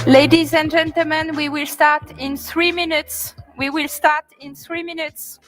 Ladies and gentlemen, we will start in 3 minutes. We will start in 3 minutes.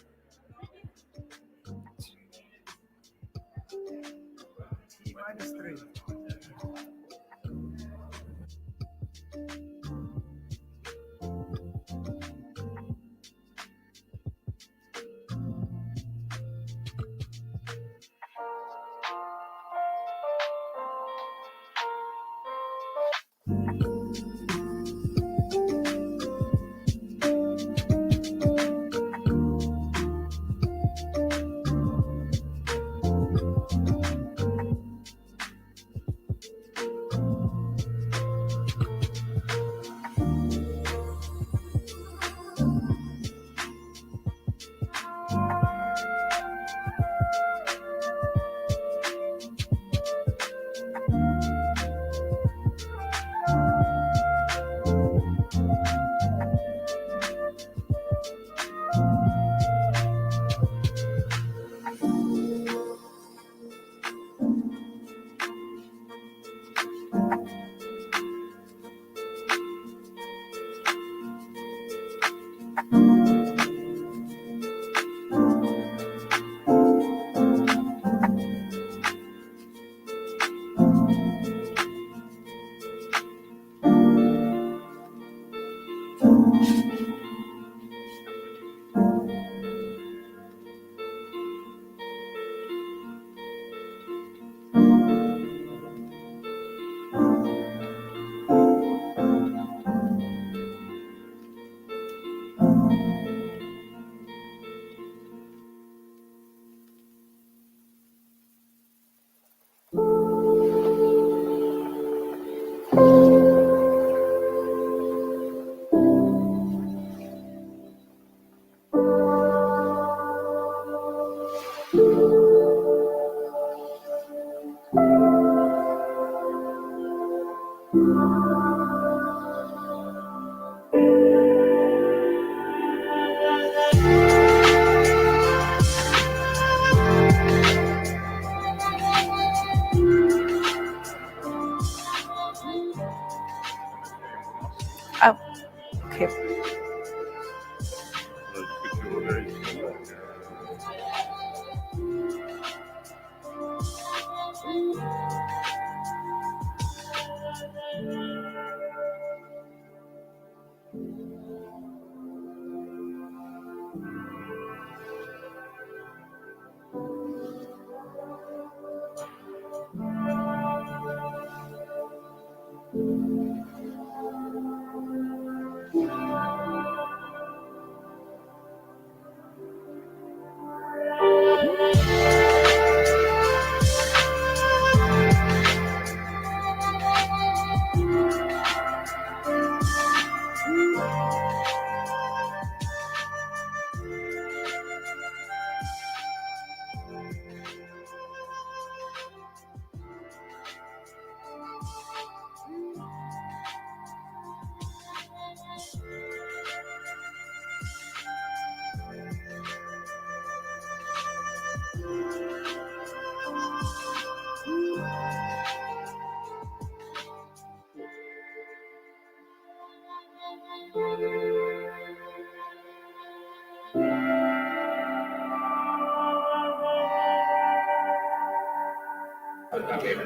Oh, okay.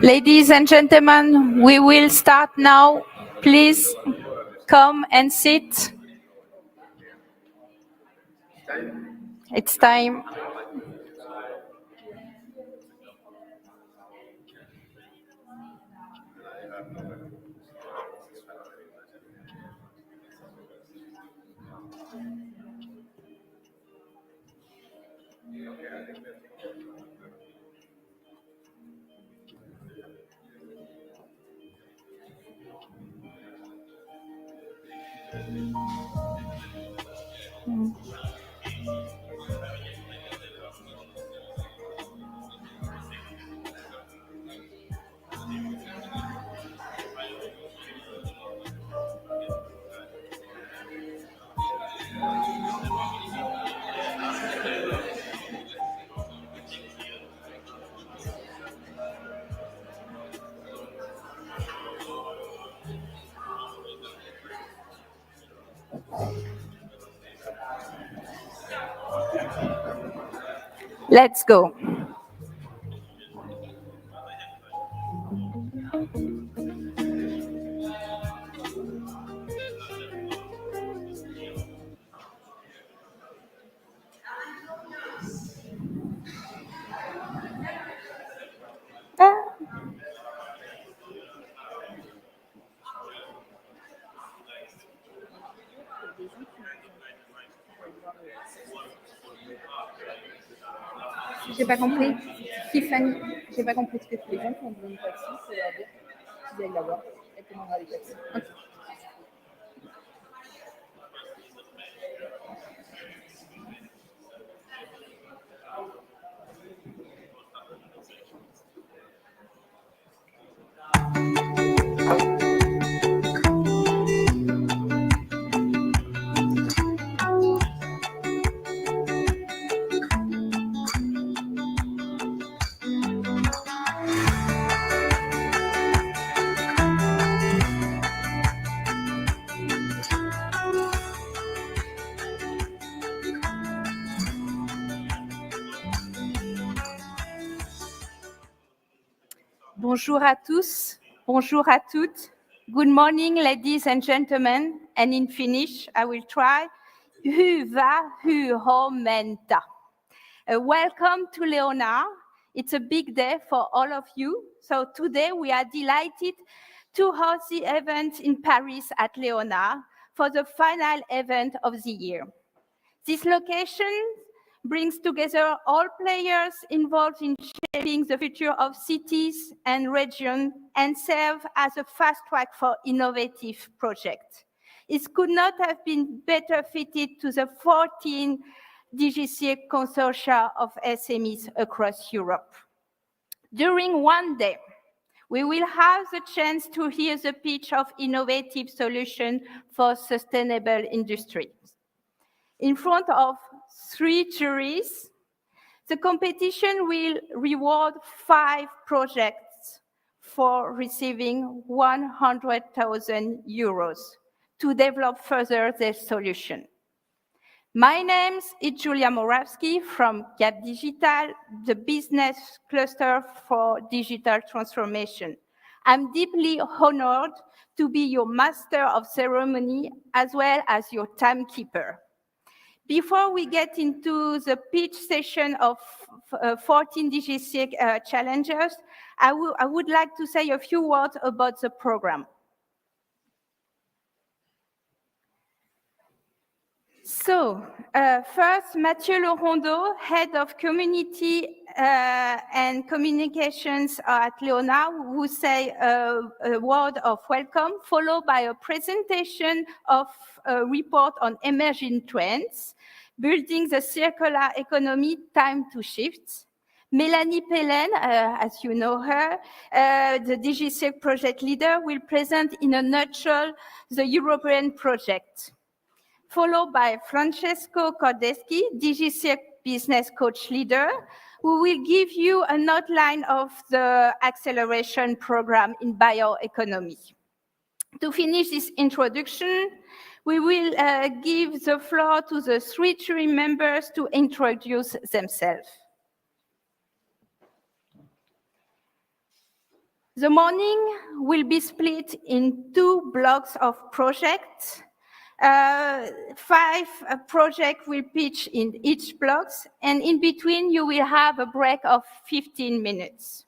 Ladies and gentlemen, we will start now. Please come and sit. It's time. Let's go. J'ai pas compris. Tiffany, j'ai pas compris ce que tu les gens qui ont besoin de taxi, c'est leur dire qu'ils aillent la voir. Elle te demandera des taxis. Ok. Bonjour à tous, bonjour à toutes. Good morning, ladies and gentlemen. And in Finnish, I will try. Hyvää huomenta. Welcome to Leonard. It's a big day for all of you. So today we are delighted to host the event in Paris at Leonard for the final event of the year. This location brings together all players involved in shaping the future of cities and regions and serve as a fast track for innovative projects. It could not have been better fitted to the 14 DigiCirc consortia of SMEs across Europe. During one day, we will have the chance to hear the pitch of innovative solutions for sustainable industry. In front of 3 juries, the competition will reward 5 projects for receiving 100,000 euros to develop further their solution. My name is Julia Moravsky from Gap Digital, the business cluster for digital transformation. I'm deeply honored to be your master of ceremony as well as your timekeeper. Before we get into the pitch session of 14 DigiCirc challengers, I would like to say a few words about the program. So, first, Mathieu Laurendeau, Head of Community and Communications at Leonard, who say a word of welcome, followed by a presentation of a report on emerging trends, building the circular economy, time to shift. Mélanie Pellen, as you know her, the DigiCirc project leader, will present in a nutshell the European project, followed by Francesco Cordeschi, DigiCirc business coach leader, who will give you an outline of the acceleration program in bioeconomy. To finish this introduction, we will give the floor to the 3 jury members to introduce themselves. The morning will be split in 2 blocks of projects. 5 projects will pitch in each block, and in between you will have a break of 15 minutes.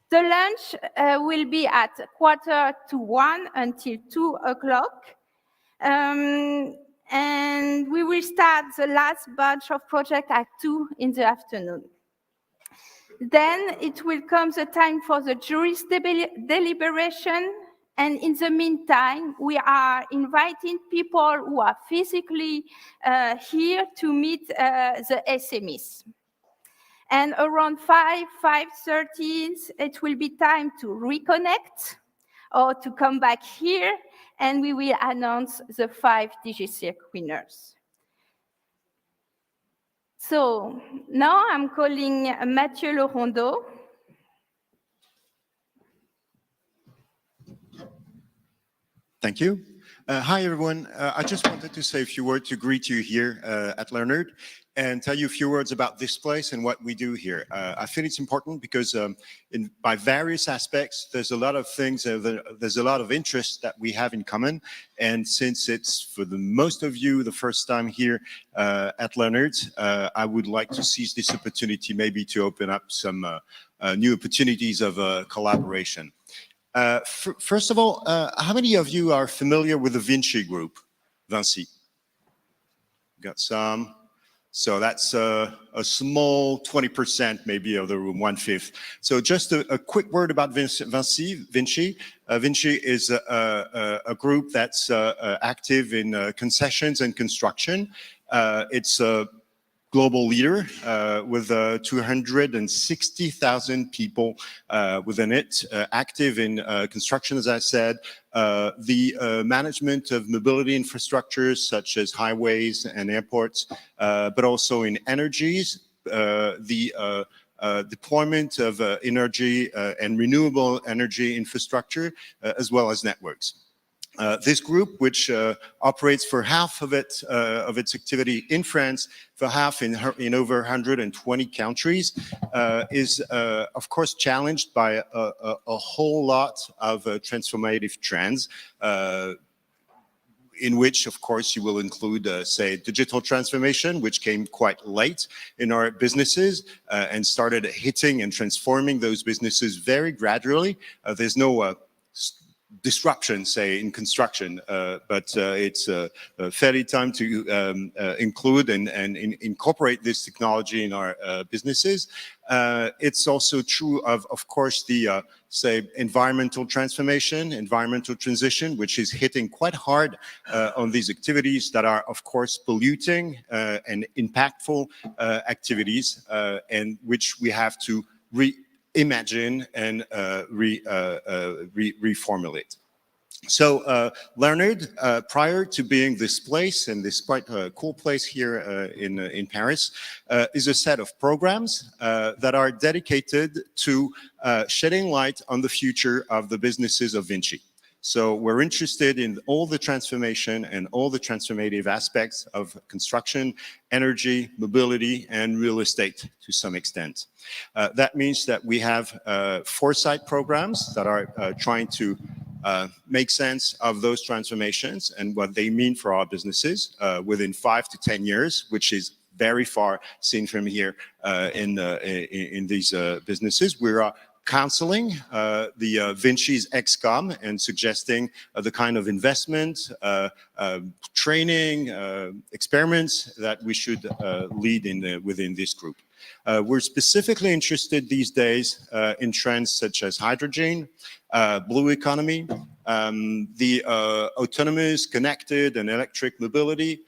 The lunch will be at 1:45 until 2 o'clock. And we will start the last batch of projects at 2 in the afternoon. Then it will come the time for the jury's deliberation. And in the meantime, we are inviting people who are physically here to meet the SMEs. And around 5:30, it will be time to reconnect or to come back here, and we will announce the 5 DigiCirc winners. So now I'm calling Mathieu Laurendeau. Thank you. Hi, everyone. I just wanted to say a few words to greet you here at Leonard and tell you a few words about this place and what we do here. I feel it's important because by various aspects, there's a lot of things, there's a lot of interests that we have in common. And since it's, for the most of you, the first time here at Leonard, I would like to seize this opportunity maybe to open up some new opportunities of collaboration. First of all, how many of you are familiar with the Vinci Group? Vinci. Got some. So that's a small 20% maybe of the room, 1/5. So just a quick word about Vinci. Vinci is a group that's active in concessions and construction. It's a global leader with 260,000 people within it, active in construction, as I said, the management of mobility infrastructures such as highways and airports, but also in energies, the deployment of energy and renewable energy infrastructure, as well as networks. This group, which operates for half of its activity in France, for half in over 120 countries, is of course challenged by a whole lot of transformative trends, in which, of course, you will include, say, digital transformation, which came quite late in our businesses and started hitting and transforming those businesses very gradually. There's no disruption, say, in construction, but it's fairly time to include and incorporate this technology in our businesses. It's also true of course, the, say, environmental transformation, environmental transition, which is hitting quite hard on these activities that are, of course, polluting and impactful activities, and which we have to reimagine and reformulate. So Leonard, prior to being this place, and this quite cool place here in Paris, is a set of programs that are dedicated to shedding light on the future of the businesses of Vinci. So we're interested in all the transformation and all the transformative aspects of construction, energy, mobility, and real estate to some extent. That means that we have Foresight programs that are trying to make sense of those transformations and what they mean for our businesses within 5 to 10 years, which is very far seen from here in these businesses. We're counseling the Vinci's XCOM and suggesting the kind of investment, training, experiments that we should lead within this group. We're specifically interested these days in trends such as hydrogen, blue economy, the autonomous, connected, and electric mobility.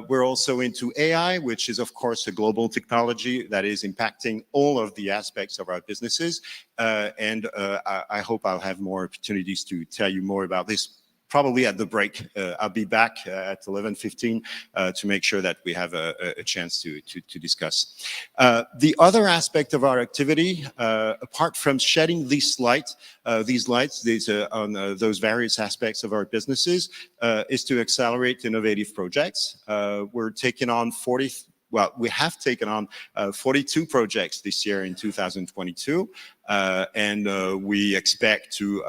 We're also into AI, which is, of course, a global technology that is impacting all of the aspects of our businesses. And I hope I'll have more opportunities to tell you more about this, probably at the break. I'll be back at 11:15 to make sure that we have a chance to discuss. The other aspect of our activity, apart from shedding these lights on those various aspects of our businesses, is to accelerate innovative projects. We're taking on we have taken on 42 projects this year in 2022, and we expect to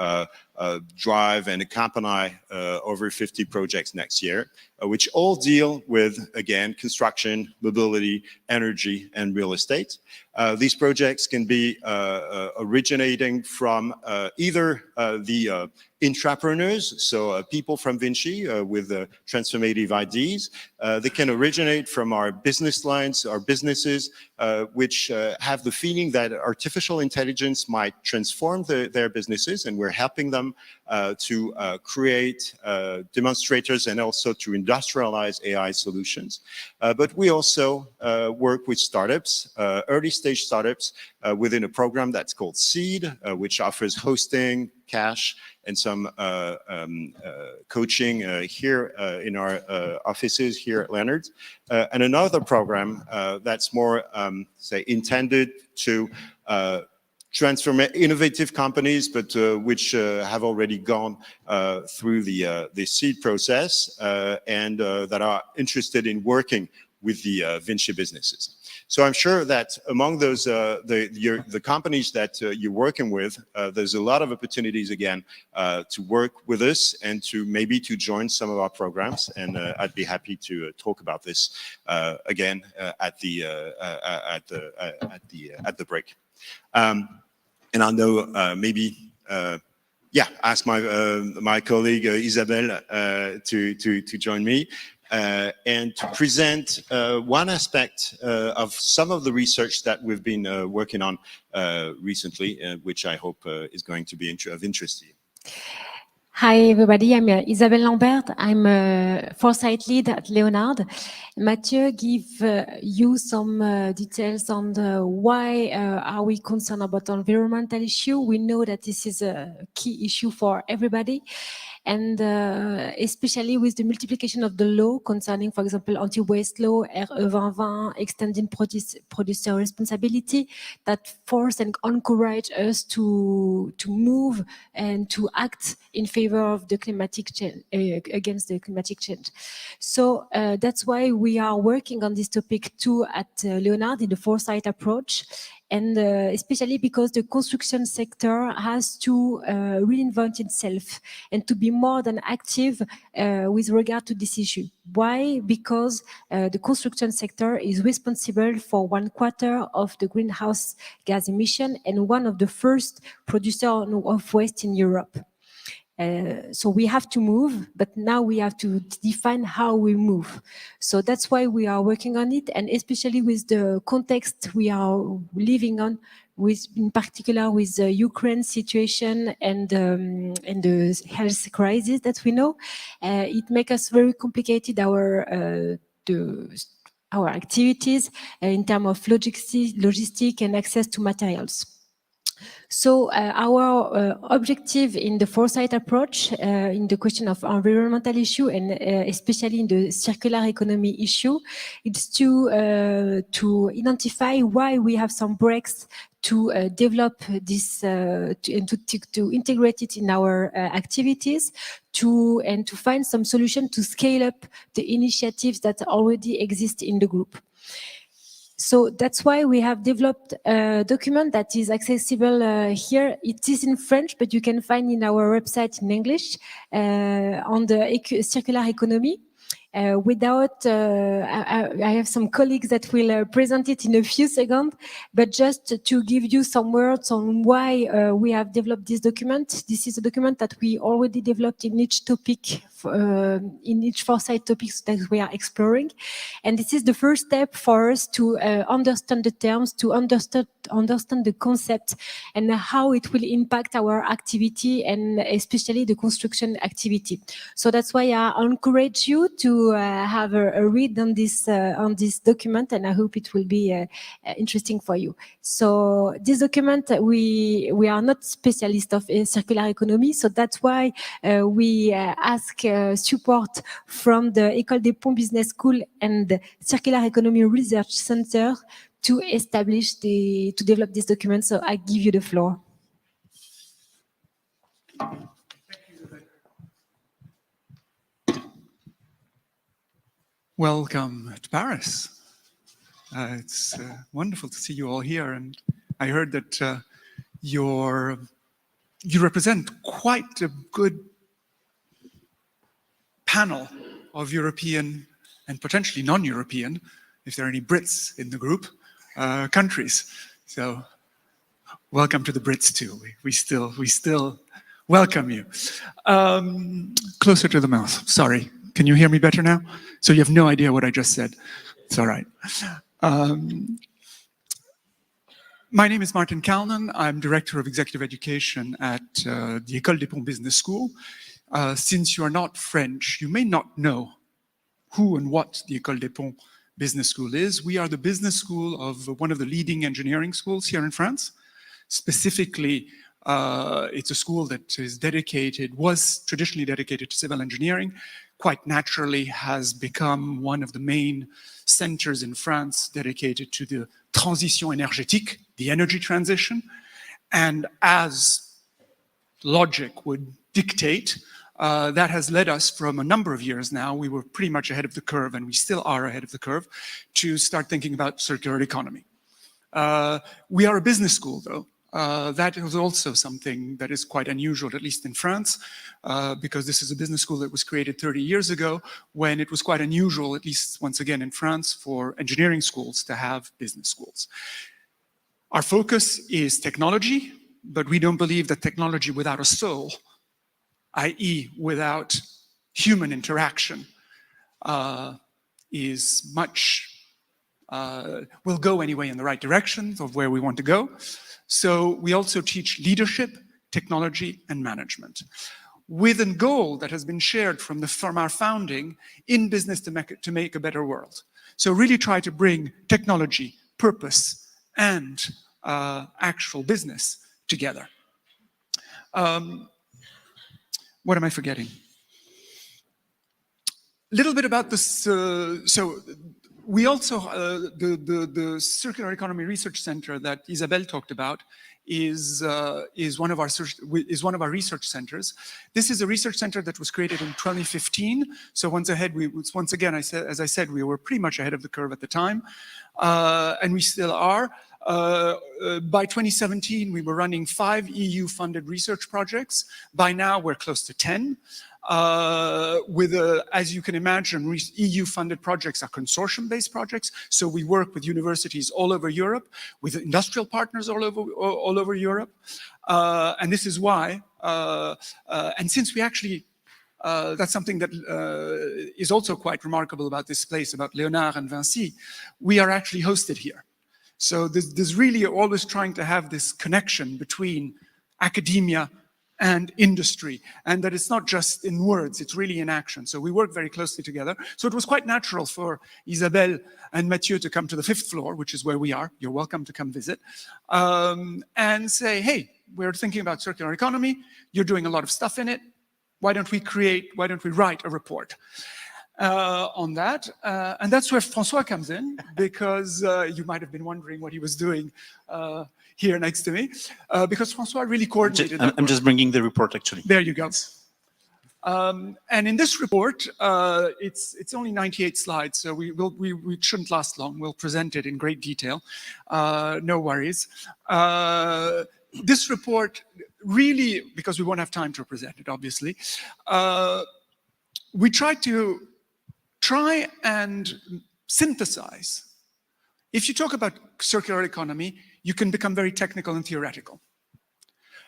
drive and accompany over 50 projects next year, which all deal with, again, construction, mobility, energy, and real estate. These projects can be originating from either the intrapreneurs, so people from Vinci with transformative ideas. They can originate from our business lines, our businesses, which have the feeling that artificial intelligence might transform their businesses, and we're helping them to create demonstrators and also to industrialize AI solutions. But we also work with startups, early stage startups, within a program that's called Seed, which offers hosting, cash, and some coaching here in our offices here at Leonard. And another program that's more, say, intended to innovative companies, but which have already gone through the seed process and that are interested in working with the Vinci businesses. So I'm sure that among those, the companies that you're working with, there's a lot of opportunities again to work with us and to maybe to join some of our programs. And I'd be happy to talk about this again at the break. And I know maybe ask my colleague Isabelle to join me. And to present one aspect of some of the research that we've been working on recently, which I hope is going to be of interest to you. Hi everybody, I'm Isabelle Lambert. I'm a Foresight lead at Leonard. Mathieu give you some details on why are we concerned about environmental issue. We know that this is a key issue for everybody. And especially with the multiplication of the law concerning, for example, anti-waste law, RE 2020, extending producer responsibility, that force and encourage us to move and to act in favor of the climatic change, against the climatic change. So that's why we are working on this topic too at Leonard in the Foresight approach. And especially because the construction sector has to reinvent itself and to be more than active with regard to this issue. Why? Because the construction sector is responsible for 1/4 of the greenhouse gas emission and one of the first producers of waste in Europe. So we have to move, but now we have to define how we move. So that's why we are working on it, and especially with the context we are living on, with in particular with the Ukraine situation and the health crisis that we know, it makes us very complicated our activities in terms of logistic and access to materials. So our objective in the Foresight approach, in the question of environmental issue and especially in the circular economy issue, is to identify why we have some breaks to develop this and to integrate it in our activities, and to find some solution to scale up the initiatives that already exist in the group. So that's why we have developed a document that is accessible here. It is in French, but you can find in our website in English on the circular economy. I have some colleagues that will present it in a few seconds, but just to give you some words on why we have developed this document. This is a document that we already developed in each topic, in each Foresight topics that we are exploring. And this is the first step for us to understand the terms, to understand the concept and how it will impact our activity and especially the construction activity. So that's why I encourage you to have a read on this document, and I hope it will be interesting for you. So this document, we are not specialists of circular economy, so that's why we ask support from the Ecole des Ponts Business School and the Circular Economy Research Center to develop this document. So I give you the floor. Welcome to Paris. It's wonderful to see you all here, and I heard that you represent quite a good panel of European and potentially non-European, if there are any Brits in the group, countries. So welcome to the Brits too. We still welcome you. Closer to the mouth, sorry. Can you hear me better now? So you have no idea what I just said. It's all right. My name is Martin Calnan. I'm Director of Executive Education at the Ecole des Ponts Business School. Since you are not French, you may not know who and what the Ecole des Ponts Business School is. We are the business school of one of the leading engineering schools here in France. Specifically, it's a school that was traditionally dedicated to civil engineering, quite naturally has become one of the main centers in France dedicated to the transition énergétique, the energy transition. And as logic would dictate, that has led us from a number of years now, we were pretty much ahead of the curve, and we still are ahead of the curve, to start thinking about circular economy. We are a business school, though. That is also something that is quite unusual, at least in France, because this is a business school that was created 30 years ago, when it was quite unusual, at least once again in France, for engineering schools to have business schools. Our focus is technology, but we don't believe that technology without a soul, i.e. without human interaction, is much, will go anyway in the right direction of where we want to go. So we also teach leadership, technology, and management, with a goal that has been shared from our founding in business to make a better world. So really try to bring technology, purpose, and actual business together. What am I forgetting? A little bit about this. So we also, the Circular Economy Research Center that Isabelle talked about is one of our research centers. This is a research center that was created in 2015. So once again, as I said, we were pretty much ahead of the curve at the time, and we still are. By 2017, we were running 5 EU-funded research projects. By now, we're close to 10. As you can imagine, EU-funded projects are consortium-based projects. So we work with universities all over Europe, with industrial partners all over Europe. And this is why, and since we actually, that's something that is also quite remarkable about this place, about Leonard and Vinci, we are actually hosted here. So there's really always trying to have this connection between academia and industry, and that it's not just in words, it's really in action. So we work very closely together. So it was quite natural for Isabelle and Mathieu to come to the 5th floor, which is where we are. You're welcome to come visit, and say, hey, we're thinking about circular economy. You're doing a lot of stuff in it. Why don't we write a report on that? And that's where François comes in, because you might have been wondering what he was doing here next to me, because François really coordinated. I'm just bringing the report, actually. There you go. And in this report, it's only 98 slides, so we shouldn't last long. We'll present it in great detail. No worries. This report really, because we won't have time to present it, obviously, we try and synthesize. If you talk about circular economy, you can become very technical and theoretical.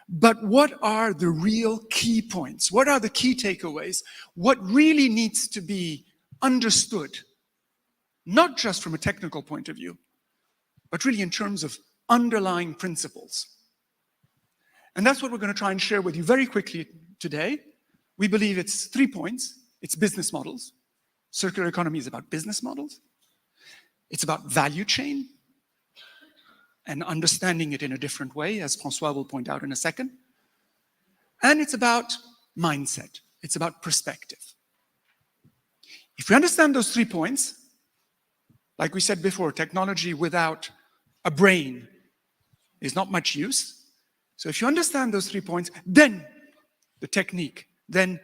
But what are the real key points? What are the key takeaways? What really needs to be understood, not just from a technical point of view, but really in terms of underlying principles? And that's what we're going to try and share with you very quickly today. We believe it's 3 points. It's business models. Circular economy is about business models. It's about value chain and understanding it in a different way, as François will point out in a second. And it's about mindset. It's about perspective. If we understand those 3 points, like we said before, technology without a brain is not much use. So if you understand those 3 points, then the technique, then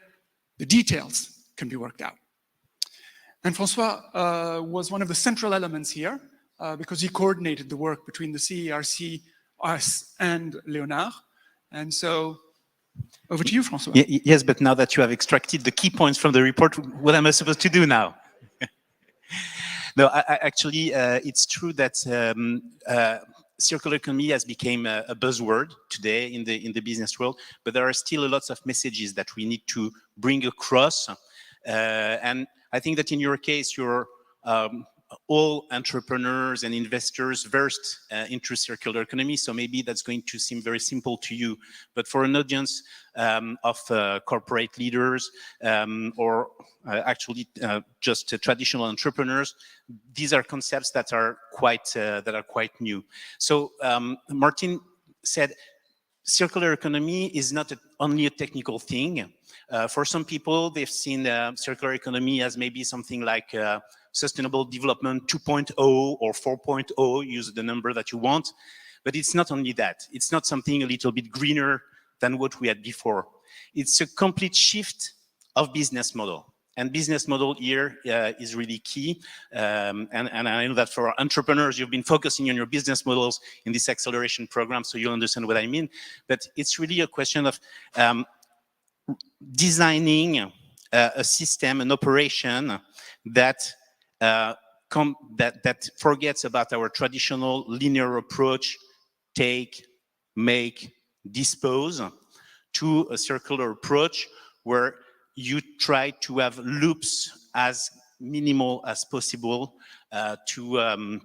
the details can be worked out. And François was one of the central elements here, because he coordinated the work between the CERC, us, and Leonard. And so, over to you, François. Yes, but now that you have extracted the key points from the report, what am I supposed to do now? No, actually, it's true that circular economy has become a buzzword today in the business world, but there are still lots of messages that we need to bring across. And I think that in your case, you're all entrepreneurs and investors versed into circular economy, so maybe that's going to seem very simple to you. But for an audience of corporate leaders or actually just traditional entrepreneurs, these are concepts that are quite new. So Martin said, circular economy is not only a technical thing. For some people, they've seen circular economy as maybe something like Sustainable Development 2.0 or 4.0, use the number that you want. But it's not only that. It's not something a little bit greener than what we had before. It's a complete shift of business model. And business model here is really key. And I know that for entrepreneurs, you've been focusing on your business models in this acceleration program, so you'll understand what I mean. But it's really a question of designing a system, an operation that that forgets about our traditional linear approach, take, make, dispose, to a circular approach where you try to have loops as minimal as possible to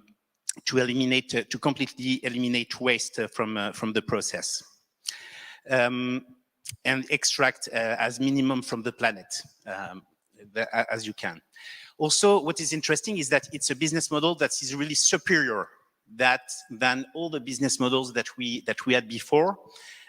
eliminate, to completely eliminate waste from the process, and extract as minimum from the planet as you can. Also, what is interesting is that it's a business model that is really superior than all the business models that we had before.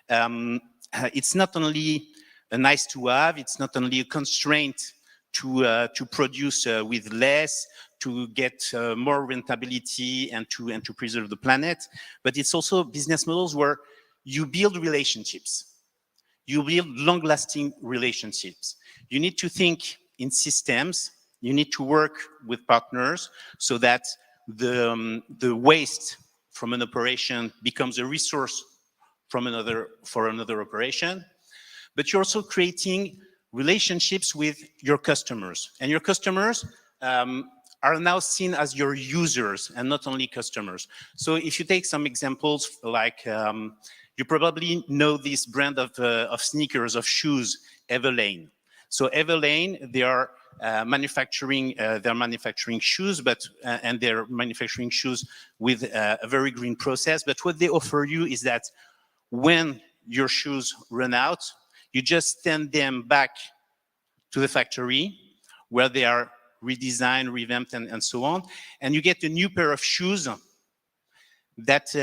It's not only a nice to have, it's not only a constraint to produce with less, to get more rentability and to preserve the planet, but it's also business models where you build relationships. You build long-lasting relationships. You need to think in systems. You need to work with partners so that the waste from an operation becomes a resource for another operation. But you're also creating relationships with your customers. And your customers are now seen as your users and not only customers. So if you take some examples, like you probably know this brand of sneakers, of shoes, Everlane. So Everlane, they are manufacturing shoes, and they're manufacturing shoes with a very green process. But what they offer you is that when your shoes run out, you just send them back to the factory where they are redesigned, revamped, and so on, and you get a new pair of shoes that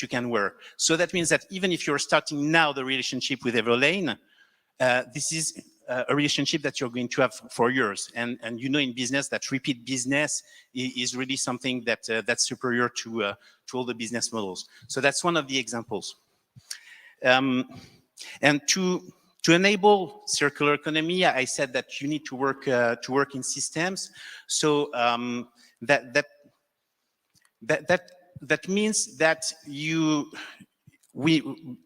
you can wear. So that means that even if you're starting now the relationship with Everlane, this is a relationship that you're going to have for years. And you know in business that repeat business is really something that's superior to all the business models. So that's one of the examples. And to enable circular economy, I said that you need to work in systems. So that means that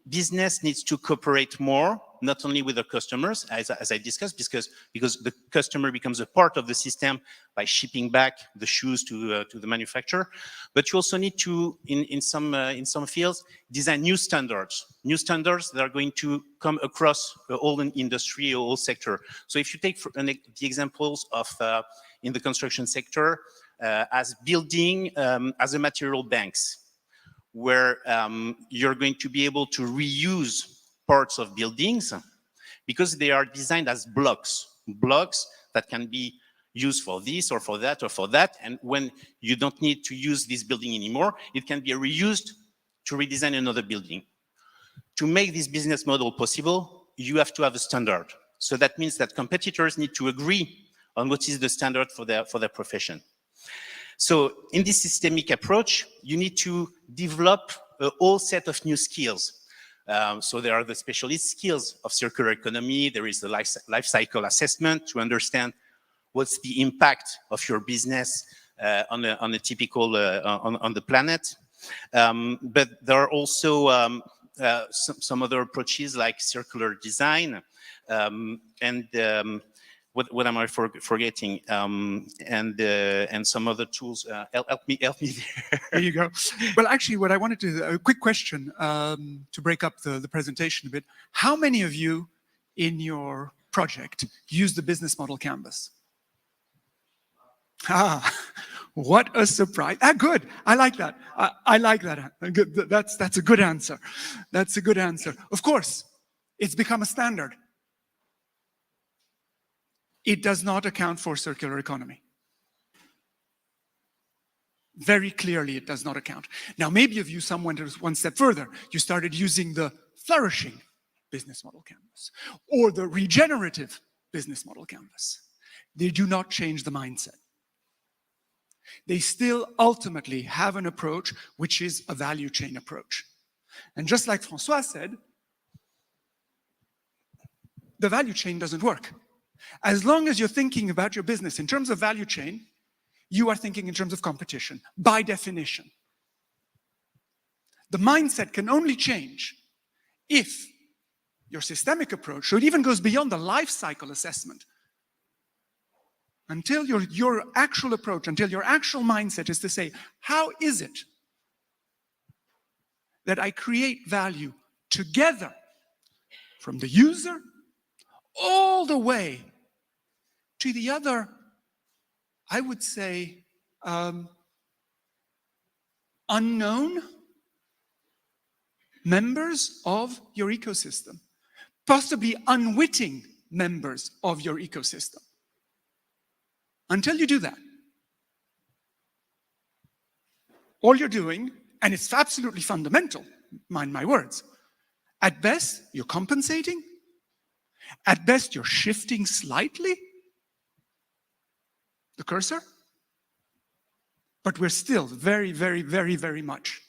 business needs to cooperate more, not only with the customers, as I discussed, because the customer becomes a part of the system by shipping back the shoes to the manufacturer. But you also need to, in some fields, design new standards that are going to come across all the industry, all sector. So if you take the examples of in the construction sector, as building as a material banks, where you're going to be able to reuse parts of buildings because they are designed as blocks that can be used for this or for that or for that. And when you don't need to use this building anymore, it can be reused to redesign another building. To make this business model possible, you have to have a standard. So that means that competitors need to agree on what is the standard for their profession. So in this systemic approach, you need to develop a whole set of new skills. So there are the specialist skills of circular economy. There is the life cycle assessment to understand what's the impact of your business on a typical on the planet. But there are also some other approaches like circular design and what am I forgetting? And some other tools. Help me there. There you go. Well, actually, what I wanted to, a quick question to break up the presentation a bit. How many of you in your project use the business model canvas? Ah, what a surprise. Ah, good. I like that. I like that. That's a good answer. That's a good answer. Of course, it's become a standard. It does not account for circular economy. Very clearly, it does not account. Now, maybe if you went one step further, you started using the flourishing business model canvas or the regenerative business model canvas. They do not change the mindset. They still ultimately have an approach which is a value chain approach. And just like François said, the value chain doesn't work. As long as you're thinking about your business in terms of value chain, you are thinking in terms of competition, by definition. The mindset can only change if your systemic approach, so it even goes beyond the life cycle assessment, until your actual approach, until your actual mindset is to say, how is it that I create value together from the user all the way to the other, I would say, unknown members of your ecosystem, possibly unwitting members of your ecosystem. Until you do that, all you're doing, and it's absolutely fundamental, mind my words, at best, you're compensating. At best, you're shifting slightly the cursor. But we're still very, very, very, very much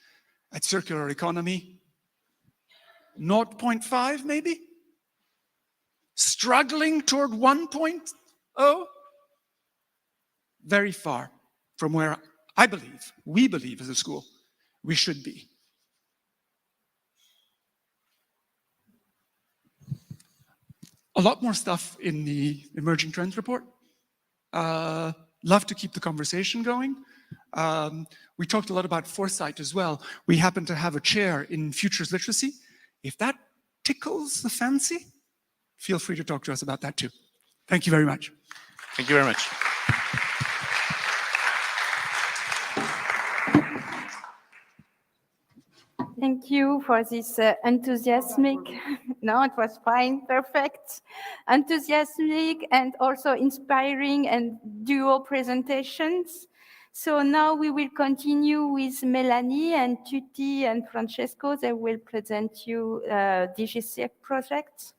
at circular economy 0.5 maybe, struggling toward 1.0, very far from where I believe, we believe as a school, we should be. A lot more stuff in the Emerging Trends report. Love to keep the conversation going. We talked a lot about Foresight as well. We happen to have a chair in Futures Literacy. If that tickles the fancy, feel free to talk to us about that too. Thank you very much. Thank you very much. Thank you for this enthusiastic, no, it was fine, perfect, enthusiastic and also inspiring and duo presentations. So now we will continue with Melanie and Tutti and Francesco. They will present you DigiCirc project.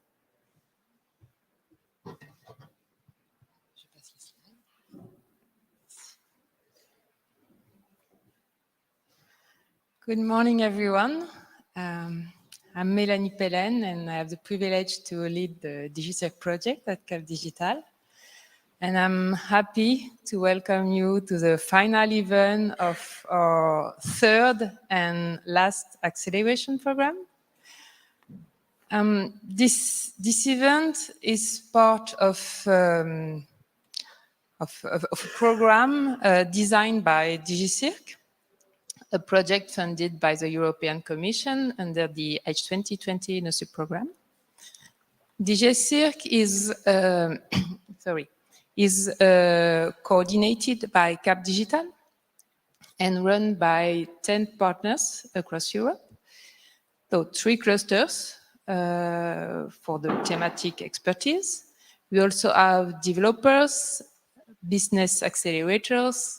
Good morning, everyone. I'm Mélanie Pellen, and I have the privilege to lead the DigiCirc project at Cap Digital. And I'm happy to welcome you to the final event of our third and last acceleration program. This event is part of a program designed by DigiCirc, a project funded by the European Commission under the H2020 Innovators program. DigiCirc is coordinated by Cap Digital and run by 10 partners across Europe. So 3 clusters for the thematic expertise. We also have developers, business accelerators,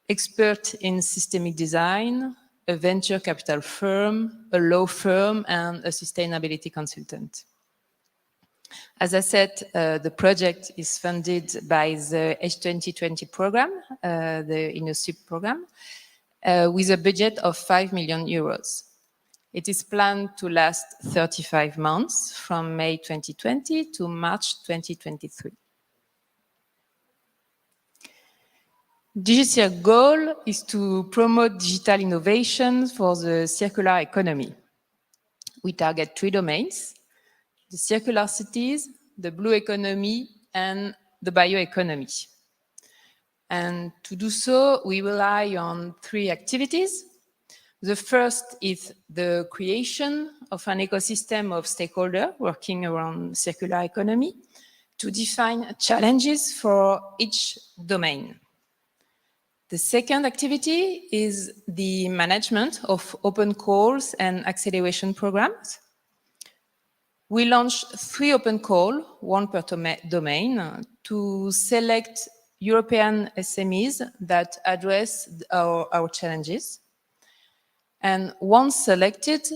expert in systemic design, a venture capital firm, a law firm, and a sustainability consultant. As I said, the project is funded by the H2020 program, the Innovators program, with a budget of 5 million euros. It is planned to last 35 months from May 2020 to March 2023. DigiCirc's goal is to promote digital innovation for the circular economy. We target 3 domains: the circular cities, the blue economy, and the bioeconomy. And to do so, we rely on 3 activities. The first is the creation of an ecosystem of stakeholders working around circular economy to define challenges for each domain. The second activity is the management of open calls and acceleration programs. We launched 3 open calls, 1 per domain, to select European SMEs that address our challenges. And once selected,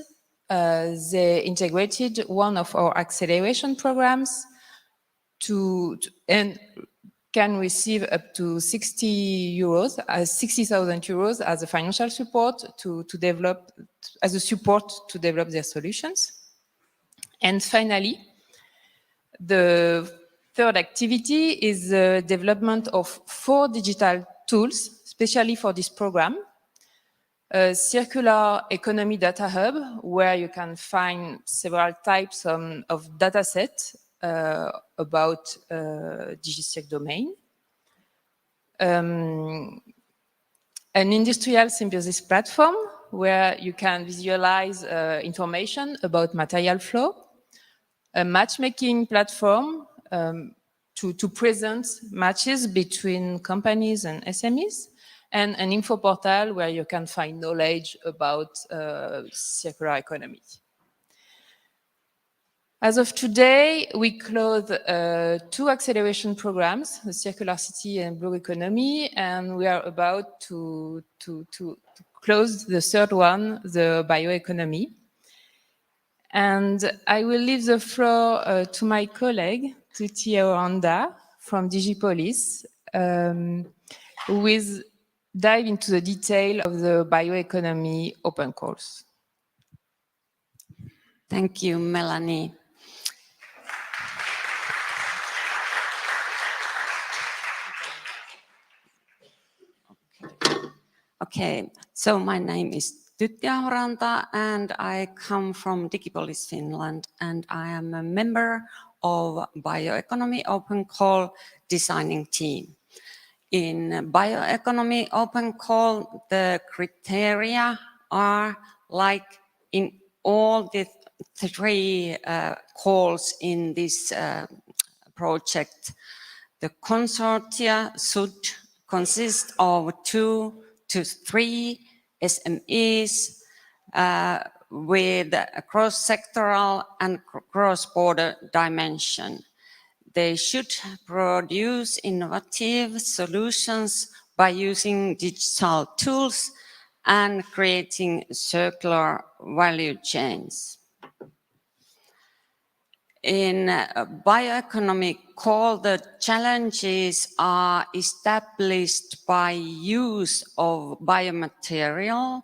they integrated one of our acceleration programs and can receive up to 60,000 euros as a financial support to develop, as a support to develop their solutions. And finally, the third activity is the development of 4 digital tools, especially for this program. A circular economy data hub, where you can find several types of data sets about DigiCirc domain. An industrial symbiosis platform, where you can visualize information about material flow. A matchmaking platform to present matches between companies and SMEs, and an info portal where you can find knowledge about circular economy. As of today, we closed 2 acceleration programs, the Circular City and Blue Economy, and we are about to close the third one, the Bioeconomy. And I will leave the floor to my colleague, Tutti Oranda from DigiPolice, who will dive into the detail of the Bioeconomy open calls. Thank you, Melanie. Okay, so my name is Tutti Oranda and I come from DigiPolice Finland, and I am a member of Bioeconomy Open Call designing team. In Bioeconomy Open Call, the criteria are like in all the 3 calls in this project. The consortia should consist of 2 to 3 SMEs with a cross-sectoral and cross-border dimension. They should produce innovative solutions by using digital tools and creating circular value chains. In Bioeconomy Call, the challenges are established by use of biomaterial,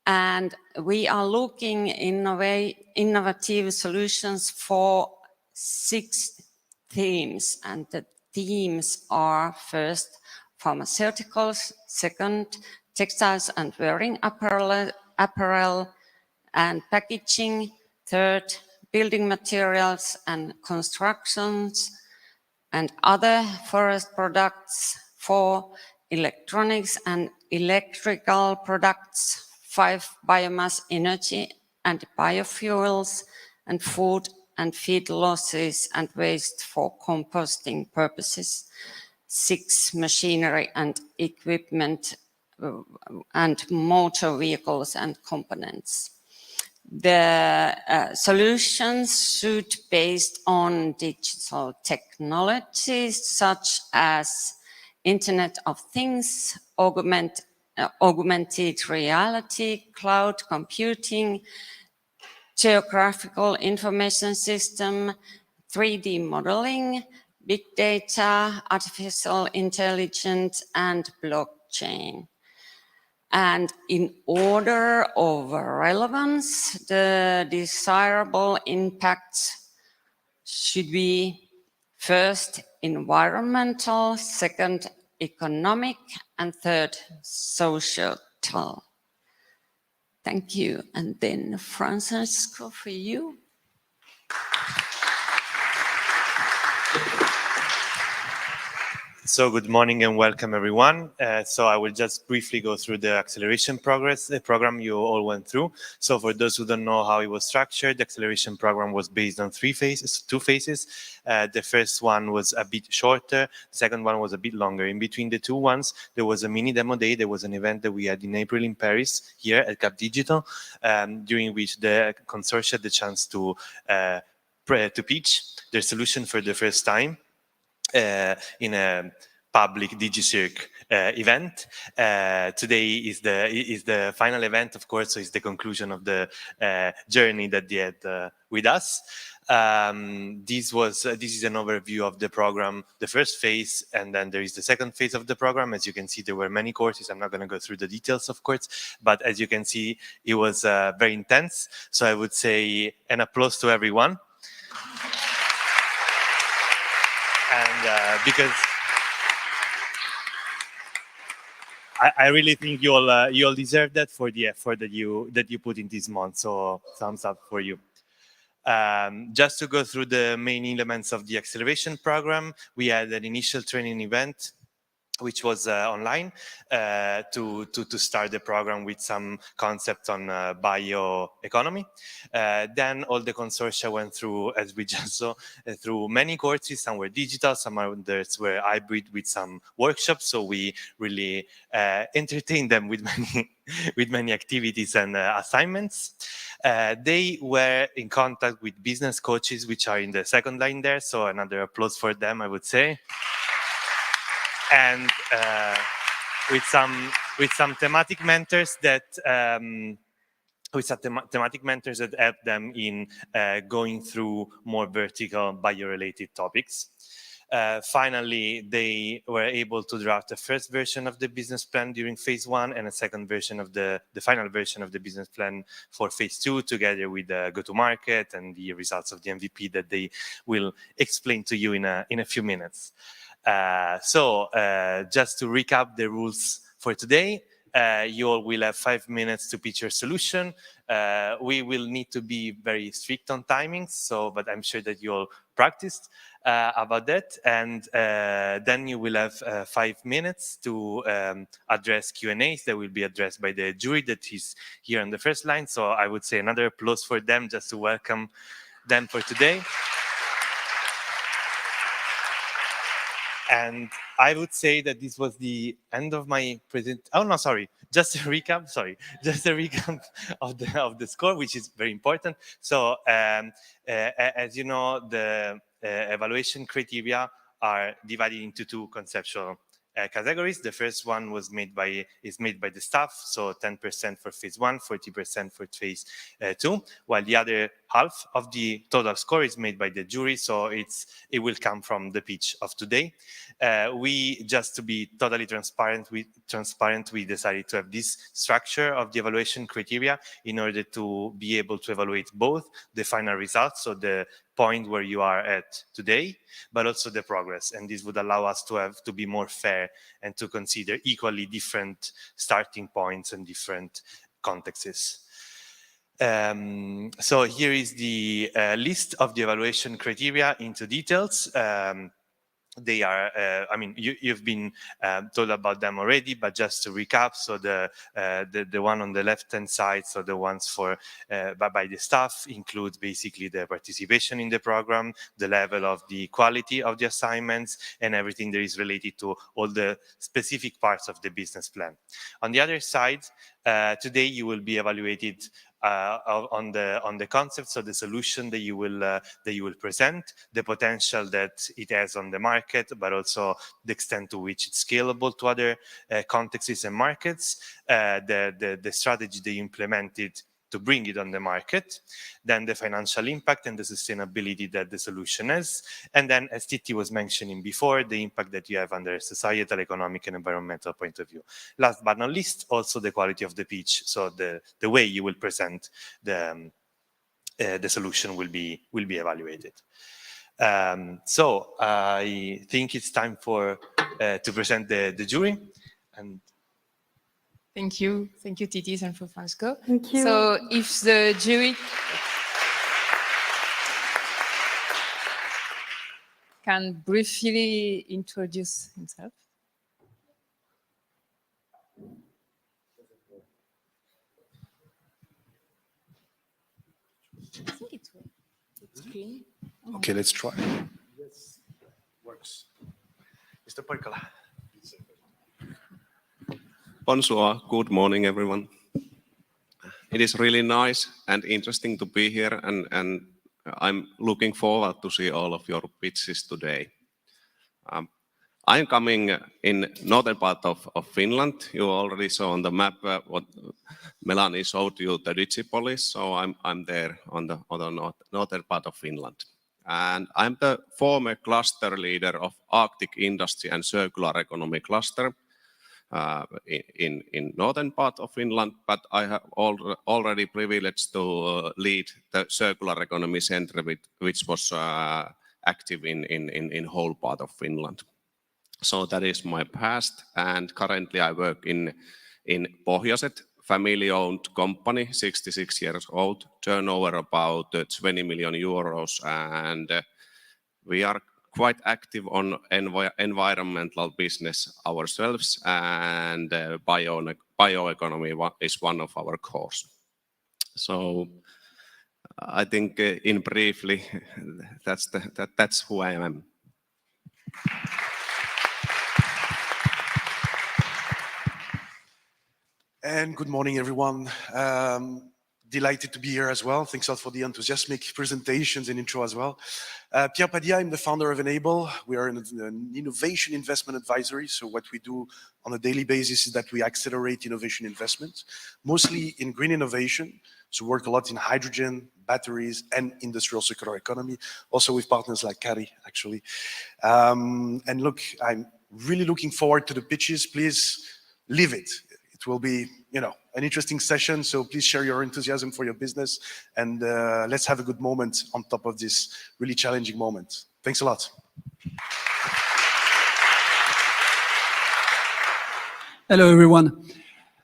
and we are looking innovative solutions for 6 themes, and the themes are: first, pharmaceuticals; second, textiles and wearing apparel and packaging; third, building materials and constructions and other forest products; 4, electronics and electrical products; 5, biomass, energy and biofuels; and food and feed losses and waste for composting purposes; 6, machinery and equipment and motor vehicles and components. The solutions should be based on digital technologies such as Internet of Things, augmented reality, cloud computing, geographical information system, 3D modeling, big data, artificial intelligence, and blockchain. And in order of relevance, the desirable impacts should be: first, environmental; second, economic; and third, societal. Thank you. And then Francesco, for you. So good morning and welcome everyone. So I will just briefly go through the acceleration program you all went through. So for those who don't know how it was structured, the acceleration program was based on 2 phases. The first one was a bit shorter. The second one was a bit longer. In between the 2 ones, there was a mini demo day. There was an event that we had in April in Paris here at Cap Digital, during which the consortia had the chance to pitch their solution for the first time. In a public DigiCirc event. Today is the final event, of course, so it's the conclusion of the journey that they had with us. This is an overview of the program, the first phase, and then there is the second phase of the program. As you can see, there were many courses. I'm not going to go through the details, of course, but as you can see, it was very intense. So I would say an applause to everyone. And because I really think you all deserve that for the effort that you put in this month. So thumbs up for you. Just to go through the main elements of the acceleration program, we had an initial training event, which was online, to start the program with some concepts on bioeconomy. Then all the consortia went through, as we just saw, through many courses. Some were digital, some others were hybrid with some workshops. So we really entertained them with many activities and assignments. They were in contact with business coaches, which are in the second line there. So another applause for them, I would say. And with some thematic mentors that help them in going through more vertical bio-related topics. Finally, they were able to draft the first version of the business plan during phase 1 and a second version of the final version of the business plan for phase 2, together with the go-to-market and the results of the MVP that they will explain to you in a few minutes. So just to recap the rules for today, you all will have 5 minutes to pitch your solution. We will need to be very strict on timings, but I'm sure that you all practiced about that. And then you will have 5 minutes to address Q&As that will be addressed by the jury that is here on the first line. So I would say another applause for them, just to welcome them for today. And I would say that this was the end of my presentation. Oh, no, sorry. Just a recap. Sorry. Just a recap of the score, which is very important. So as you know, the evaluation criteria are divided into 2 conceptual categories. The first one is made by the staff, so 10% for phase 1, 40% for phase 2, while the other half of the total score is made by the jury, so it will come from the pitch of today. We, just to be totally transparent, we decided to have this structure of the evaluation criteria in order to be able to evaluate both the final results, so the point where you are at today, but also the progress. And this would allow us to be more fair and to consider equally different starting points and different contexts. So here is the list of the evaluation criteria into details. They are, I mean, you've been told about them already, but just to recap, so the one on the left-hand side, so the ones for by the staff, include basically the participation in the program, the level of the quality of the assignments, and everything that is related to all the specific parts of the business plan. On the other side, today you will be evaluated on the concept, so the solution that you will present, the potential that it has on the market, but also the extent to which it's scalable to other contexts and markets, the strategy that you implemented to bring it on the market, then the financial impact and the sustainability that the solution has, and then, as Titti was mentioning before, the impact that you have under societal, economic, and environmental point of view. Last but not least, also the quality of the pitch, so the way you will present the solution will be evaluated. So I think it's time to present the jury. And Thank you, Titti and François. Thank you. So if the jury can briefly introduce himself. I think it's clean. Okay, let's try. Yes, works. Mr. Perkala. Bonsoir, good morning, everyone. It is really nice and interesting to be here, and I'm looking forward to see all of your pitches today. I'm coming in northern part of Finland. You already saw on the map what Melanie showed you, the Digipolis. So I'm there on the northern part of Finland. And I'm the former cluster leader of Arctic Industry and Circular Economy cluster in northern part of Finland, but I have already privileged to lead the Circular Economy Center, which was active in whole part of Finland. So that is my past, and currently I work in Pohjoset, family-owned company, 66 years old, turnover about 20 million euros, and we are quite active on environmental business ourselves, and bioeconomy is one of our cores. So I think in briefly, that's who I am. And good morning, everyone. Delighted to be here as well. Thanks a lot for the enthusiastic presentations and intro as well. Pierre Padilla, I'm the founder of Enable. We are an innovation investment advisory. So what we do on a daily basis is that we accelerate innovation investments, mostly in green innovation. So work a lot in hydrogen, batteries, and industrial circular economy. Also with partners like Kari, actually. And look, I'm really looking forward to the pitches. Please leave it. It will be, an interesting session. So please share your enthusiasm for your business, and let's have a good moment on top of this really challenging moment. Thanks a lot. Hello, everyone.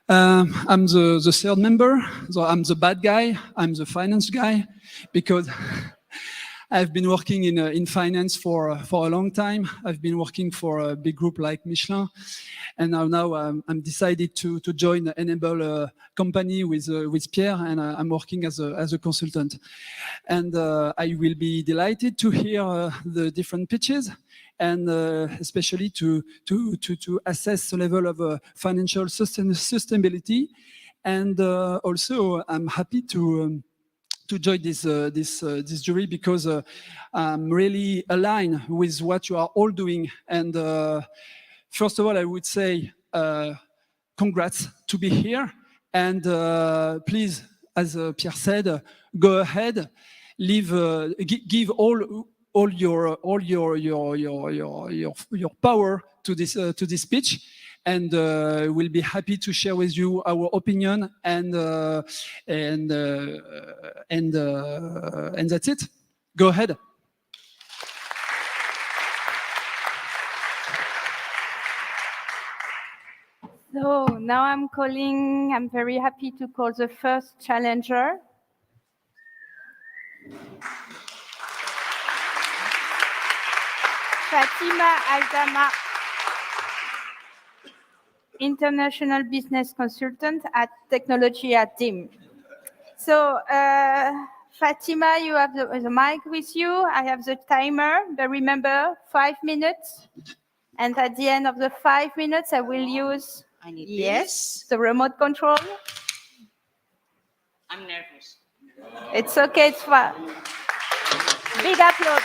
I'm the third member. So I'm the bad guy. I'm the finance guy, because I've been working in finance for a long time. I've been working for a big group like Michelin, and now I'm decided to join Enable company with Pierre, and I'm working as a consultant. And I will be delighted to hear the different pitches, and especially to assess the level of financial sustainability. And also, I'm happy to join this jury, because I'm really aligned with what you are all doing. And first of all, I would say congrats to be here. And please, as Pierre said, go ahead, give all your power to this speech. And we'll be happy to share with you our opinion, and that's it. Go ahead. So now I'm very happy to call the first challenger. Fatima Aldama, International Business Consultant at Technology at DIM. So Fatima, you have the mic with you. I have the timer, but remember, 5 minutes. And at the end of the 5 minutes, I will use the remote control. I'm nervous. It's okay, it's fine. Big applause.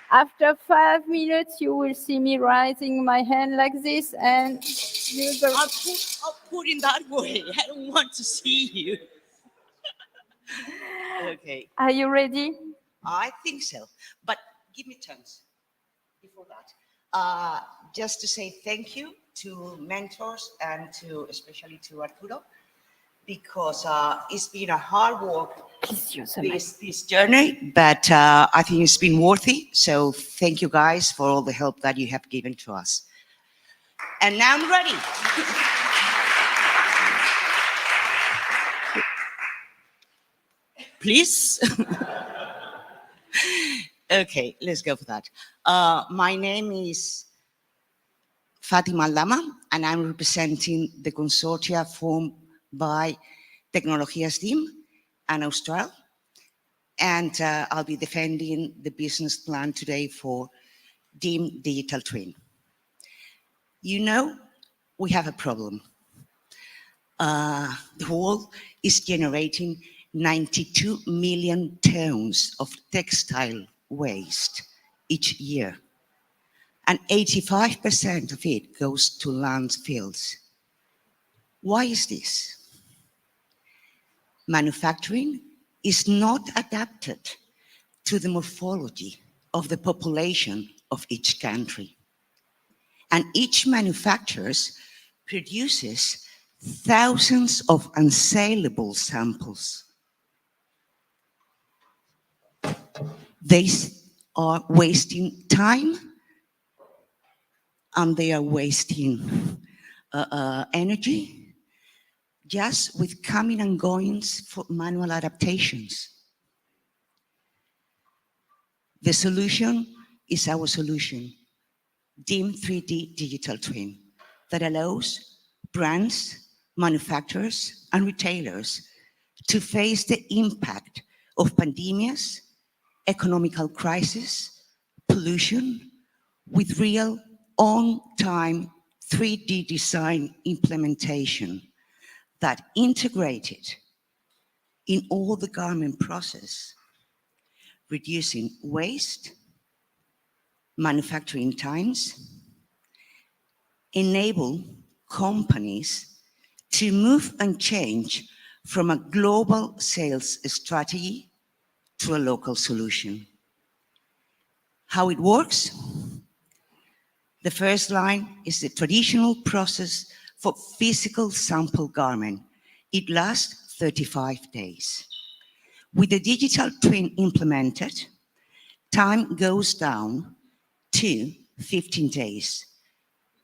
After 5 minutes, you will see me raising my hand like this, and I'll put it that way. I don't want to see you. Okay. Are you ready? I think so. But give me chance before that. Just to say thank you to mentors, and especially to Arturo, because it's been a hard work, this journey, but I think it's been worthy. So thank you guys for all the help that you have given to us. And now I'm ready. Please. Okay, let's go for that. My name is Fatima Aldama, and I'm representing the consortia formed by Tecnologías DIM and Austral. And I'll be defending the business plan today for DIM Digital Twin. You know, we have a problem. The world is generating 92 million tons of textile waste each year, and 85% of it goes to landfills. Why is this? Manufacturing is not adapted to the morphology of the population of each country. And each manufacturer produces thousands of unsaleable samples. They are wasting time, and they are wasting energy just with coming and goings for manual adaptations. The solution is our solution, DIM 3D Digital Twin, that allows brands, manufacturers, and retailers to face the impact of pandemics, economical crisis, pollution, with real on-time 3D design implementation that integrated in all the garment process, reducing waste, manufacturing times, enable companies to move and change from a global sales strategy to a local solution. How it works? The first line is the traditional process for physical sample garment. It lasts 35 days. With the digital twin implemented, time goes down to 15 days,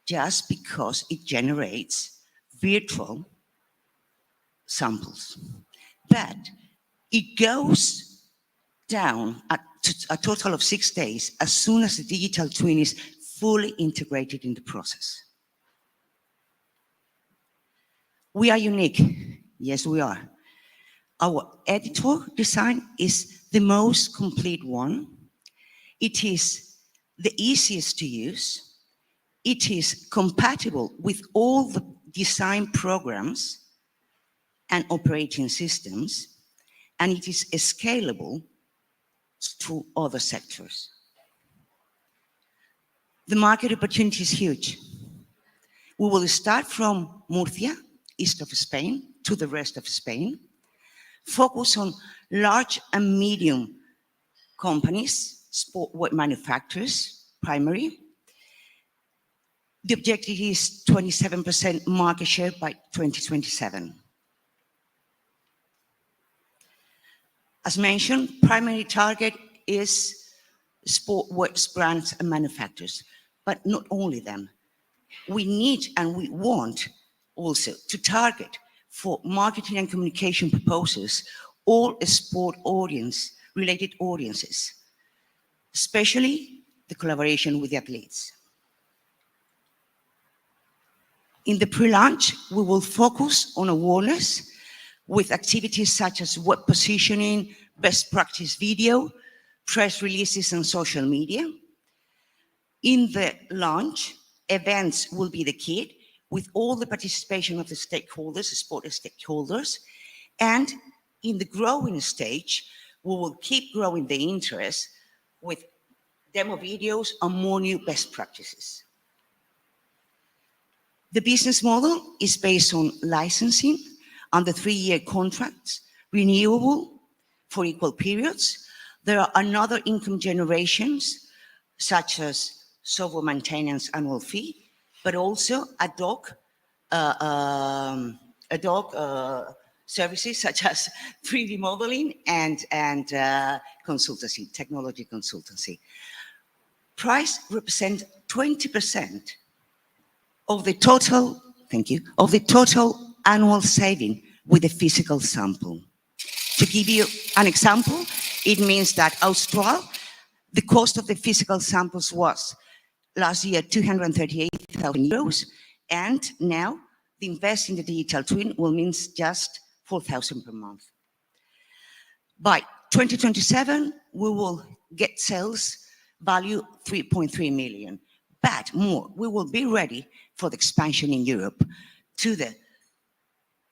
just because it generates virtual samples. But it goes down to a total of 6 days as soon as the digital twin is fully integrated in the process. We are unique. Yes, we are. Our editor design is the most complete one. It is the easiest to use. It is compatible with all the design programs and operating systems, and it is scalable to other sectors. The market opportunity is huge. We will start from Murcia, east of Spain, to the rest of Spain, focus on large and medium companies, sport manufacturers, primary. The objective is 27% market share by 2027. As mentioned, primary target is sportswear brands and manufacturers, but not only them. We need and we want also to target for marketing and communication purposes all sport audience, related audiences, especially the collaboration with the athletes. In the pre-launch, we will focus on awareness with activities such as web positioning, best practice video, press releases, and social media. In the launch, events will be the key, with all the participation of the stakeholders, sport stakeholders, and in the growing stage, we will keep growing the interest with demo videos and more new best practices. The business model is based on licensing under 3-year contracts, renewable for equal periods. There are another income generations, such as software maintenance annual fee, but also ad hoc services such as 3D modeling and consultancy, technology consultancy. Price represents 20% of the total, of the total annual saving with a physical sample. To give you an example, it means that Austral, the cost of the physical samples was last year 238,000 euros, and now the invest in the digital twin will mean just 4,000 per month. By 2027, we will get sales value 3.3 million, but more, we will be ready for the expansion in Europe to the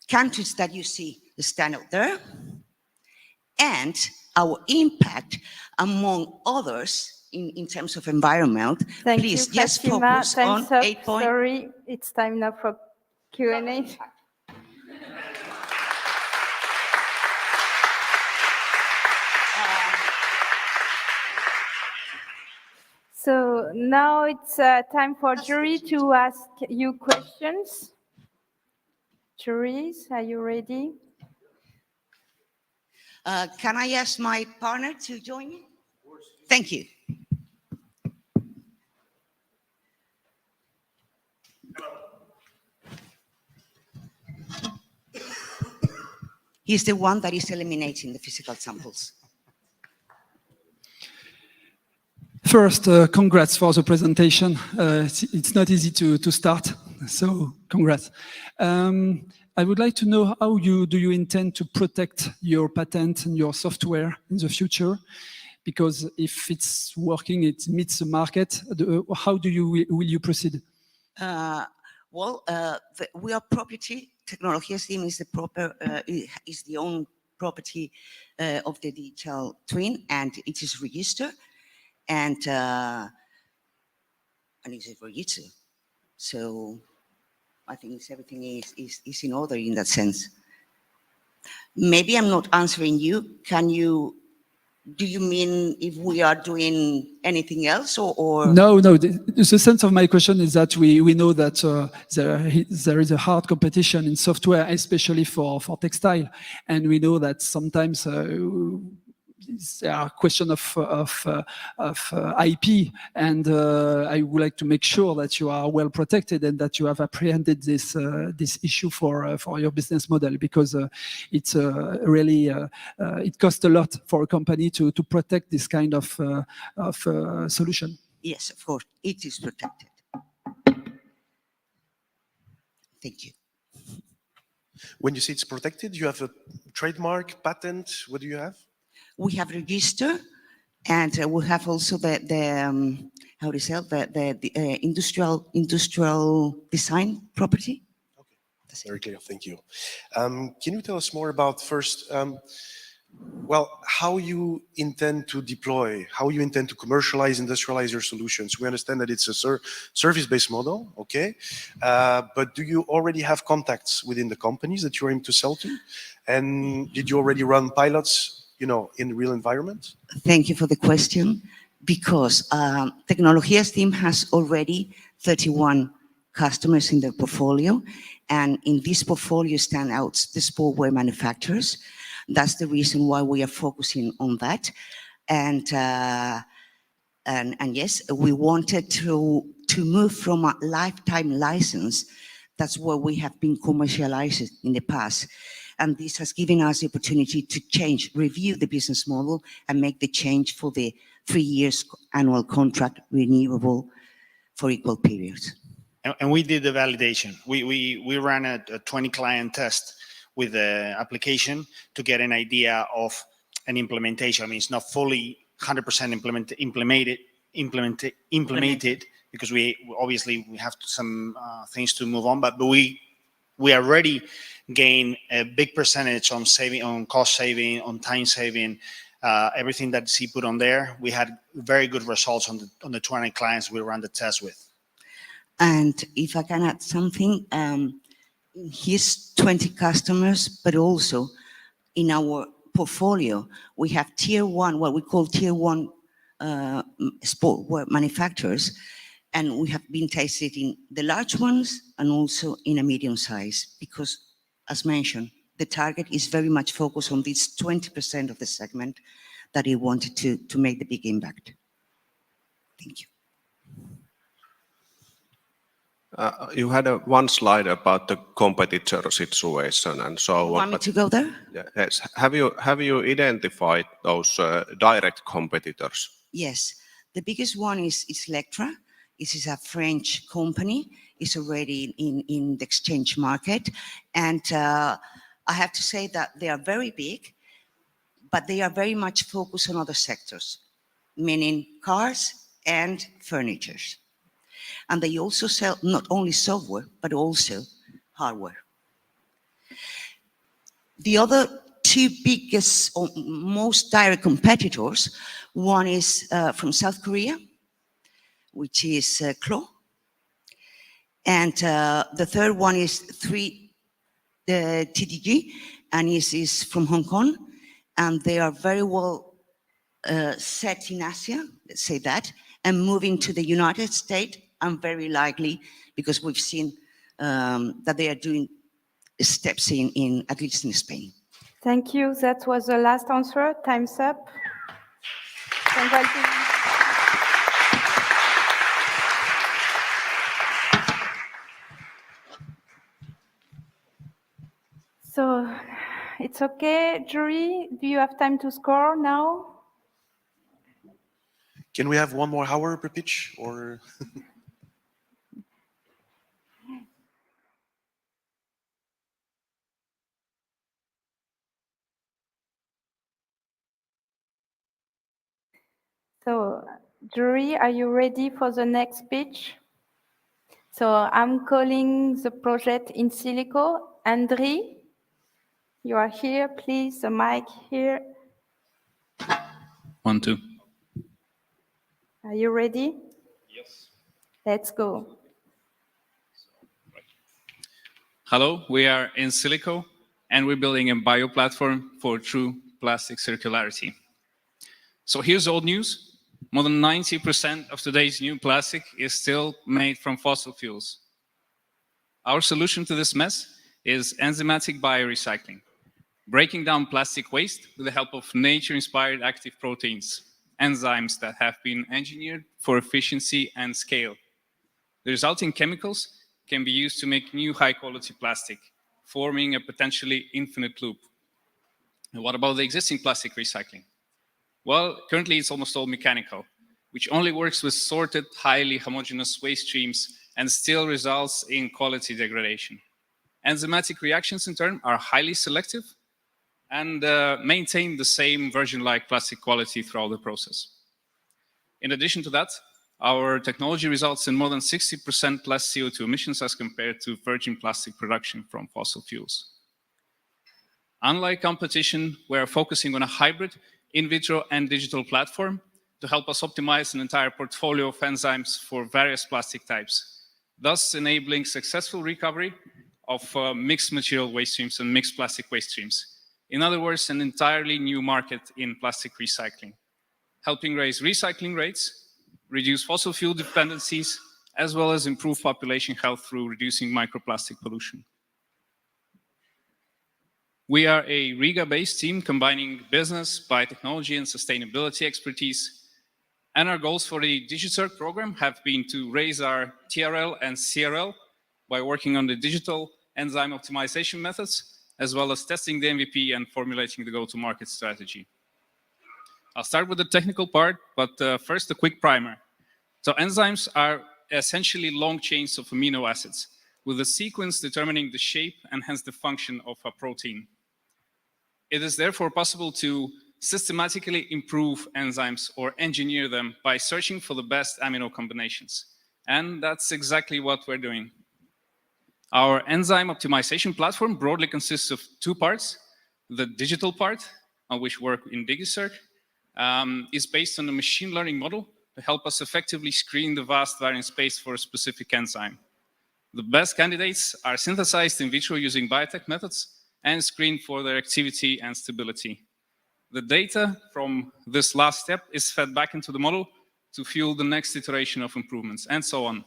countries that you see stand out there, and our impact among others in terms of environment. Thank Please you, just Fatima. focus on Time's up. 8 points. Sorry, it's time now for Q&A. So now it's time for jury to ask you questions. Juries, are you ready? Can I ask my partner to join me? Thank you. He's the one that is eliminating the physical samples. First, congrats for the presentation. It's not easy to start, so congrats. I would like to know how do you intend to protect your patent and your software in the future? Because if it's working, it meets the market. How will you proceed? We are property. Technology team is the own property of the digital twin, and it is registered. And it's registered. So I think everything is in order in that sense. Maybe I'm not answering you. Do you mean if we are doing anything else or? No. The sense of my question is that we know that there is a hard competition in software, especially for textile. And we know that sometimes there are questions of IP, and I would like to make sure that you are well protected and that you have apprehended this issue for your business model, because it's really it costs a lot for a company to protect this kind of solution. Yes, of course, it is protected. Thank you. When you say it's protected, you have a trademark, patent. What do you have? We have register, and we have also the industrial design property. Okay, that's very clear. Thank you. Can you tell us more about first, how you intend to deploy, how you intend to commercialize, industrialize your solutions? We understand that it's a service-based model, okay? But do you already have contacts within the companies that you're aiming to sell to? And did you already run pilots, in the real environment? Thank you for the question, because Tecnologías team has already 31 customers in their portfolio, and in this portfolio stand out the sportwear manufacturers. That's the reason why we are focusing on that. And yes, we wanted to move from a lifetime license. That's what we have been commercializing in the past. And this has given us the opportunity to review the business model and make the change for the 3 years annual contract renewable for equal periods. And we did the validation. We ran a 20 client test with the application to get an idea of an implementation. I mean, it's not fully 100% implemented because we obviously have some things to move on, but we already gain a big percentage on saving, on cost saving, on time saving, everything that C put on there. We had very good results on the 20 clients we ran the test with. And if I can add something, his 20 customers, but also in our portfolio, we have tier one, what we call tier one sportwear manufacturers, and we have been tested in the large ones and also in a medium size, because as mentioned, the target is very much focused on this 20% of the segment that he wanted to make the big impact. Thank you. You had one slide about the competitor situation and so on. You want me to go there? Yes. Have you identified those direct competitors? Yes. The biggest one is Lectra. This is a French company. It's already in the exchange market. And I have to say that they are very big, but they are very much focused on other sectors, meaning cars and furniture. And they also sell not only software, but also hardware. The other two biggest or most direct competitors. One is from South Korea, which is Ecole. And the third one is the TDG, and is from Hong Kong. And they are very well set in Asia, let's say that, and moving to the United States, and very likely, because we've seen that they are doing steps in at least in Spain. Thank you. That was the last answer. Time's up. Congratulations. So it's okay, jury. Do you have time to score now? Can we have 1 more hour per pitch, or? So, jury, are you ready for the next speech? So I'm calling the project INSILICO Andrii. You are here, please, the mic here. 1, 2. Are you ready? Yes. Let's go. Hello, we are INSILICO, and we're building a bio platform for true plastic circularity. So here's old news. More than 90% of today's new plastic is still made from fossil fuels. Our solution to this mess is enzymatic biorecycling, breaking down plastic waste with the help of nature-inspired active proteins, enzymes that have been engineered for efficiency and scale. The resulting chemicals can be used to make new high-quality plastic, forming a potentially infinite loop. And what about the existing plastic recycling? Well, currently it's almost all mechanical, which only works with sorted, highly homogeneous waste streams and still results in quality degradation. Enzymatic reactions, in turn, are highly selective and maintain the same virgin-like plastic quality throughout the process. In addition to that, our technology results in more than 60% less CO2 emissions as compared to virgin plastic production from fossil fuels. Unlike competition, we're focusing on a hybrid in vitro and digital platform to help us optimize an entire portfolio of enzymes for various plastic types, thus enabling successful recovery of mixed material waste streams and mixed plastic waste streams. In other words, an entirely new market in plastic recycling, helping raise recycling rates, reduce fossil fuel dependencies, as well as improve population health through reducing microplastic pollution. We are a Riga-based team combining business, biotechnology, and sustainability expertise. And our goals for the DigiCirc program have been to raise our TRL and CRL by working on the digital enzyme optimization methods, as well as testing the MVP and formulating the go-to-market strategy. I'll start with the technical part, but first a quick primer. So enzymes are essentially long chains of amino acids, with a sequence determining the shape and hence the function of a protein. It is therefore possible to systematically improve enzymes or engineer them by searching for the best amino combinations. And that's exactly what we're doing. Our enzyme optimization platform broadly consists of 2 parts. The digital part, on which we work in DigiCirc, is based on a machine learning model to help us effectively screen the vast variant space for a specific enzyme. The best candidates are synthesized in vitro using biotech methods and screened for their activity and stability. The data from this last step is fed back into the model to fuel the next iteration of improvements, and so on.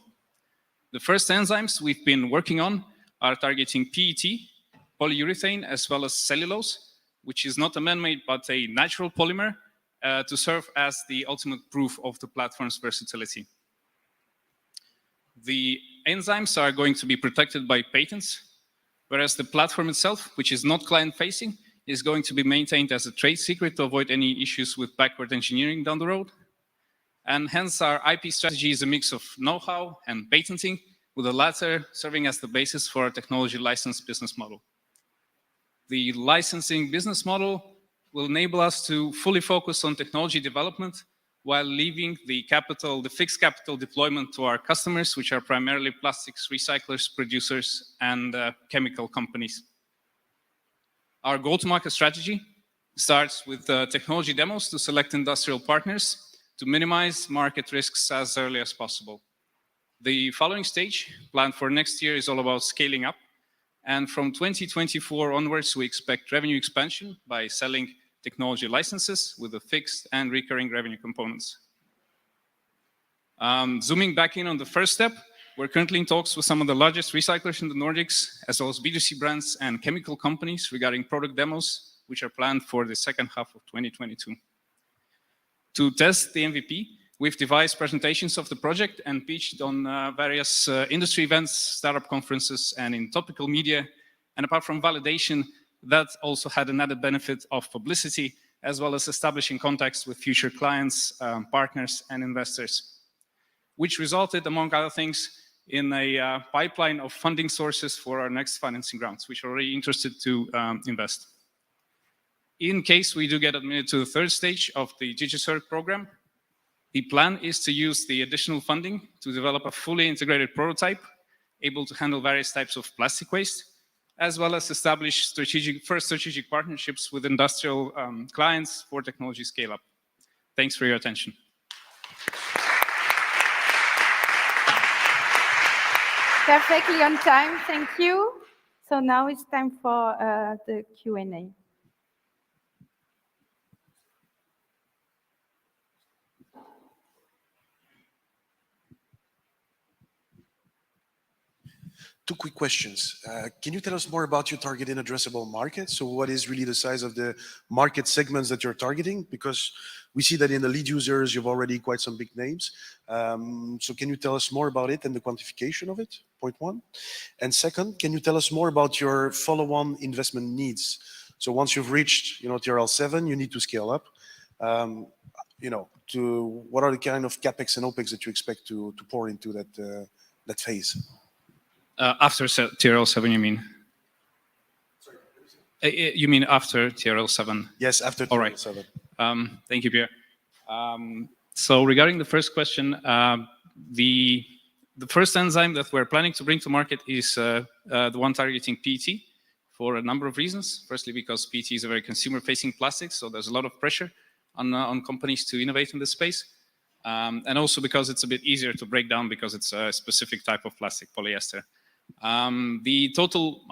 The first enzymes we've been working on are targeting PET, polyurethane, as well as cellulose, which is not a man-made but a natural polymer to serve as the ultimate proof of the platform's versatility. The enzymes are going to be protected by patents, whereas the platform itself, which is not client-facing, is going to be maintained as a trade secret to avoid any issues with backward engineering down the road. And hence our IP strategy is a mix of know-how and patenting, with the latter serving as the basis for our technology license business model. The licensing business model will enable us to fully focus on technology development while leaving the fixed capital deployment to our customers, which are primarily plastics recyclers, producers, and chemical companies. Our go-to-market strategy starts with technology demos to select industrial partners to minimize market risks as early as possible. The following stage, planned for next year, is all about scaling up. And from 2024 onwards, we expect revenue expansion by selling technology licenses with the fixed and recurring revenue components. Zooming back in on the first step, we're currently in talks with some of the largest recyclers in the Nordics, as well as B2C brands and chemical companies regarding product demos, which are planned for the second half of 2022. To test the MVP, we've devised presentations of the project and pitched on various industry events, startup conferences, and in topical media. And apart from validation, that also had an added benefit of publicity, as well as establishing contacts with future clients, partners, and investors, which resulted, among other things, in a pipeline of funding sources for our next financing rounds, which are already interested to invest. In case we do get admitted to the third stage of the DigiCirc program, the plan is to use the additional funding to develop a fully integrated prototype able to handle various types of plastic waste, as well as establish first strategic partnerships with industrial clients for technology scale-up. Thanks for your attention. Perfectly on time, thank you. So now it's time for the Q&A. Two quick questions. Can you tell us more about your targeted addressable market? So what is really the size of the market segments that you're targeting? Because we see that in the lead users, you've already quite some big names. So can you tell us more about it and the quantification of it? Point one. And second, can you tell us more about your follow-on investment needs? So once you've reached, TRL 7, you need to scale up. To what are the kind of capex and opex that you expect to pour into that phase? After TRL 7, you mean? Sorry. You mean after TRL 7? Yes, after TRL 7. Thank you, Pierre. So regarding the first question, the first enzyme that we're planning to bring to market is the one targeting PET for a number of reasons. Firstly, because PET is a very consumer-facing plastic, so there's a lot of pressure on companies to innovate in this space. And also because it's a bit easier to break down because it's a specific type of plastic, polyester. The total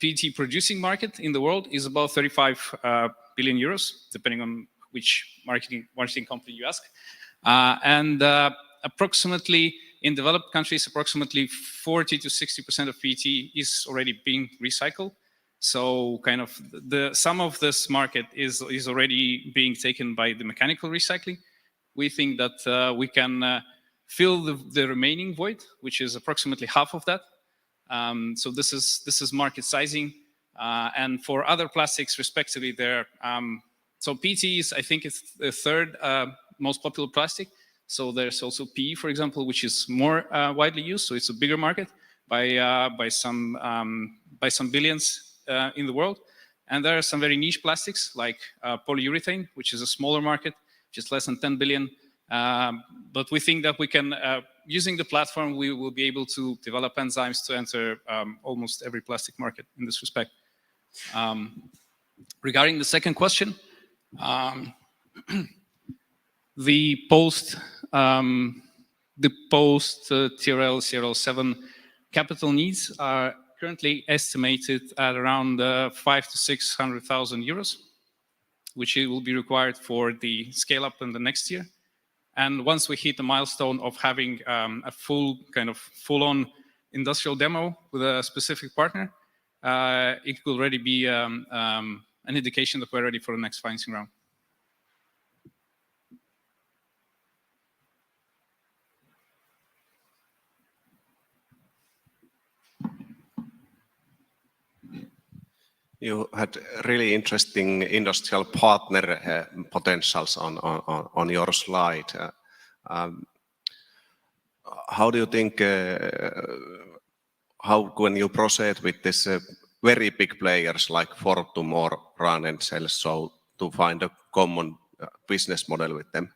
PET producing market in the world is about 35 billion euros, depending on which marketing company you ask. And approximately, in developed countries, approximately 40 to 60% of PET is already being recycled. So kind of some of this market is already being taken by the mechanical recycling. We think that we can fill the remaining void, which is approximately half of that. So this is market sizing. And for other plastics, respectively, so PET is, I think, it's the third most popular plastic. So there's also PE, for example, which is more widely used. So it's a bigger market by some billions in the world. And there are some very niche plastics like polyurethane, which is a smaller market, just less than 10 billion. But we think that we can, using the platform, we will be able to develop enzymes to enter almost every plastic market in this respect. Regarding the second question, the post TRL 7 capital needs are currently estimated at around 500,000 to 600,000 euros, which will be required for the scale up in the next year. And once we hit the milestone of having a full-on industrial demo with a specific partner, it will already be an indication that we're ready for the next financing round. You had really interesting industrial partner potentials on your slide. How do you think, how can you proceed with this very big players like Fortum or RAN and Celso to find a common business model with them?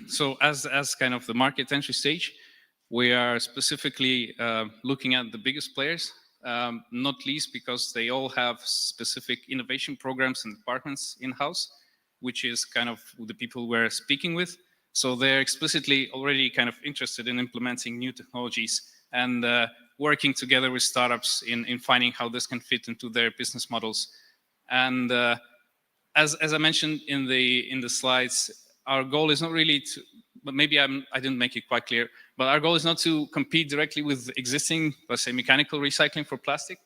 So as kind of the market entry stage, we are specifically looking at the biggest players not least because they all have specific innovation programs and departments in-house, which is kind of the people we're speaking with. So they're explicitly already kind of interested in implementing new technologies and working together with startups in finding how this can fit into their business models. And as I mentioned in the slides, our goal is not really to, but maybe I didn't make it quite clear, but our goal is not to compete directly with existing, let's say, mechanical recycling for plastic,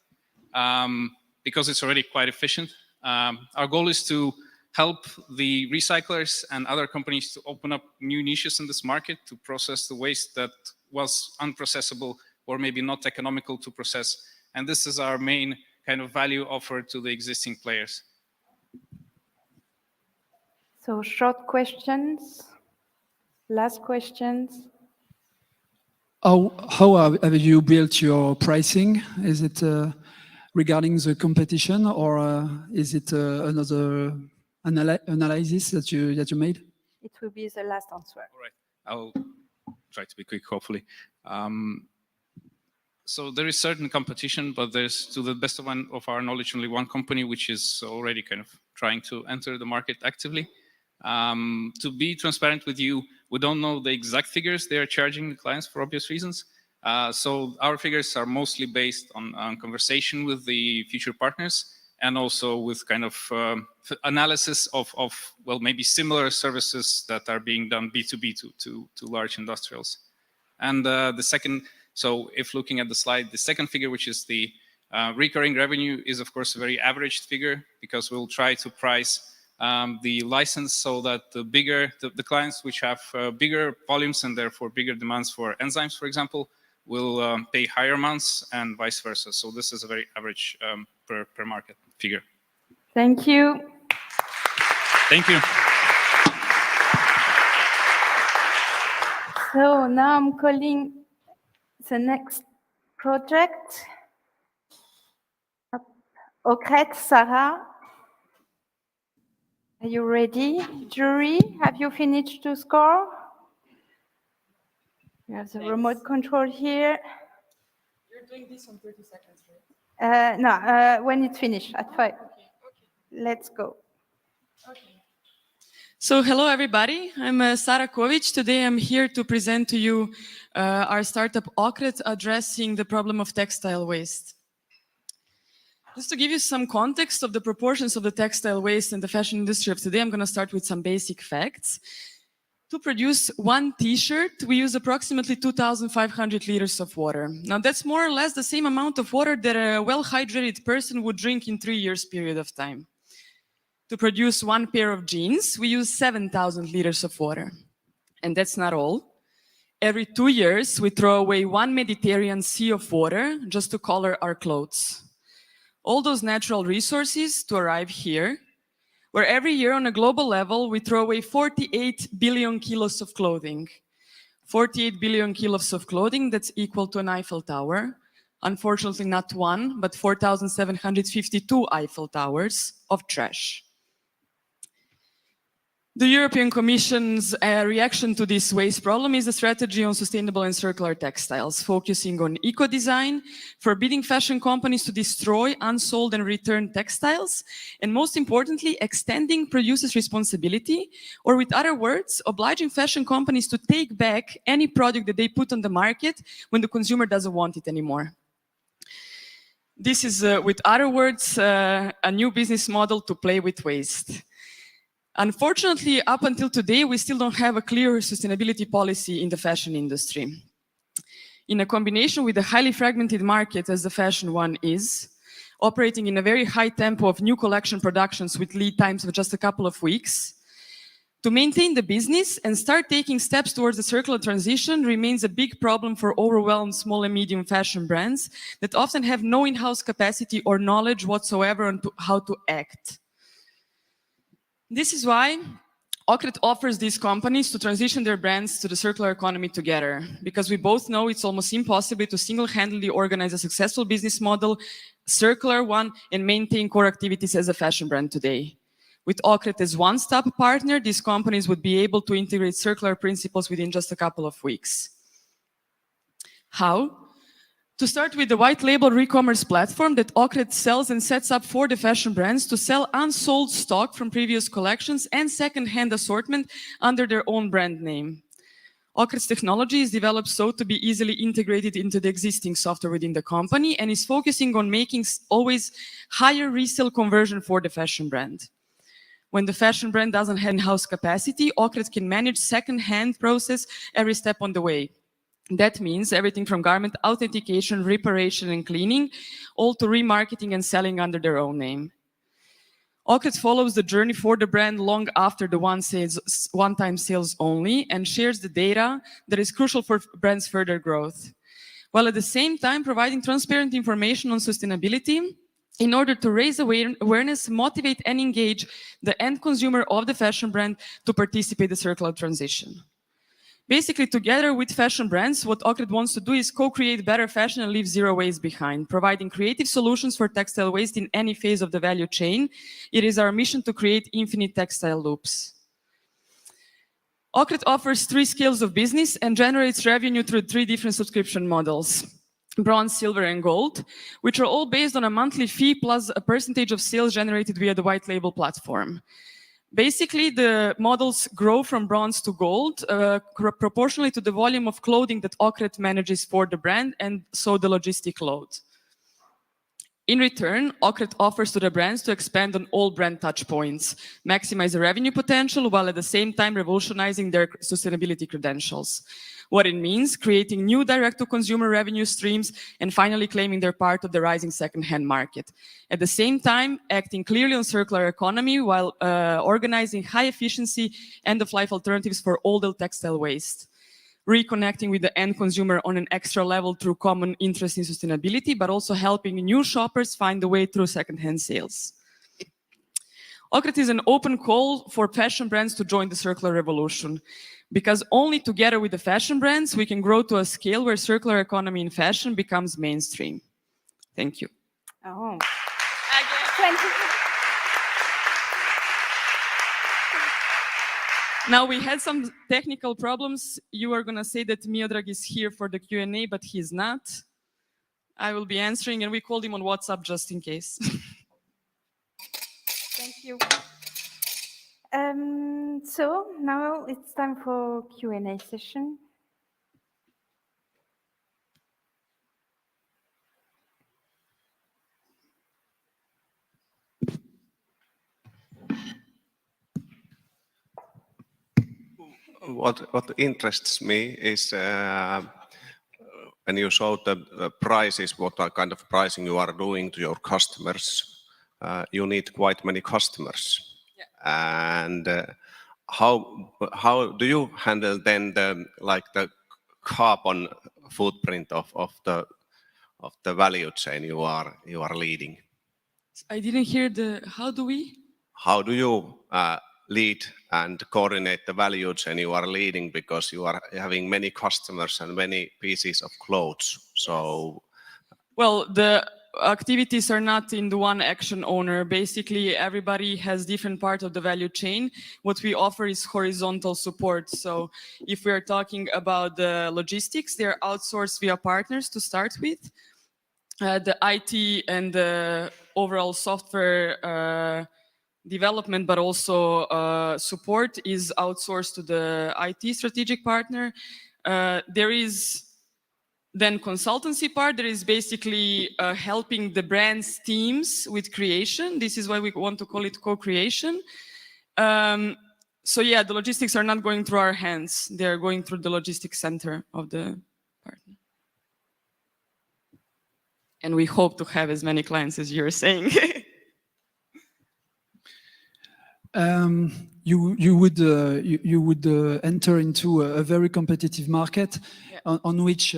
because it's already quite efficient. Our goal is to help the recyclers and other companies to open up new niches in this market to process the waste that was unprocessable or maybe not economical to process. And this is our main kind of value offer to the existing players. So short questions, last questions. How have you built your pricing? Is it regarding the competition, or is it another analysis that you made? It will be the last answer. All right, I'll try to be quick, hopefully. So there is certain competition, but there's, to the best of our knowledge, only one company which is already kind of trying to enter the market actively. To be transparent with you, we don't know the exact figures they are charging the clients for obvious reasons. So our figures are mostly based on conversation with the future partners and also with kind of analysis of well, maybe similar services that are being done B2B to large industrials. And the second, so if looking at the slide, the second figure, which is the recurring revenue, is of course a very averaged figure, because we'll try to price the license so that the clients which have bigger volumes and therefore bigger demands for enzymes, for example, will pay higher amounts and vice versa. So this is a very average per market figure. Thank you. Thank you. So now I'm calling the next project. OKRET, Sara. Are you ready? Jury, have you finished to score? We have the remote control here. You're doing this on 30 seconds, right? No, when it's finished, at 5. Okay. Let's go. Okay. So hello, everybody. I'm Sara Kovic. Today I'm here to present to you our startup OKRET addressing the problem of textile waste. Just to give you some context of the proportions of the textile waste in the fashion industry of today, I'm going to start with some basic facts. To produce one t-shirt, we use approximately 2,500 liters of water. Now that's more or less the same amount of water that a well-hydrated person would drink in 3 years period of time. To produce one pair of jeans, we use 7,000 liters of water. And that's not all. Every 2 years, we throw away 1 Mediterranean sea of water just to color our clothes. All those natural resources to arrive here, where every year on a global level, we throw away 48 billion kilos of clothing. 48 billion kilos of clothing, that's equal to an Eiffel Tower. Unfortunately, not one, but 4,752 Eiffel Towers of trash. The European Commission's reaction to this waste problem is a strategy on sustainable and circular textiles, focusing on eco-design, forbidding fashion companies to destroy unsold and returned textiles, and most importantly, extending producers' responsibility, or with other words, obliging fashion companies to take back any product that they put on the market when the consumer doesn't want it anymore. This is, with other words, a new business model to play with waste. Unfortunately, up until today, we still don't have a clear sustainability policy in the fashion industry. In a combination with a highly fragmented market as the fashion one is, operating in a very high tempo of new collection productions with lead times of just a couple of weeks, to maintain the business and start taking steps towards the circular transition remains a big problem for overwhelmed small and medium fashion brands that often have no in-house capacity or knowledge whatsoever on how to act. This is why OKRET offers these companies to transition their brands to the circular economy together, because we both know it's almost impossible to single-handedly organize a successful business model, circular one, and maintain core activities as a fashion brand today. With OKRET as one-stop partner, these companies would be able to integrate circular principles within just a couple of weeks. How? To start with the white label e-commerce platform that OKRET sells and sets up for the fashion brands to sell unsold stock from previous collections and second-hand assortment under their own brand name. OKRET's technology is developed so to be easily integrated into the existing software within the company and is focusing on making always higher resale conversion for the fashion brand. When the fashion brand doesn't have in-house capacity, OKRET can manage second-hand process every step on the way. That means everything from garment authentication, reparation, and cleaning, all to remarketing and selling under their own name. OKRET follows the journey for the brand long after the one-time sales only and shares the data that is crucial for brand's further growth, while at the same time providing transparent information on sustainability in order to raise awareness, motivate, and engage the end consumer of the fashion brand to participate in the circular transition. Basically, together with fashion brands, what OKRET wants to do is co-create better fashion and leave zero waste behind, providing creative solutions for textile waste in any phase of the value chain. It is our mission to create infinite textile loops. OKRET offers 3 scales of business and generates revenue through 3 different subscription models: bronze, silver, and gold, which are all based on a monthly fee plus a percentage of sales generated via the white label platform. Basically, the models grow from bronze to gold proportionally to the volume of clothing that OKRET manages for the brand and so the logistic load. In return, OKRET offers to the brands to expand on all brand touch points, maximize the revenue potential while at the same time revolutionizing their sustainability credentials. What it means, creating new direct-to-consumer revenue streams and finally claiming their part of the rising second-hand market. At the same time, acting clearly on circular economy while organizing high-efficiency end-of-life alternatives for all the textile waste. Reconnecting with the end consumer on an extra level through common interest in sustainability, but also helping new shoppers find the way through second-hand sales. OKRET is an open call for fashion brands to join the circular revolution, because only together with the fashion brands we can grow to a scale where circular economy in fashion becomes mainstream. Thank you. Oh. Now we had some technical problems. You are going to say that Miodrag is here for the Q&A, but he's not. I will be answering, and we called him on WhatsApp just in case. Thank you. So now it's time for Q&A session. What interests me is when you show the prices, what kind of pricing you are doing to your customers, you need quite many customers. Yeah. And how do you handle then the carbon footprint of the value chain you are leading? I didn't hear how do you lead and coordinate the value chain you are leading, because you are having many customers and many pieces of clothes. So, well, the activities are not in the one action owner. Basically, everybody has different part of the value chain. What we offer is horizontal support. So if we are talking about the logistics, they're outsourced via partners to start with. The IT and the overall software development, but also support is outsourced to the IT strategic partner. There is then consultancy part. There is basically helping the brand's teams with creation. This is why we want to call it co-creation. So yeah, the logistics are not going through our hands. They're going through the logistics center of the partner. And we hope to have as many clients as you're saying. You would enter into a very competitive market, yeah, on which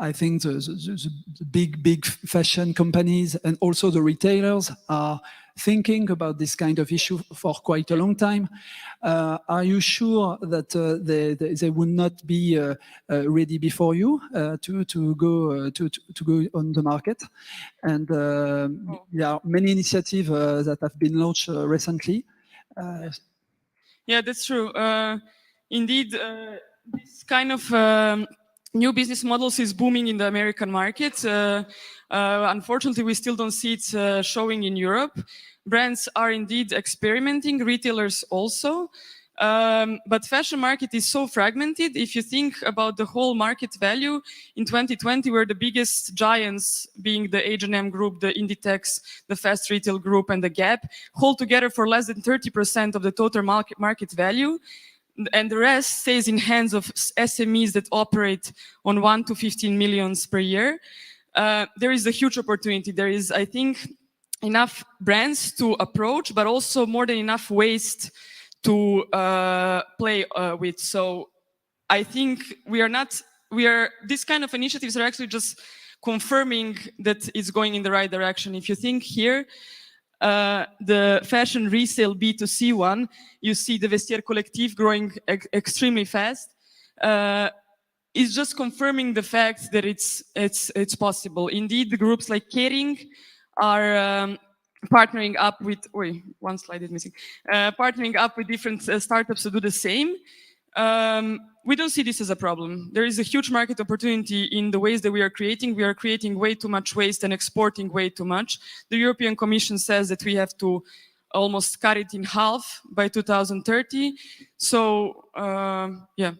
I think the big fashion companies and also the retailers are thinking about this kind of issue for quite a long time. Are you sure that they will not be ready before you to go on the market? And there are many initiatives that have been launched recently. Yeah, that's true. Indeed, this kind of new business models is booming in the American market. Unfortunately, we still don't see it showing in Europe. Brands are indeed experimenting, retailers also. But fashion market is so fragmented. If you think about the whole market value, in 2020, we're the biggest giants, being the H&M group, the Inditex, the Fast Retail group, and the Gap, hold together for less than 30% of the total market value. And the rest stays in hands of SMEs that operate on 1 to 15 millions per year. There is a huge opportunity. There is, I think, enough brands to approach, but also more than enough waste to play with. So I think this kind of initiatives are actually just confirming that it's going in the right direction. If you think here, the fashion resale B2C one, you see the Vestiaire Collectif growing extremely fast. It's just confirming the fact that it's possible. Indeed, the groups like Kering are partnering up with, one slide is missing, partnering up with different startups to do the same. We don't see this as a problem. There is a huge market opportunity in the ways that we are creating. We are creating way too much waste and exporting way too much. The European Commission says that we have to almost cut it in half by 2030. So, yeah.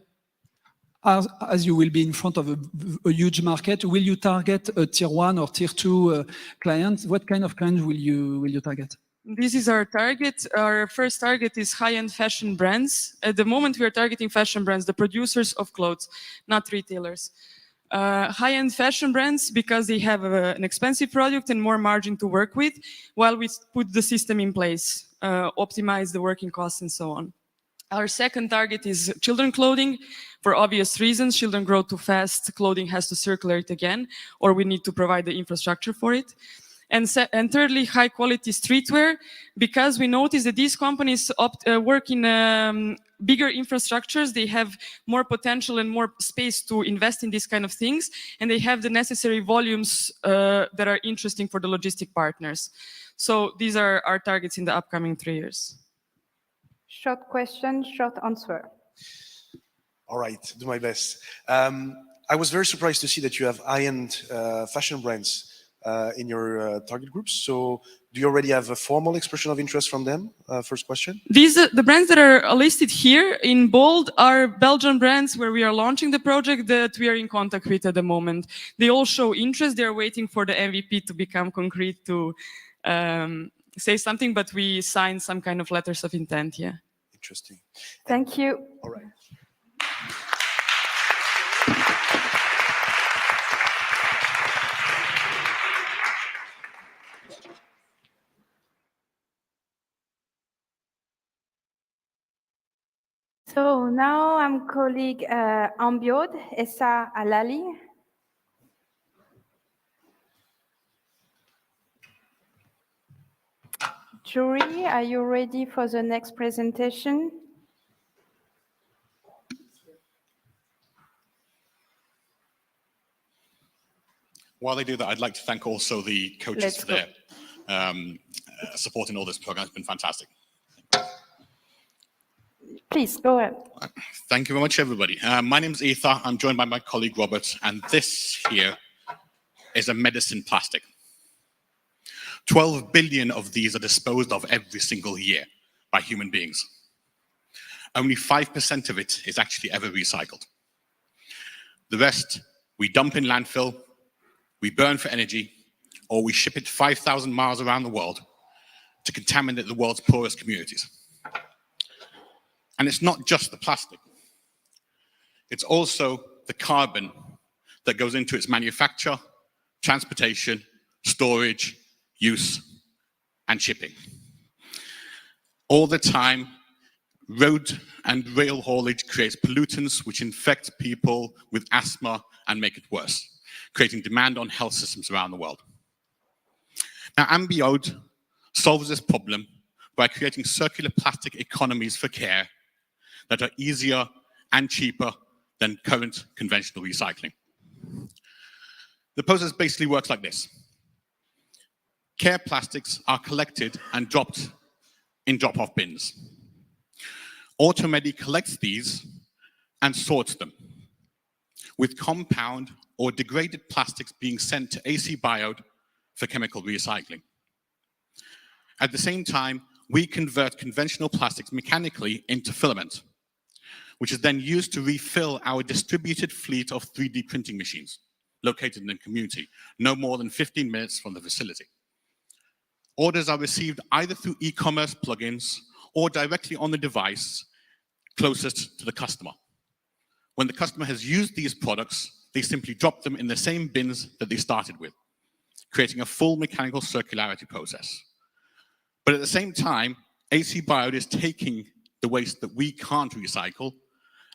As you will be in front of a huge market, will you target a tier 1 or tier 2 client? What kind of clients will you target? This is our target. Our first target is high-end fashion brands. At the moment, we are targeting fashion brands, the producers of clothes, not retailers. High-end fashion brands because they have an expensive product and more margin to work with, while we put the system in place, optimize the working costs and so on. Our second target is children clothing. For obvious reasons, children grow too fast, clothing has to circulate again, or we need to provide the infrastructure for it. And thirdly, high quality streetwear, because we notice that these companies work in bigger infrastructures, they have more potential and more space to invest in these kind of things, and they have the necessary volumes that are interesting for the logistic partners. So these are our targets in the upcoming 3 years. Short question, short answer. All right, do my best. I was very surprised to see that you have high-end fashion brands in your target groups. So do you already have a formal expression of interest from them? First question. The brands that are listed here in bold are Belgian brands where we are launching the project that we are in contact with at the moment. They all show interest. They're waiting for the MVP to become concrete to say something, but we signed some kind of letters of intent, yeah. Interesting. Thank you. All right. So now I'm calling Ambiode, Ethar, Alali. Jury, are you ready for the next presentation? While they do that, I'd like to thank also the coaches for their support in all this program. It's been fantastic. Please, go ahead. Thank you very much, everybody. My name is Ethar. I'm joined by my colleague, Robert, and this here is a medicine plastic. 12 billion of these are disposed of every single year by human beings. Only 5% of it is actually ever recycled. The rest, we dump in landfill, we burn for energy, or we ship it 5,000 miles around the world to contaminate the world's poorest communities. And it's not just the plastic. It's also the carbon that goes into its manufacture, transportation, storage, use, and shipping. All the time, road and rail haulage creates pollutants which infect people with asthma and make it worse, creating demand on health systems around the world. Now, Ambiode solves this problem by creating circular plastic economies for care that are easier and cheaper than current conventional recycling. The process basically works like this. Care plastics are collected and dropped in drop-off bins. Automedi collects these and sorts them. with compound or degraded plastics being sent to AC Biode for chemical recycling. At the same time, we convert conventional plastics mechanically into filament, which is then used to refill our distributed fleet of 3D printing machines located in the community, no more than 15 minutes from the facility. Orders are received either through e-commerce plugins or directly on the device closest to the customer. When the customer has used these products, they simply drop them in the same bins that they started with, creating a full mechanical circularity process. But at the same time, AC Biode is taking the waste that we can't recycle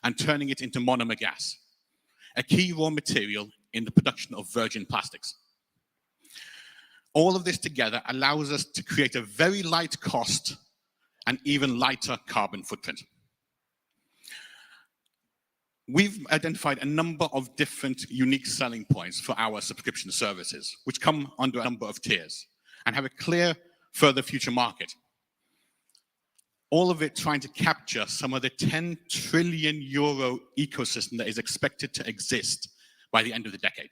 and turning it into monomer gas, a key raw material in the production of virgin plastics. All of this together allows us to create a very light cost and even lighter carbon footprint. We've identified a number of different unique selling points for our subscription services, which come under a number of tiers and have a clear further future market. All of it trying to capture some of the 10 trillion euro ecosystem that is expected to exist by the end of the decade.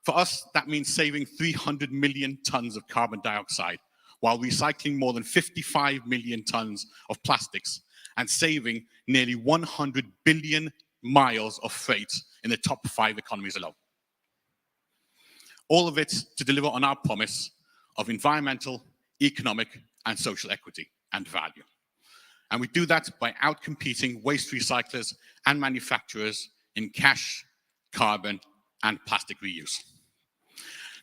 For us, that means saving 300 million tons of carbon dioxide while recycling more than 55 million tons of plastics and saving nearly 100 billion miles of freight in the top 5 economies alone. All of it to deliver on our promise of environmental, economic, and social equity and value. And we do that by outcompeting waste recyclers and manufacturers in cash, carbon, and plastic reuse.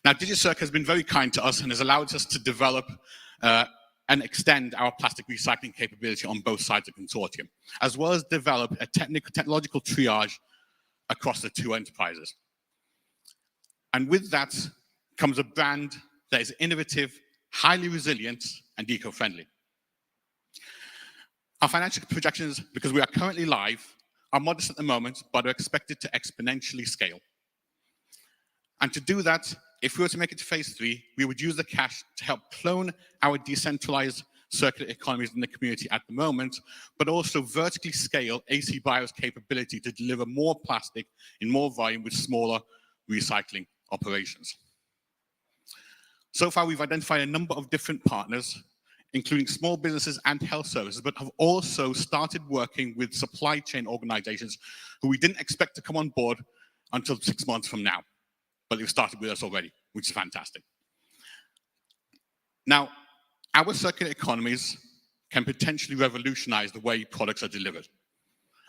Now, DigiCirc has been very kind to us and has allowed us to develop and extend our plastic recycling capability on both sides of the consortium, as well as develop a technological triage across the 2 enterprises. And with that comes a brand that is innovative, highly resilient, and eco-friendly. Our financial projections, because we are currently live, are modest at the moment, but are expected to exponentially scale. And to do that, if we were to make it to phase 3, we would use the cash to help clone our decentralized circular economies in the community at the moment, but also vertically scale AC Bio's capability to deliver more plastic in more volume with smaller recycling operations. So far, we've identified a number of different partners, including small businesses and health services, but have also started working with supply chain organizations who we didn't expect to come on board until 6 months from now. But they've started with us already, which is fantastic. Now, our circular economies can potentially revolutionize the way products are delivered.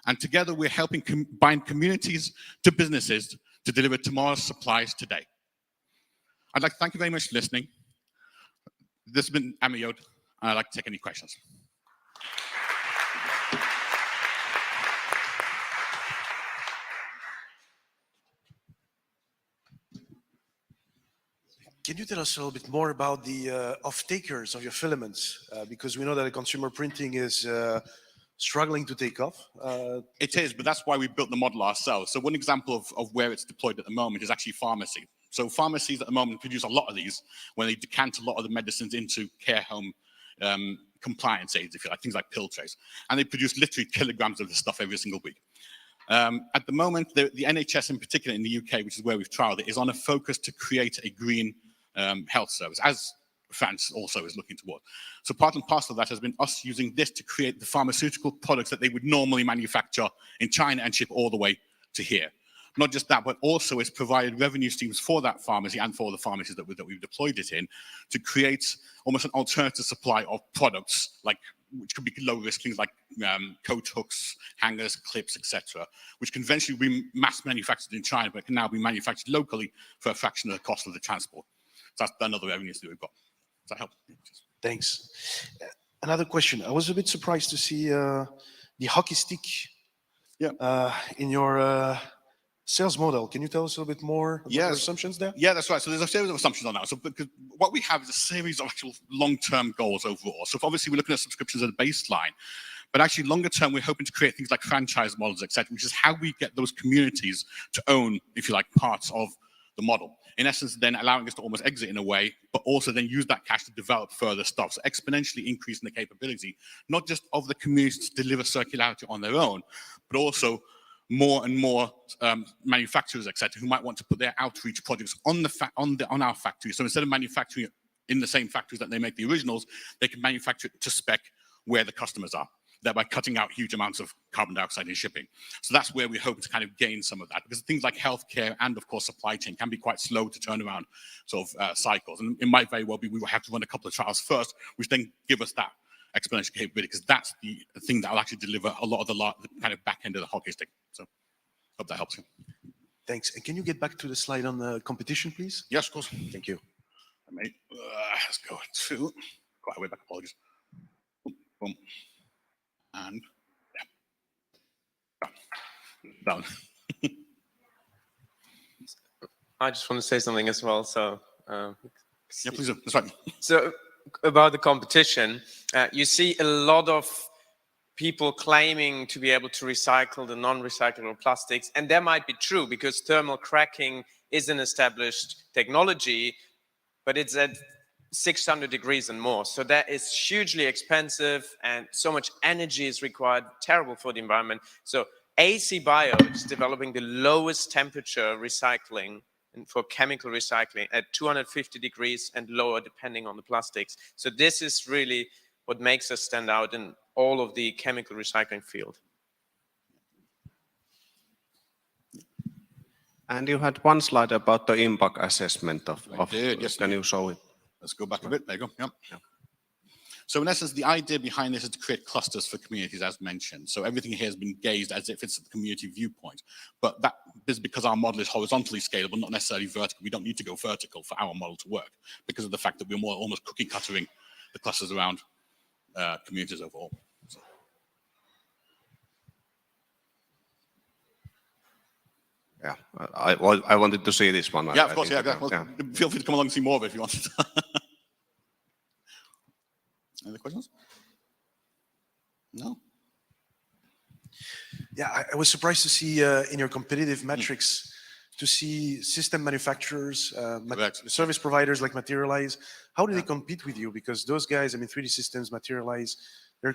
And together, we're helping bind communities to businesses to deliver tomorrow's supplies today. I'd like to thank you very much for listening. This has been Ambiode, and I'd like to take any questions. Can you tell us a little bit more about the off-takers of your filaments? Because we know that consumer printing is struggling to take off. It is, but that's why we built the model ourselves. So one example of where it's deployed at the moment is actually pharmacy. So pharmacies at the moment produce a lot of these when they decant a lot of the medicines into care home compliance aids, if you like, things like pill trays. And they produce literally kilograms of this stuff every single week. At the moment, the NHS in particular in the UK, which is where we've trialed it, is on a focus to create a green health service, as France also is looking toward. So part and parcel of that has been us using this to create the pharmaceutical products that they would normally manufacture in China and ship all the way to here. Not just that, but also it's provided revenue streams for that pharmacy and for the pharmacies that we've deployed it in to create almost an alternative supply of products, like which could be low risk, things like coat hooks, hangers, clips, etc., which conventionally be mass manufactured in China, but can now be manufactured locally for a fraction of the cost of the transport. So that's another revenue that we've got. Does that help? Thanks. Another question. I was a bit surprised to see the hockey stick in your sales model. Can you tell us a little bit more about your assumptions there? Yeah, that's right. So there's a series of assumptions on that. So because what we have is a series of actual long-term goals overall. So obviously we're looking at subscriptions as a baseline, but actually longer term, we're hoping to create things like franchise models, etc., which is how we get those communities to own, if you like, parts of the model. In essence, then allowing us to almost exit in a way, but also then use that cash to develop further stuff. So exponentially increasing the capability, not just of the communities to deliver circularity on their own, but also more and more manufacturers, etc., who might want to put their outreach projects on our factory. So instead of manufacturing it in the same factories that they make the originals, they can manufacture it to spec where the customers are, thereby cutting out huge amounts of carbon dioxide in shipping. So that's where we hope to kind of gain some of that, because things like healthcare and, of course, supply chain can be quite slow to turn around sort of cycles. And it might very well be we will have to run a couple of trials first, which then give us that exponential capability, because that's the thing that will actually deliver a lot of the kind of back end of the hockey stick. So hope that helps you. Thanks. And can you get back to the slide on the competition, please? Yes, of course. Thank you. Let's go to quite a way back. Apologies. Boom. And yeah. Down. I just want to say something as well. So yeah, please. That's right. So about the competition, you see a lot of people claiming to be able to recycle the non-recyclable plastics, and that might be true because thermal cracking is an established technology, but it's at 600 degrees and more. So that is hugely expensive and so much energy is required, terrible for the environment. So AC Bio is developing the lowest temperature recycling for chemical recycling at 250 degrees and lower depending on the plastics. So this is really what makes us stand out in all of the chemical recycling field. And you had one slide about the impact assessment of yes, can you show it? Let's go back a bit. There you go. Yep. Yeah. So in essence, the idea behind this is to create clusters for communities, as mentioned. So everything here has been gauged as if it's a community viewpoint. But that is because our model is horizontally scalable, not necessarily vertical. We don't need to go vertical for our model to work because of the fact that we're more almost cookie cuttering the clusters around communities overall. So. Yeah, I wanted to see this one. Yeah, of course. Yeah, well, yeah. Feel free to come along and see more of it if you want. Any other questions? No? Yeah, I was surprised to see in your competitive metrics to see system manufacturers, service providers like Materialize. How do they compete with you? Because those guys, I mean, 3D Systems, Materialize, they're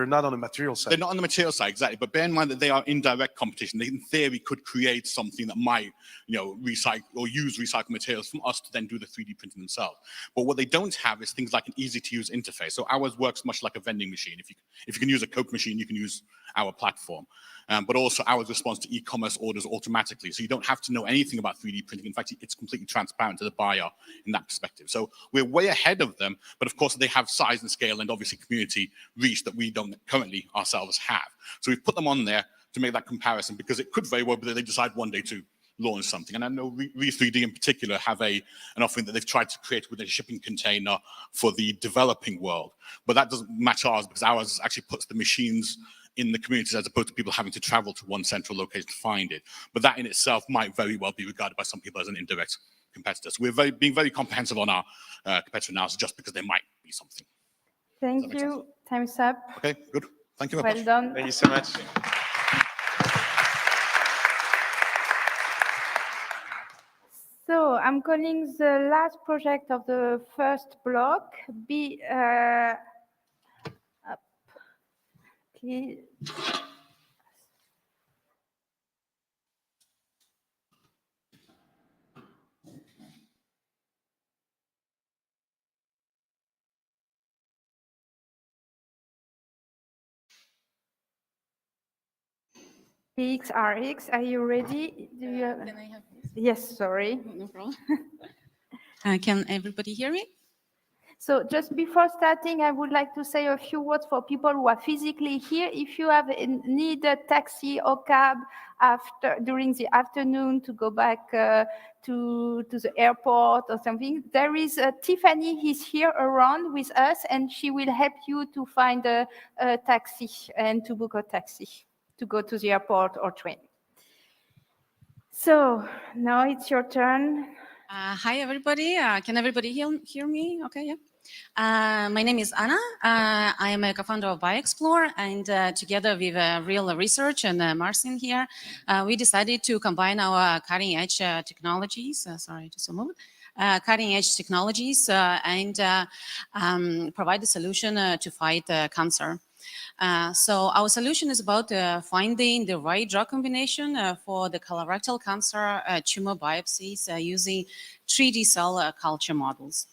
not on the material side. They're not on the material side, exactly. But bear in mind that they are in direct competition. They, in theory, could create something that might, recycle or use recycled materials from us to then do the 3D printing themselves. But what they don't have is things like an easy-to-use interface. So ours works much like a vending machine. If you can use a Coke machine, you can use our platform. But also ours responds to e-commerce orders automatically. So you don't have to know anything about 3D printing. In fact, it's completely transparent to the buyer in that perspective. So we're way ahead of them. But of course, they have size and scale and obviously community reach that we don't currently ourselves have. So we've put them on there to make that comparison because it could very well be that they decide one day to launch something. And I know Re3D in particular have an offering that they've tried to create with a shipping container for the developing world. But that doesn't match ours because ours actually puts the machines in the communities as opposed to people having to travel to one central location to find it. But that in itself might very well be regarded by some people as an indirect competitor. So we're being very comprehensive on our competitor analysis just because there might be something. Thank you. Time's up. Okay, good. Thank you very much. Well done. Thank you so much. So I'm calling the last project of the first block. BXRX, are you ready? Can I have this? Yes, sorry. No problem. Can everybody hear me? So just before starting, I would like to say a few words for people who are physically here. If you need a taxi or cab during the afternoon to go back to the airport or something, there is Tiffany. He's here around with us, and she will help you to find a taxi and to book a taxi to go to the airport or train. So now it's your turn. Hi, everybody. Can everybody hear me? Okay, yeah. My name is Anna. I am a co-founder of Bioexplore, and together with Real Research and Marcin here, we decided to combine our cutting-edge technologies. Sorry, just a moment. Cutting-edge technologies and provide a solution to fight cancer. So our solution is about finding the right drug combination for the colorectal cancer tumor biopsies using 3D cell culture models.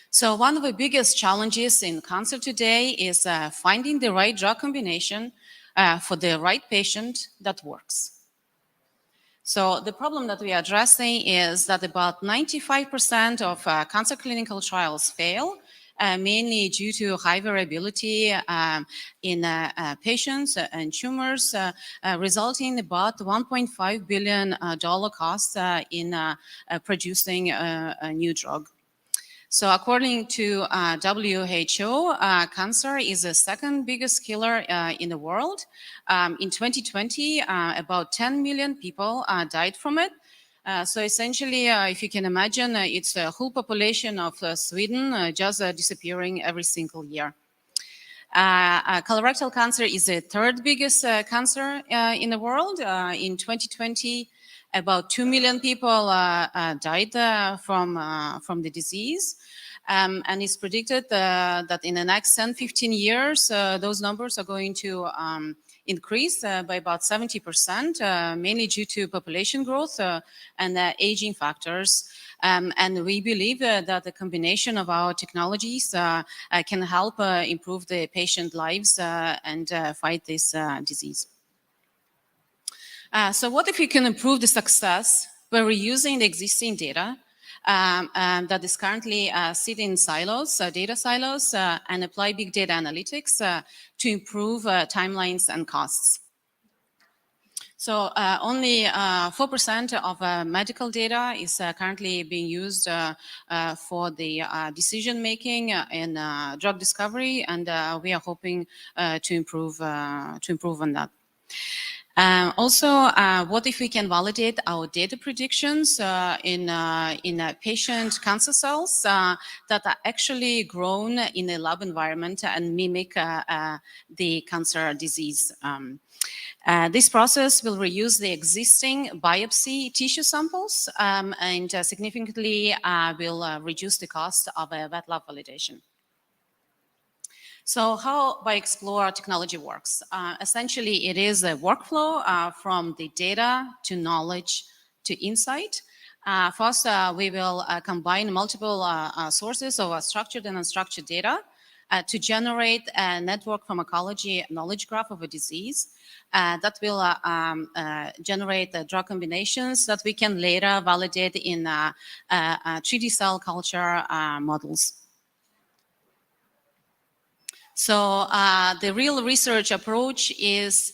So one of the biggest challenges in cancer today is finding the right drug combination for the right patient that works. So the problem that we are addressing is that about 95% of cancer clinical trials fail, mainly due to high variability in patients and tumors, resulting in about $1.5 billion cost in producing a new drug. So according to WHO, cancer is the second biggest killer in the world. In 2020, about 10 million people died from it. So essentially, if you can imagine, it's the whole population of Sweden just disappearing every single year. Colorectal cancer is the third biggest cancer in the world. In 2020, about 2 million people died from the disease. And it's predicted that in the next 10-15 years, those numbers are going to increase by about 70%, mainly due to population growth and aging factors. And we believe that the combination of our technologies can help improve the patient lives and fight this disease. So what if we can improve the success by reusing the existing data that is currently sit in silos, data silos, and apply big data analytics to improve timelines and costs? So only 4% of medical data is currently being used for the decision making in drug discovery, and we are hoping to improve on that. Also, what if we can validate our data predictions in patient cancer cells that are actually grown in a lab environment and mimic the cancer disease? This process will reuse the existing biopsy tissue samples and significantly will reduce the cost of wet lab validation. So how Bioexplore technology works? Essentially, it is a workflow from the data to knowledge to insight. First, we will combine multiple sources of structured and unstructured data to generate a network pharmacology knowledge graph of a disease that will generate drug combinations that we can later validate in 3D cell culture models. So the real research approach is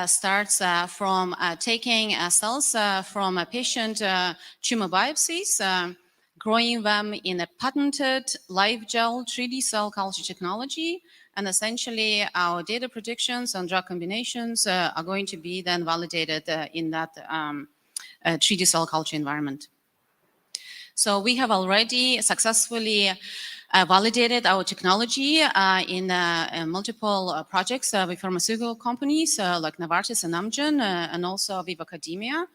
starts from taking cells from a patient tumor biopsies, growing them in a patented live gel 3D cell culture technology, and essentially our data predictions on drug combinations are going to be then validated in that 3D cell culture environment. So we have already successfully validated our technology in multiple projects with pharmaceutical companies like Novartis and Amgen, and also with academia.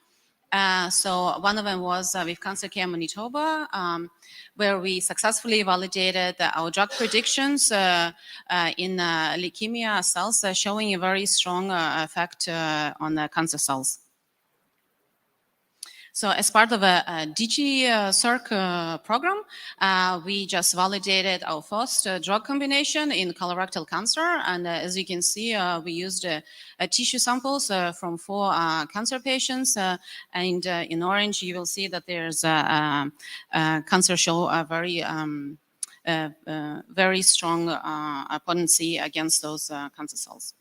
So one of them was with Cancer Care Manitoba, where we successfully validated our drug predictions in leukemia cells, showing a very strong effect on cancer cells. So as part of a DigiCirc program, we just validated our first drug combination in colorectal cancer. And as you can see, we used tissue samples from 4 cancer patients. And in orange, you will see that there's cancer show a very strong potency against those cancer cells.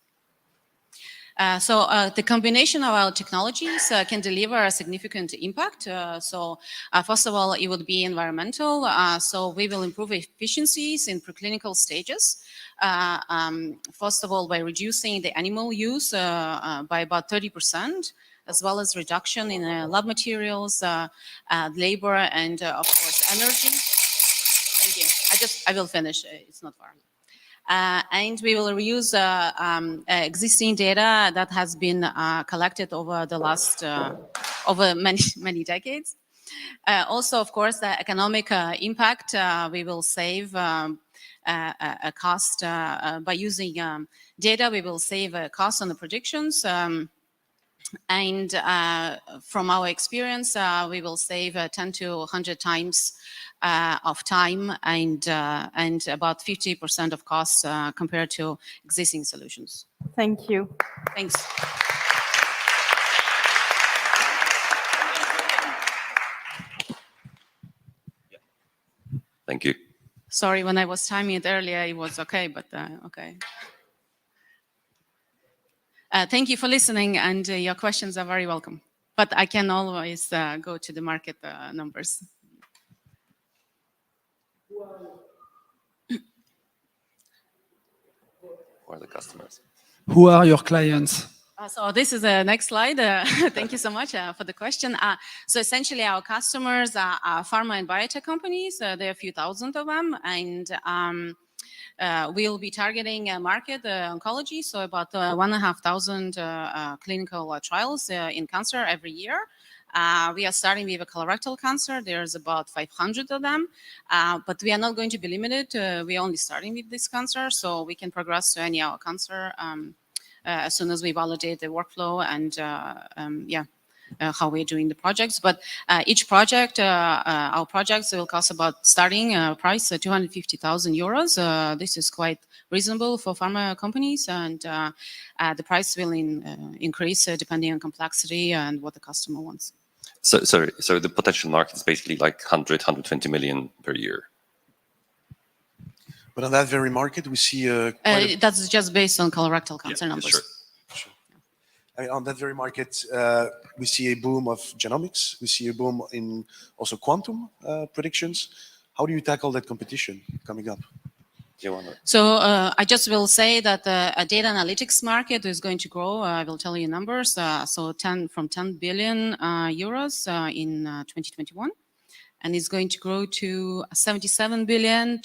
So the combination of our technologies can deliver a significant impact. First of all, it would be environmental. So we will improve efficiencies in preclinical stages. First of all, by reducing the animal use by about 30%, as well as reduction in lab materials, labor, and of course, energy. Thank you. I will finish. It's not far. And we will reuse existing data that has been collected over the last, over many decades. Also, of course, the economic impact, we will save a cost. By using data, we will save a cost on the predictions. And from our experience, we will save 10 to 100 times of time and about 50% of costs compared to existing solutions. Thank you. Thanks. Thank you. Sorry, when I was timing it earlier, it was okay, but okay. Thank you for listening, and your questions are very welcome. But I can always go to the market numbers. Who are the customers? Who are your clients? So this is the next slide. Thank you so much for the question. So essentially, our customers are pharma and biotech companies. There are a few thousand of them, and we'll be targeting a market, oncology, so about 1,500 clinical trials in cancer every year. We are starting with a colorectal cancer. There's about 500 of them, but we are not going to be limited. We are only starting with this cancer, so we can progress to any other cancer as soon as we validate the workflow and how we're doing the projects. But each project, our projects will cost about starting price 250,000 euros. This is quite reasonable for pharma companies, and the price will increase depending on complexity and what the customer wants. So the potential market is basically like 120 million per year. But on that very market, we see that's just based on colorectal cancer numbers. Sure. I mean, on that very market, we see a boom of genomics. We see a boom in also quantum predictions. How do you tackle that competition coming up? So I just will say that a data analytics market is going to grow. I will tell you numbers. So from 10 billion euros in 2021. And it's going to grow to 77 billion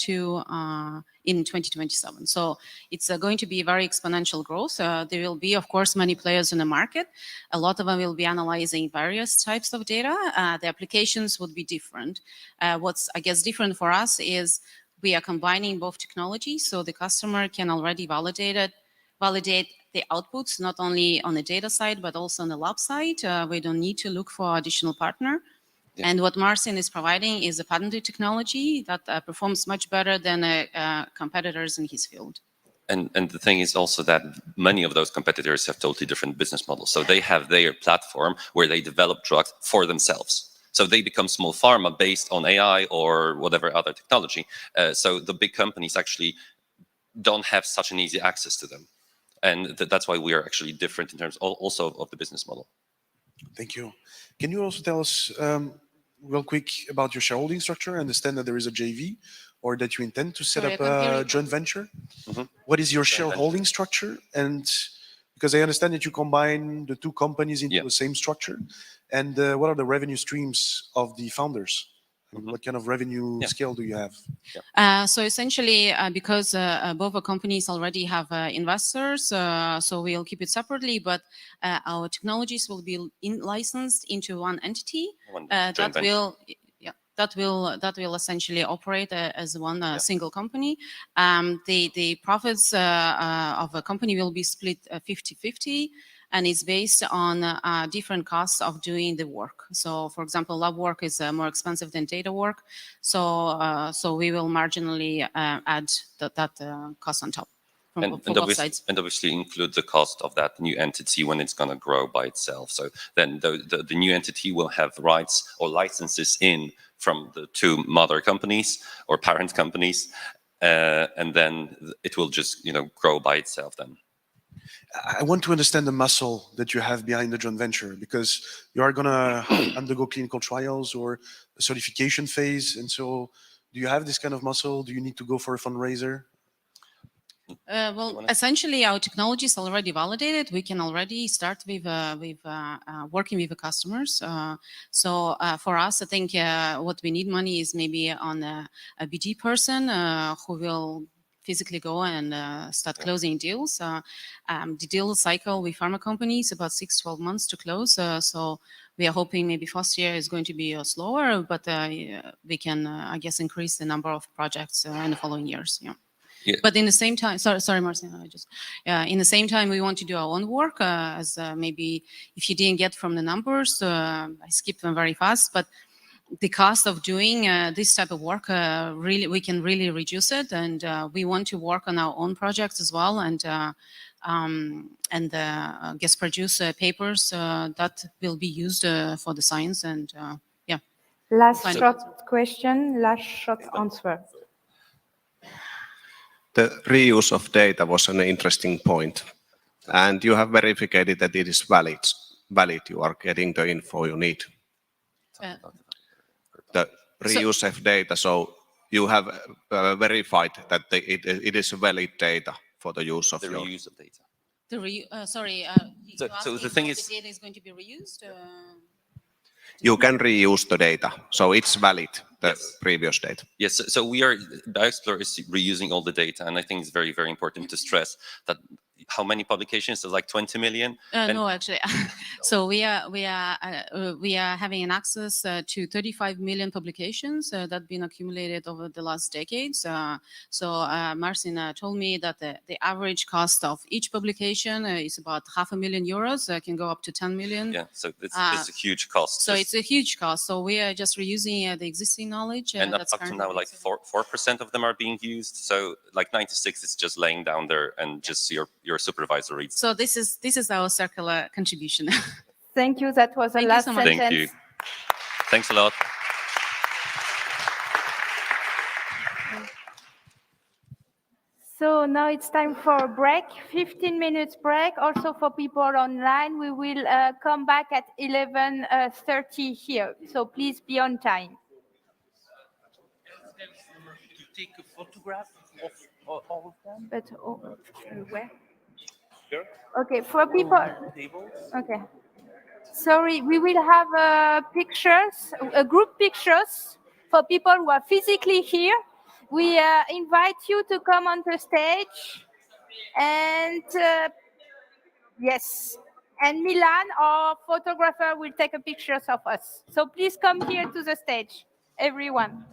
in 2027. So it's going to be very exponential growth. There will be, of course, many players in the market. A lot of them will be analyzing various types of data. The applications would be different. What's, I guess, different for us is we are combining both technologies, so the customer can already validate the outputs, not only on the data side, but also on the lab side. We don't need to look for additional partner. Yeah. And what Marcin is providing is a patented technology that performs much better than competitors in his field. And the thing is also that many of those competitors have totally different business models. So they have their platform where they develop drugs for themselves. So they become small pharma based on AI or whatever other technology. So the big companies actually don't have such an easy access to them. And that's why we are actually different in terms also of the business model. Thank you. Can you also tell us real quick about your shareholding structure? I understand that there is a JV or that you intend to set up a joint venture. Mm-hmm. What is your shareholding structure? And because I understand that you combine the two companies into the same structure. And what are the revenue streams of the founders? Mm-hmm. What kind of revenue scale do you have? So essentially, because both companies already have investors, so we'll keep it separately, but our technologies will be licensed into one entity that will essentially operate as one single company. The profits of a company will be split 50-50. And it's based on different costs of doing the work. So, for example, lab work is more expensive than data work. So we will marginally add that cost on top from both sides. And obviously include the cost of that new entity when it's going to grow by itself. So then the new entity will have rights or licenses in from the two mother companies or parent companies, and then it will just grow by itself then. I want to understand the muscle that you have behind the joint venture, because you are going to undergo clinical trials or a certification phase. And so do you have this kind of muscle? Do you need to go for a fundraiser? Well, essentially, our technology is already validated. We can already start with working with the customers. So for us, I think what we need money is maybe on a BD person who will physically go and start closing deals. The deal cycle with pharma companies about 6-12 months to close. So we are hoping maybe first year is going to be slower, but we can, I guess, increase the number of projects in the following years. Yeah. But in the same time, sorry, Marcin, in the same time, we want to do our own work, as maybe if you didn't get from the numbers, I skipped them very fast, but the cost of doing this type of work, we can really reduce it, and we want to work on our own projects as well, and guest produce papers that will be used for the science, and yeah. Last short question, last short answer. The reuse of data was an interesting point, and you have verified that it is valid. You are getting the info you need. The reuse of data, so you have verified that it is valid data for the use of the reuse of data. So the thing is, the data is going to be reused? You can reuse the data, so it's valid, the previous data. Yes, so BioExplore is reusing all the data, and I think it's very, very important to stress that how many publications? There's like 20 million? No, actually. So we are having an access to 35 million publications that have been accumulated over the last decades. Marcin told me that the average cost of each publication is about €500,000. Can go up to 10 million. Yeah, so it's a huge cost. So it's a huge cost. So we are just reusing the existing knowledge. And up to now, like 4% of them are being used. So like 96 is just laying down there, and just your supervisor reads. So this is our circular contribution. Thank you. That was the last sentence. Thank you. Thanks a lot. So now it's time for a break, 15 minutes break. Also for people online, we will come back at 11:30 here. So please be on time. To take a photograph of all of them? But where? Here? Okay, for people. Okay. Sorry, we will have pictures, group pictures for people who are physically here. We invite you to come on the stage, and yes, and Milan, our photographer, will take a pictures of us. So please come here to the stage, everyone.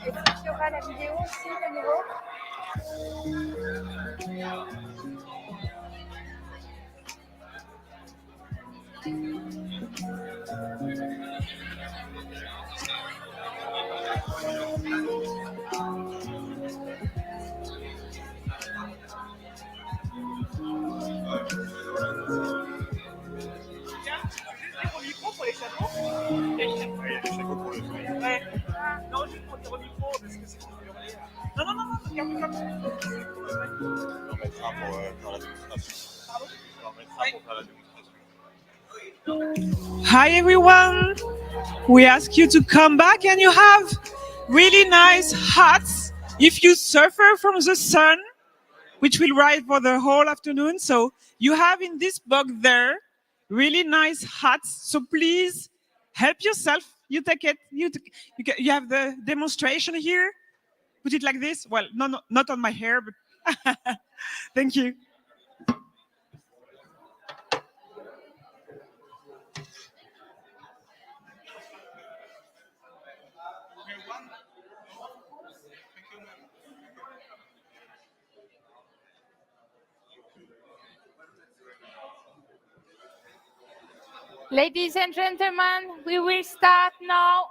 Est-ce qu'il y aura la vidéo aussi de nouveau? Pour les chapeaux. Il y a des chapeaux pour le soleil. Ouais. Non, juste pour dire au micro, parce que c'est pour hurler. Non, non, non, non, regarde comme. On mettra pour faire la démonstration. Pardon? On mettra pour faire la démonstration. Hi everyone! We ask you to come back and you have really nice hats if you suffer from the sun, which will rise for the whole afternoon. So you have in this box there really nice hats. So please help yourself. You take it. You have the demonstration here. Put it like this. Well, no, not on my hair, but thank you. Ladies and gentlemen, we will start now.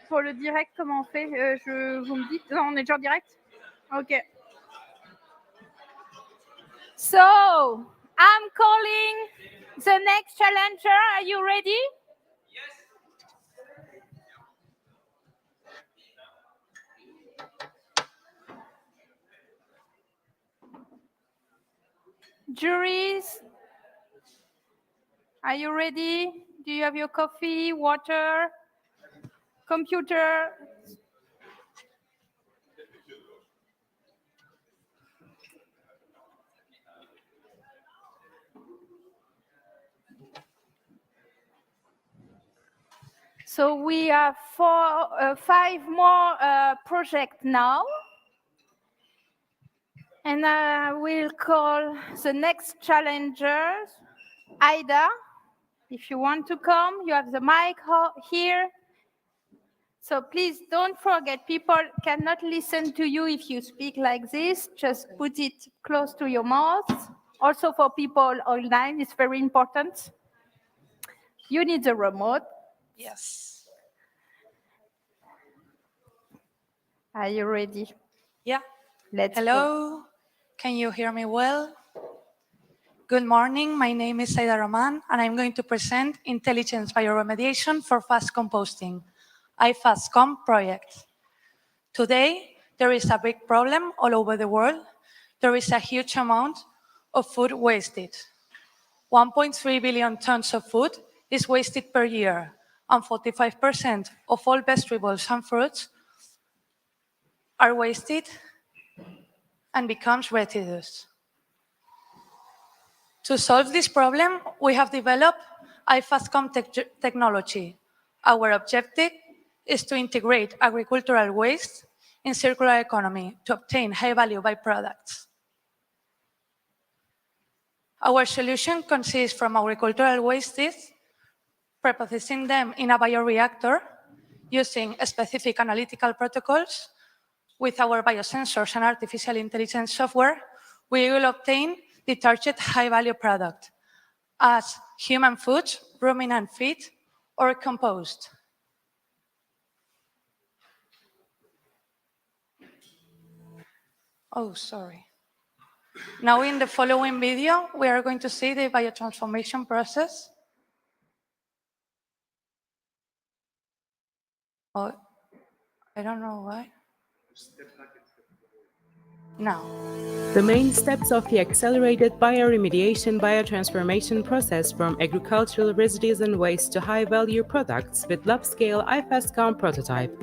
Pour le direct, comment on fait? Vous me dites? Non, on est déjà en direct? Ok. So, I'm calling the next challenger. Are you ready? Juries, are you ready? Do you have your coffee, water, computer? So we have 5 more projects now. And I will call the next challengers, Aida. If you want to come, you have the mic here. So please don't forget, people cannot listen to you if you speak like this. Just put it close to your mouth. Also for people online, it's very important. You need the remote. Yes. Are you ready? Yeah. Let's Hello. go. Can you hear me well? Good morning. My name is Aida Roman, and I'm going to present Intelligence Bioremediation for Fast Composting, iFastComp project. Today, there is a big problem all over the world. There is a huge amount of food wasted. 1.3 billion tons of food is wasted per year, and 45% of all vegetables and fruits are wasted and becomes residues. To solve this problem, we have developed iFastComp technology. Our objective is to integrate agricultural waste in circular economy to obtain high-value byproducts. Our solution consists from agricultural wastes, preprocessing them in a bioreactor using specific analytical protocols. With our biosensors and artificial intelligence software, we will obtain the target high-value product as human food, ruminant feed, or compost. Oh, sorry. Now in the following video, we are going to see the biotransformation process. Oh, I don't know why. Now. The main steps of the accelerated bioremediation biotransformation process from agricultural residues and waste to high-value products with lab-scale iFastComp prototype.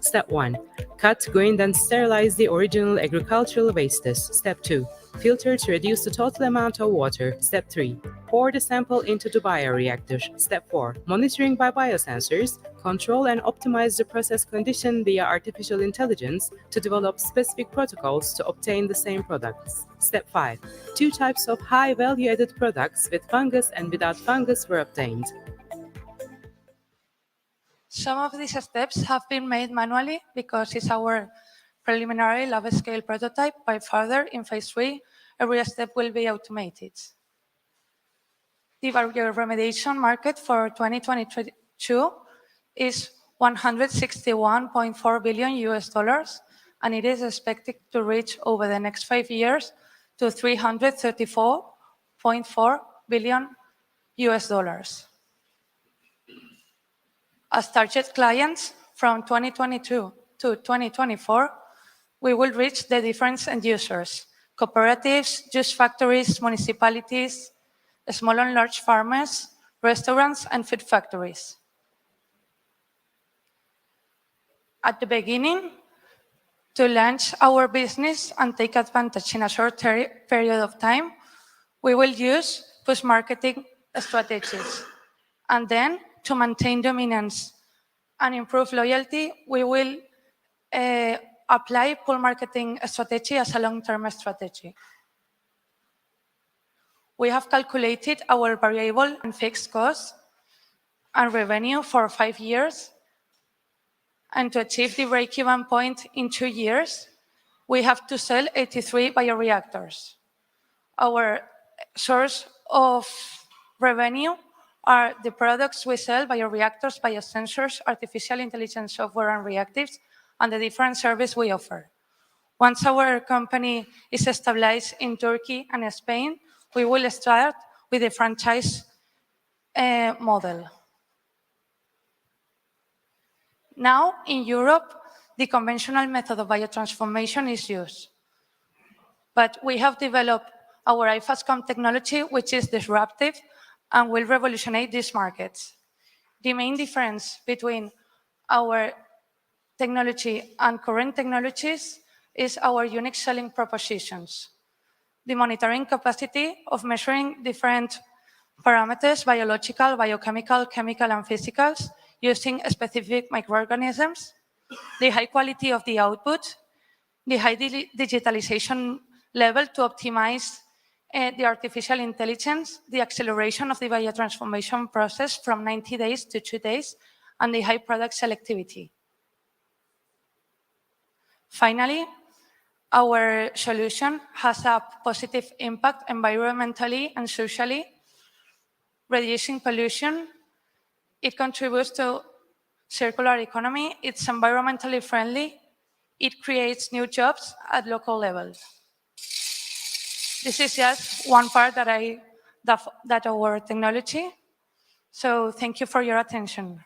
Step 1. Cut, grind, and sterilize the original agricultural wastes. Step 2. Filter to reduce the total amount of water. Step 3. Pour the sample into the bioreactor. Step 4. Monitoring by biosensors. Control and optimize the process condition via artificial intelligence to develop specific protocols to obtain the same products. Step 5. 2 types of high value-added products with fungus and without fungus were obtained. Some of these steps have been made manually because it's our preliminary lab-scale prototype, but further in phase 3, every step will be automated. The bioremediation market for 2022 is $161.4 billion, and it is expected to reach over the next 5 years to $334.4 billion. As target clients from 2022 to 2024, we will reach the different end users: cooperatives, juice factories, municipalities, small and large farmers, restaurants, and food factories. At the beginning, to launch our business and take advantage in a short period of time, we will use push marketing strategies. And then, to maintain dominance and improve loyalty, we will apply pull marketing strategy as a long-term strategy. We have calculated our variable and fixed costs, and revenue for 5 years. And to achieve the break-even point in 2 years, we have to sell 83 bioreactors. Our source of revenue are the products we sell, bioreactors, biosensors, artificial intelligence software and reactives, and the different services we offer. Once our company is stabilized in Turkey and Spain, we will start with a franchise model. Now, in Europe, the conventional method of biotransformation is used. But we have developed our iFastComp technology, which is disruptive and will revolutionize these markets. The main difference between our technology and current technologies is our unique selling propositions. The monitoring capacity of measuring different parameters, biological, biochemical, chemical, and physicals, using specific microorganisms, the high quality of the output, the high digitalization level to optimize the artificial intelligence, the acceleration of the biotransformation process from 90 days to 2 days, and the high product selectivity. Finally, our solution has a positive impact environmentally and socially, reducing pollution. It contributes to circular economy. It's environmentally friendly. It creates new jobs at local levels. This is just one part that our technology. So thank you for your attention.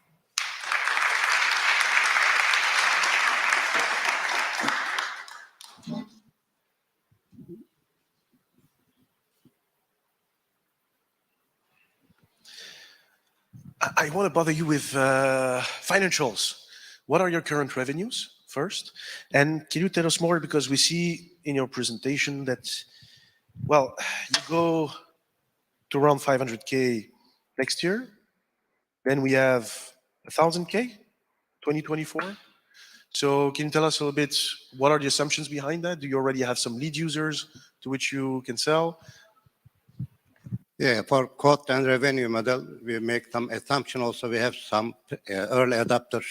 I want to bother you with financials. What are your current revenues first? And can you tell us more, because we see in your presentation that, well, you go to around 500K next year. Then we have 1,000K, 2024. So can you tell us a little bit, what are the assumptions behind that? Do you already have some lead users to which you can sell? Yeah, for cost and revenue model, we make some assumption. Also, we have some early adopter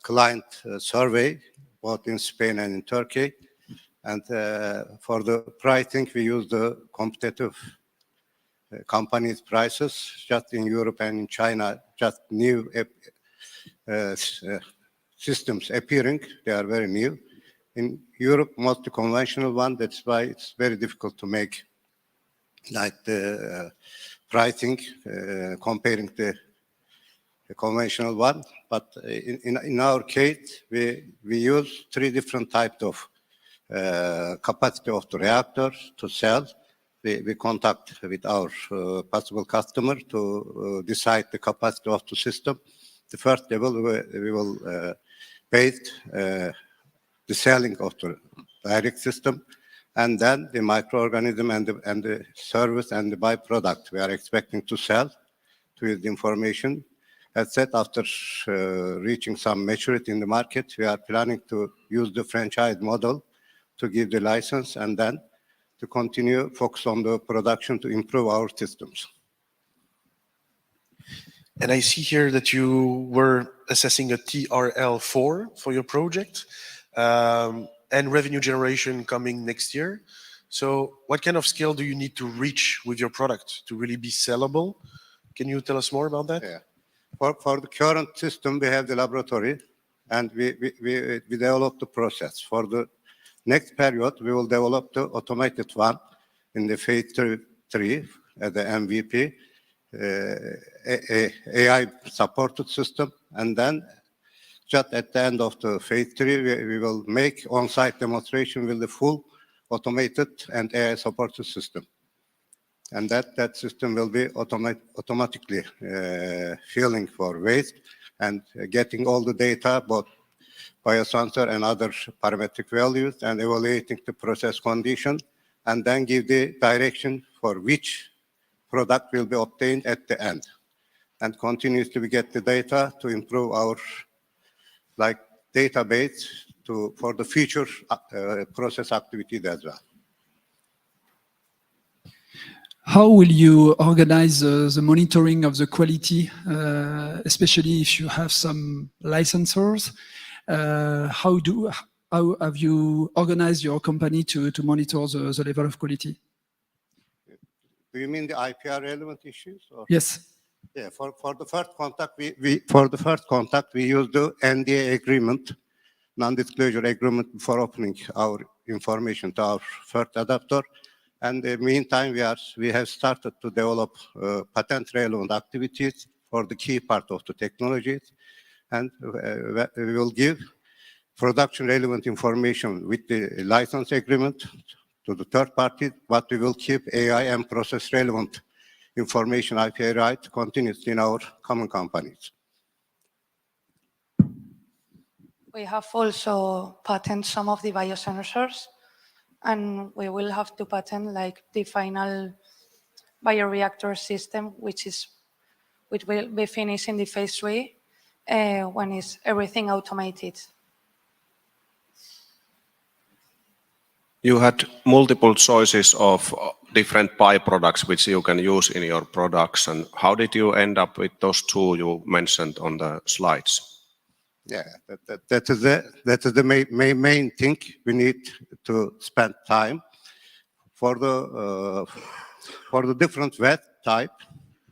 client survey, both in Spain and in Turkey. And for the pricing, we use the competitive companies' prices. Just in Europe and in China, just new systems appearing. They are very new. In Europe, mostly conventional one. That's why it's very difficult to make like the pricing comparing the conventional one. But in our case, we use 3 different types of capacity of the reactors to sell. We contact with our possible customer to decide the capacity of the system. The first level, we will base the selling of the direct system, and then the microorganism and the service and the byproduct we are expecting to sell to use the information. As said, after reaching some maturity in the market, we are planning to use the franchise model to give the license and then to continue focus on the production to improve our systems. And I see here that you were assessing a TRL4 for your project and revenue generation coming next year. So what kind of scale do you need to reach with your product to really be sellable? Can you tell us more about that? Yeah. For the current system, we have the laboratory and we develop the process. For the next period, we will develop the automated one in the phase 3 as the MVP, AI-supported system. And then just at the end of the phase 3, we will make on-site demonstration with the full automated and AI-supported system. And that system will be automatically filling for waste and getting all the data, both biosensor and other parametric values, and evaluating the process condition, and then give the direction for which product will be obtained at the end. And continuously we get the data to improve our database for the future process activities as well. How will you organize the monitoring of the quality, especially if you have some licensors? How have you organized your company to monitor the level of quality? Do you mean the IPR relevant issues? Or? Yes. Yeah. For the first contact, we use the NDA agreement, non-disclosure agreement, before opening our information to our first adapter. And in the meantime, we have started to develop patent-relevant activities for the key part of the technologies, and we will give production-relevant information with the license agreement to the third party, but we will keep AI and process-relevant information, IPR right, continuously in our common companies. We have also patented some of the biosensors, and we will have to patent like the final bioreactor system, which will be finished in the phase 3 when is everything automated. You had multiple choices of different byproducts which you can use in your products, and how did you end up with those two you mentioned on the slides? Yeah, that is the main thing. We need to spend time for the different wet type.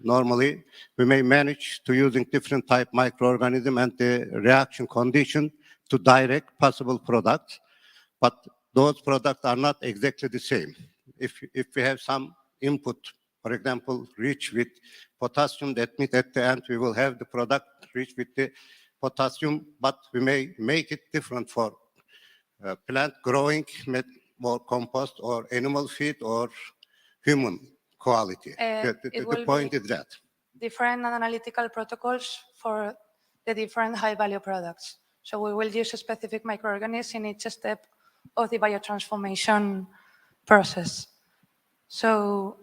Normally, we may manage to using different type microorganism and the reaction condition to direct possible products, but those products are not exactly the same. If we have some input, for example, rich with potassium, that means at the end we will have the product rich with the potassium, but we may make it different for plant growing, more compost or animal feed or human quality. The point is that. Different analytical protocols for the different high-value products. So we will use a specific microorganism in each step of the biotransformation process. So,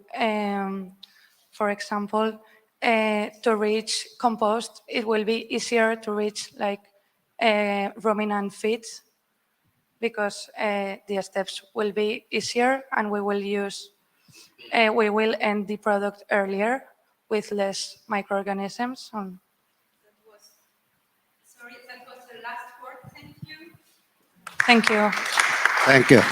for example, to reach compost, it will be easier to reach like ruminant feeds because the steps will be easier, and we will end the product earlier with less microorganisms. Sorry, that was the last word. Thank you. Thank you. Thank you.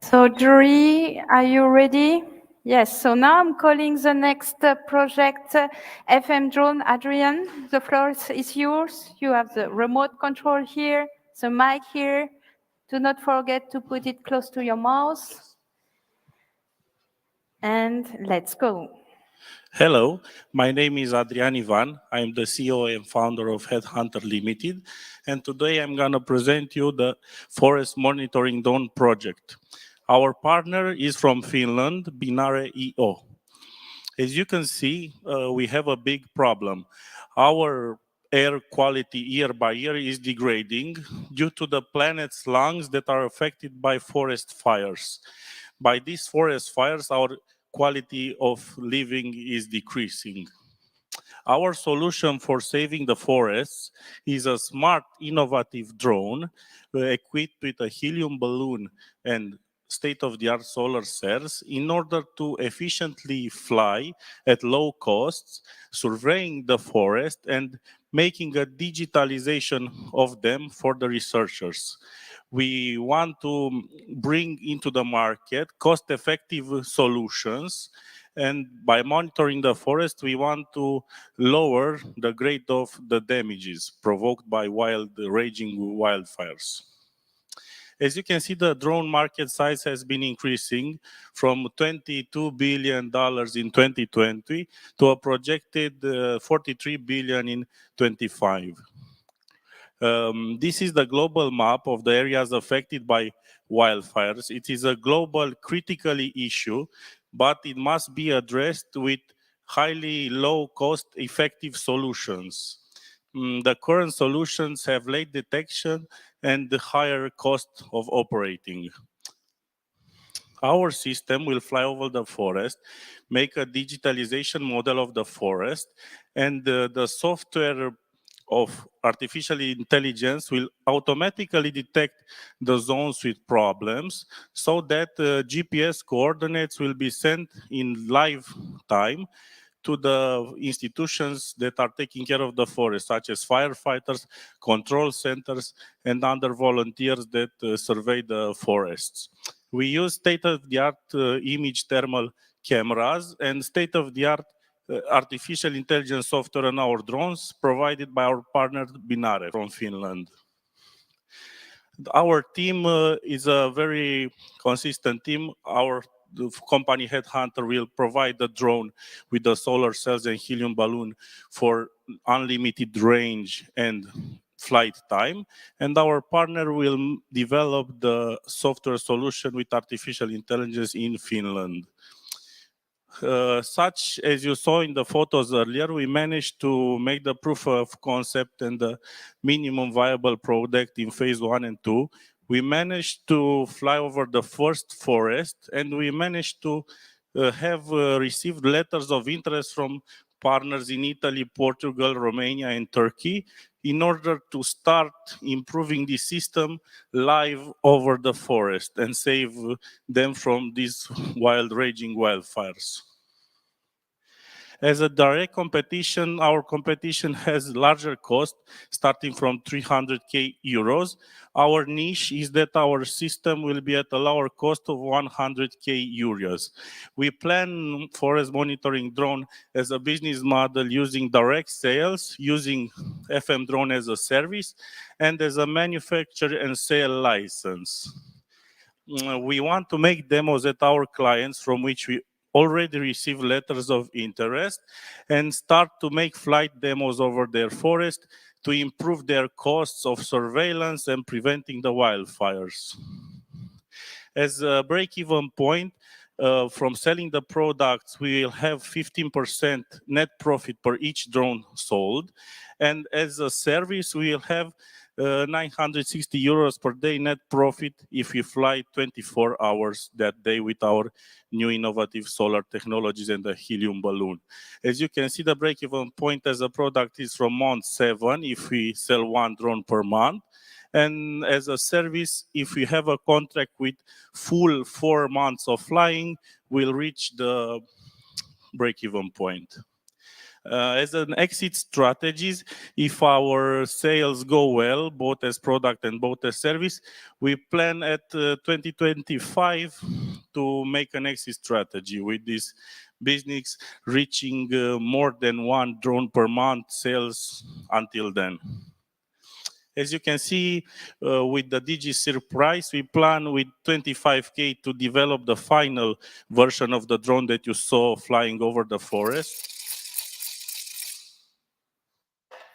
So, jury, are you ready? Yes, so now I'm calling the next project, FMDrone. Adrian, the floor is yours. You have the remote control here, the mic here. Do not forget to put it close to your mouth. And let's go. Hello, my name is Adrian Ivan. I'm the CEO and founder of Headhunter Limited. And today I'm going to present you the Forest Monitoring Drone project. Our partner is from Finland, Binare.io. As you can see, we have a big problem. Our air quality year by year is degrading due to the planet's lungs that are affected by forest fires. By these forest fires, our quality of living is decreasing. Our solution for saving the forests is a smart, innovative drone equipped with a helium balloon and state-of-the-art solar cells in order to efficiently fly at low costs, surveying the forest and making a digitalization of them for the researchers. We want to bring into the market cost-effective solutions, and by monitoring the forest, we want to lower the grade of the damages provoked by raging wildfires. As you can see, the drone market size has been increasing from $22 billion in 2020 to a projected $43 billion in 2025. This is the global map of the areas affected by wildfires. It is a global critically issue, but it must be addressed with highly low cost effective solutions. The current solutions have late detection and the higher cost of operating. Our system will fly over the forest, make a digitalization model of the forest, and the software of artificial intelligence will automatically detect the zones with problems so that GPS coordinates will be sent in live time to the institutions that are taking care of the forest, such as firefighters, control centers, and other volunteers that survey the forests. We use state-of-the-art image thermal cameras and state-of-the-art artificial intelligence software on our drones provided by our partner Binare from Finland. Our team is a very consistent team. Our company Headhunter will provide the drone with the solar cells and helium balloon for unlimited range and flight time, and our partner will develop the software solution with artificial intelligence in Finland. Such as you saw in the photos earlier, we managed to make the proof of concept and the minimum viable product in phase 1 and 2. We managed to fly over the first forest, and we managed to have received letters of interest from partners in Italy, Portugal, Romania, and Turkey in order to start improving the system live over the forest and save them from these wild raging wildfires. As a direct competition, our competition has larger cost, starting from 300k euros. Our niche is that our system will be at a lower cost of 100k euros. We plan forest monitoring drone as a business model using direct sales, using FMDrone as a service, and as a manufacture and sale license. We want to make demos at our clients from which we already receive letters of interest and start to make flight demos over their forest to improve their costs of surveillance and preventing the wildfires. As a break-even point, from selling the products, we will have 15% net profit per each drone sold. And as a service, we will have 960 euros per day net profit if we fly 24 hours that day with our new innovative solar technologies and the helium balloon. As you can see, the break-even point as a product is from month 7 if we sell 1 drone per month. And as a service, if we have a contract with full 4 months of flying, we'll reach the break-even point. As an exit strategies, if our sales go well, both as product and both as service, we plan at 2025 to make an exit strategy with this business reaching more than 1 drone per month sales until then. As you can see, with the DigiCirc price, we plan with 25k to develop the final version of the drone that you saw flying over the forest.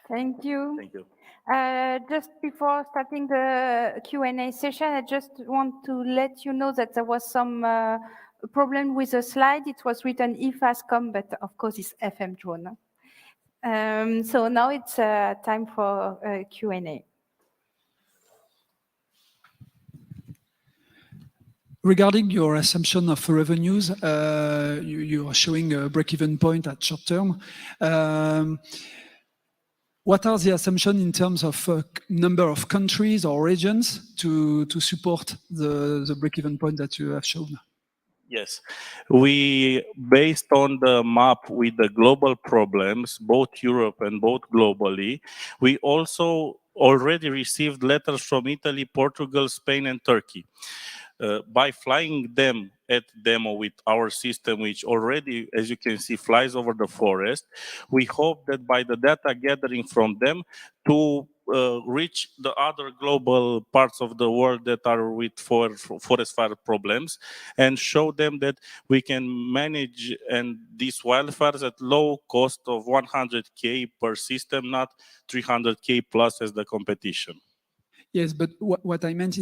Thank you. Thank you. Just before starting the Q&A session, I just want to let you know that there was some problem with the slide. It was written iFastComp, but of course it's FMDrone. So now it's time for Q&A. Regarding your assumption of revenues, you are showing a break-even point at short term. What are the assumptions in terms of number of countries or regions to support the break-even point that you have shown? Yes, we, based on the map with the global problems, both Europe and both globally, we also already received letters from Italy, Portugal, Spain, and Turkey. By flying them at demo with our system, which already, as you can see, flies over the forest, we hope that by the data gathering from them to reach the other global parts of the world that are with forest fire problems and show them that we can manage these wildfires at low cost of 100k per system, not 300k plus as the competition. Yes, but what I meant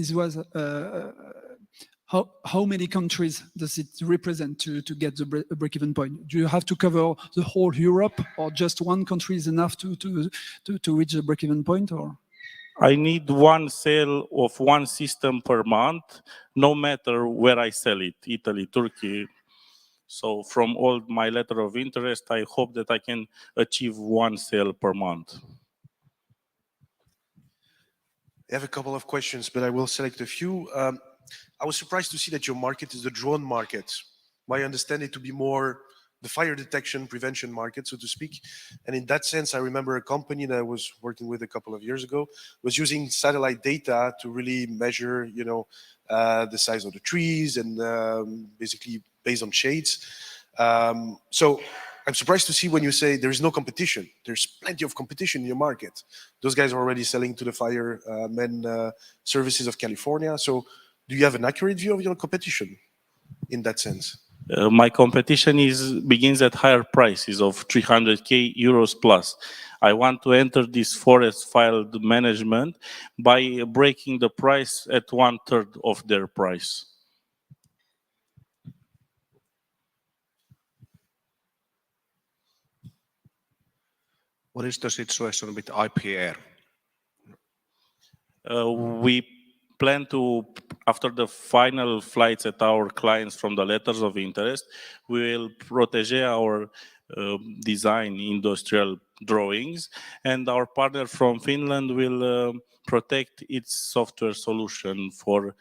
how many countries does it represent to get the break-even point? Do you have to cover the whole Europe, or just one country is enough to reach the break-even point? Or I need one sale of one system per month, no matter where I sell it, Italy, Turkey. So from all my letter of interest, I hope that I can achieve one sale per month. I have a couple of questions, but I will select a few. I was surprised to see that your market is the drone market. I understand it to be more the fire detection prevention market, so to speak. And in that sense, I remember a company that I was working with a couple of years ago was using satellite data to really measure, the size of the trees and basically based on shades. So I'm surprised to see when you say there is no competition. There's plenty of competition in your market. Those guys are already selling to the firemen services of California. So do you have an accurate view of your competition in that sense? My competition begins at higher prices of 300k euros plus. I want to enter this forest file management by breaking the price at 1/3 of their price. What is the situation with IPR? We plan to, after the final flights at our clients from the letters of interest, we will protege our design industrial drawings, and our partner from Finland will protect its software solution for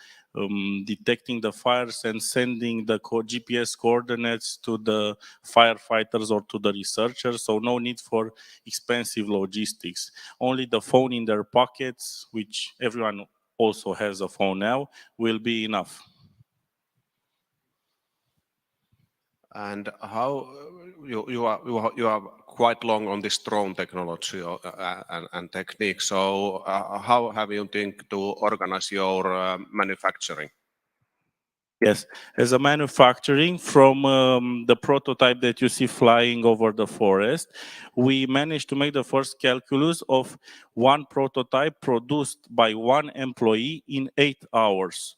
detecting the fires and sending the GPS coordinates to the firefighters or to the researchers. So no need for expensive logistics. Only the phone in their pockets, which everyone also has a phone now, will be enough. And how you are quite long on this drone technology and technique. So how have you think to organize your manufacturing? Yes, as a manufacturing, from the prototype that you see flying over the forest, we managed to make the first calculus of one prototype produced by one employee in 8 hours.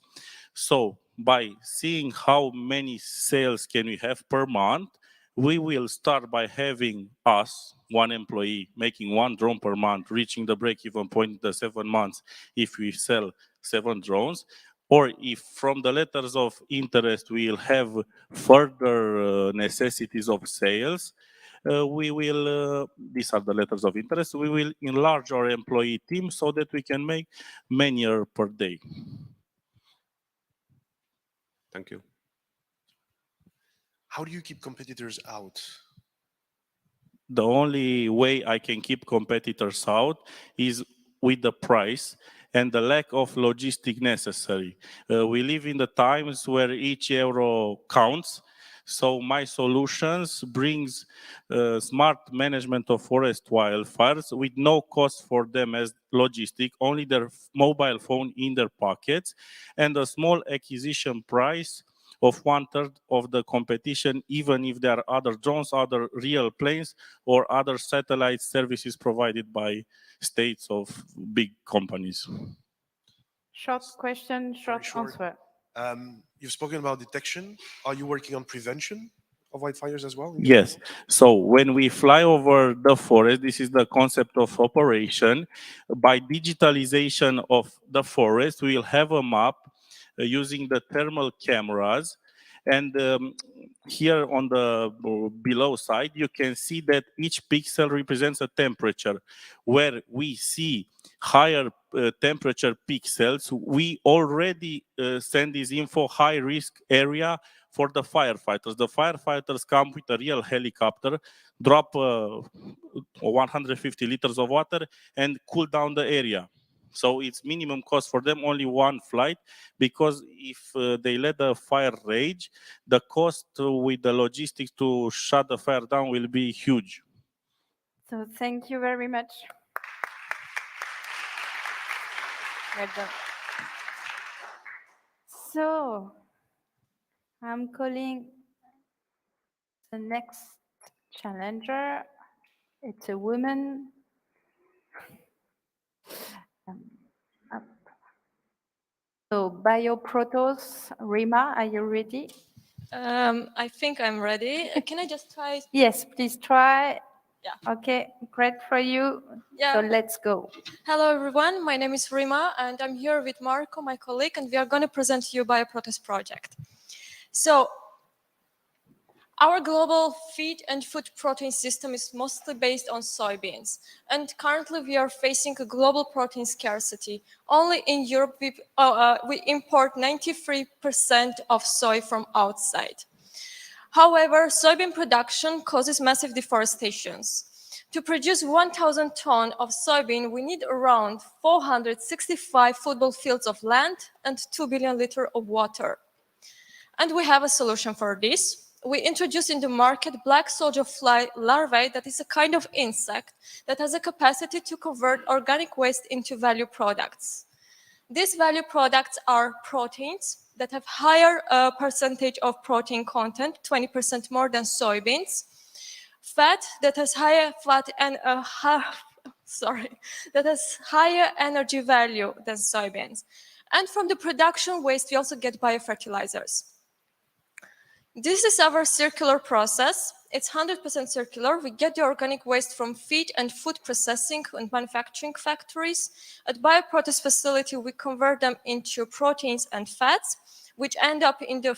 So by seeing how many sales can we have per month, we will start by having us, one employee, making one drone per month, reaching the break-even point in the 7 months if we sell 7 drones. Or if from the letters of interest we'll have further necessities of sales, we will, these are the letters of interest, we will enlarge our employee team so that we can make many per day. Thank you. How do you keep competitors out? The only way I can keep competitors out is with the price and the lack of logistic necessary. We live in the times where each euro counts. So my solutions brings smart management of forest wildfires with no cost for them as logistic, only their mobile phone in their pockets, and a small acquisition price of 1/3 of the competition, even if there are other drones, other real planes, or other satellite services provided by states of big companies. Short question, short answer. You've spoken about detection. Are you working on prevention of wildfires as well? Yes. So when we fly over the forest, this is the concept of operation. By digitalization of the forest, we will have a map using the thermal cameras. And here on the below side, you can see that each pixel represents a temperature. Where we see higher temperature pixels, we already send this info high risk area for the firefighters. The firefighters come with a real helicopter, drop 150 liters of water and cool down the area. So it's minimum cost for them, only one flight, because if they let the fire rage, the cost with the logistics to shut the fire down will be huge. So thank you very much. Well done. So I'm calling the next challenger. It's a woman. So Bioprotos, Rima, are you ready? I think I'm ready. Can I just try? Yes, please try. Yeah. Okay, great for you. Yeah. So let's go. Hello, everyone. My name is Rima, and I'm here with Marco, my colleague, and we are going to present to you Bioprotest project. So, our global feed and food protein system is mostly based on soybeans. And currently we are facing a global protein scarcity. Only in Europe we import 93% of soy from outside. However, soybean production causes massive deforestations. To produce 1,000 tons of soybean, we need around 465 football fields of land and 2 billion liters of water. And we have a solution for this. We introduced in the market black soldier fly larvae that is a kind of insect that has a capacity to convert organic waste into value products. These value products are proteins that have higher percentage of protein content, 20% more than soybeans, fat that has higher fat and that has higher energy value than soybeans. And from the production waste, we also get biofertilizers. This is our circular process. It's 100% circular. We get the organic waste from feed and food processing and manufacturing factories. At Bioprotest facility, we convert them into proteins and fats, which end up in the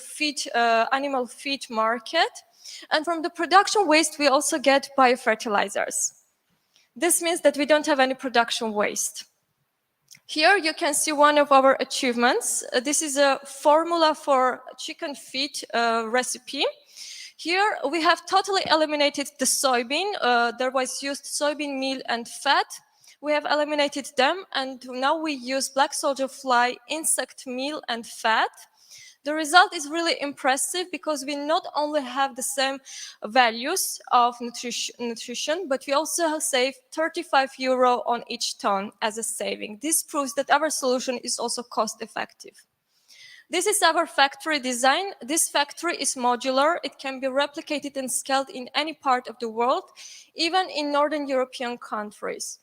animal feed market. And from the production waste, we also get biofertilizers. This means that we don't have any production waste. Here you can see one of our achievements. This is a formula for chicken feed recipe. Here we have totally eliminated the soybean. There was used soybean meal and fat. We have eliminated them, and now we use black soldier fly insect meal and fat. The result is really impressive because we not only have the same values of nutrition, but we also save 35 euro on each ton as a saving. This proves that our solution is also cost effective. This is our factory design. This factory is modular. It can be replicated and scaled in any part of the world, even in Northern European countries.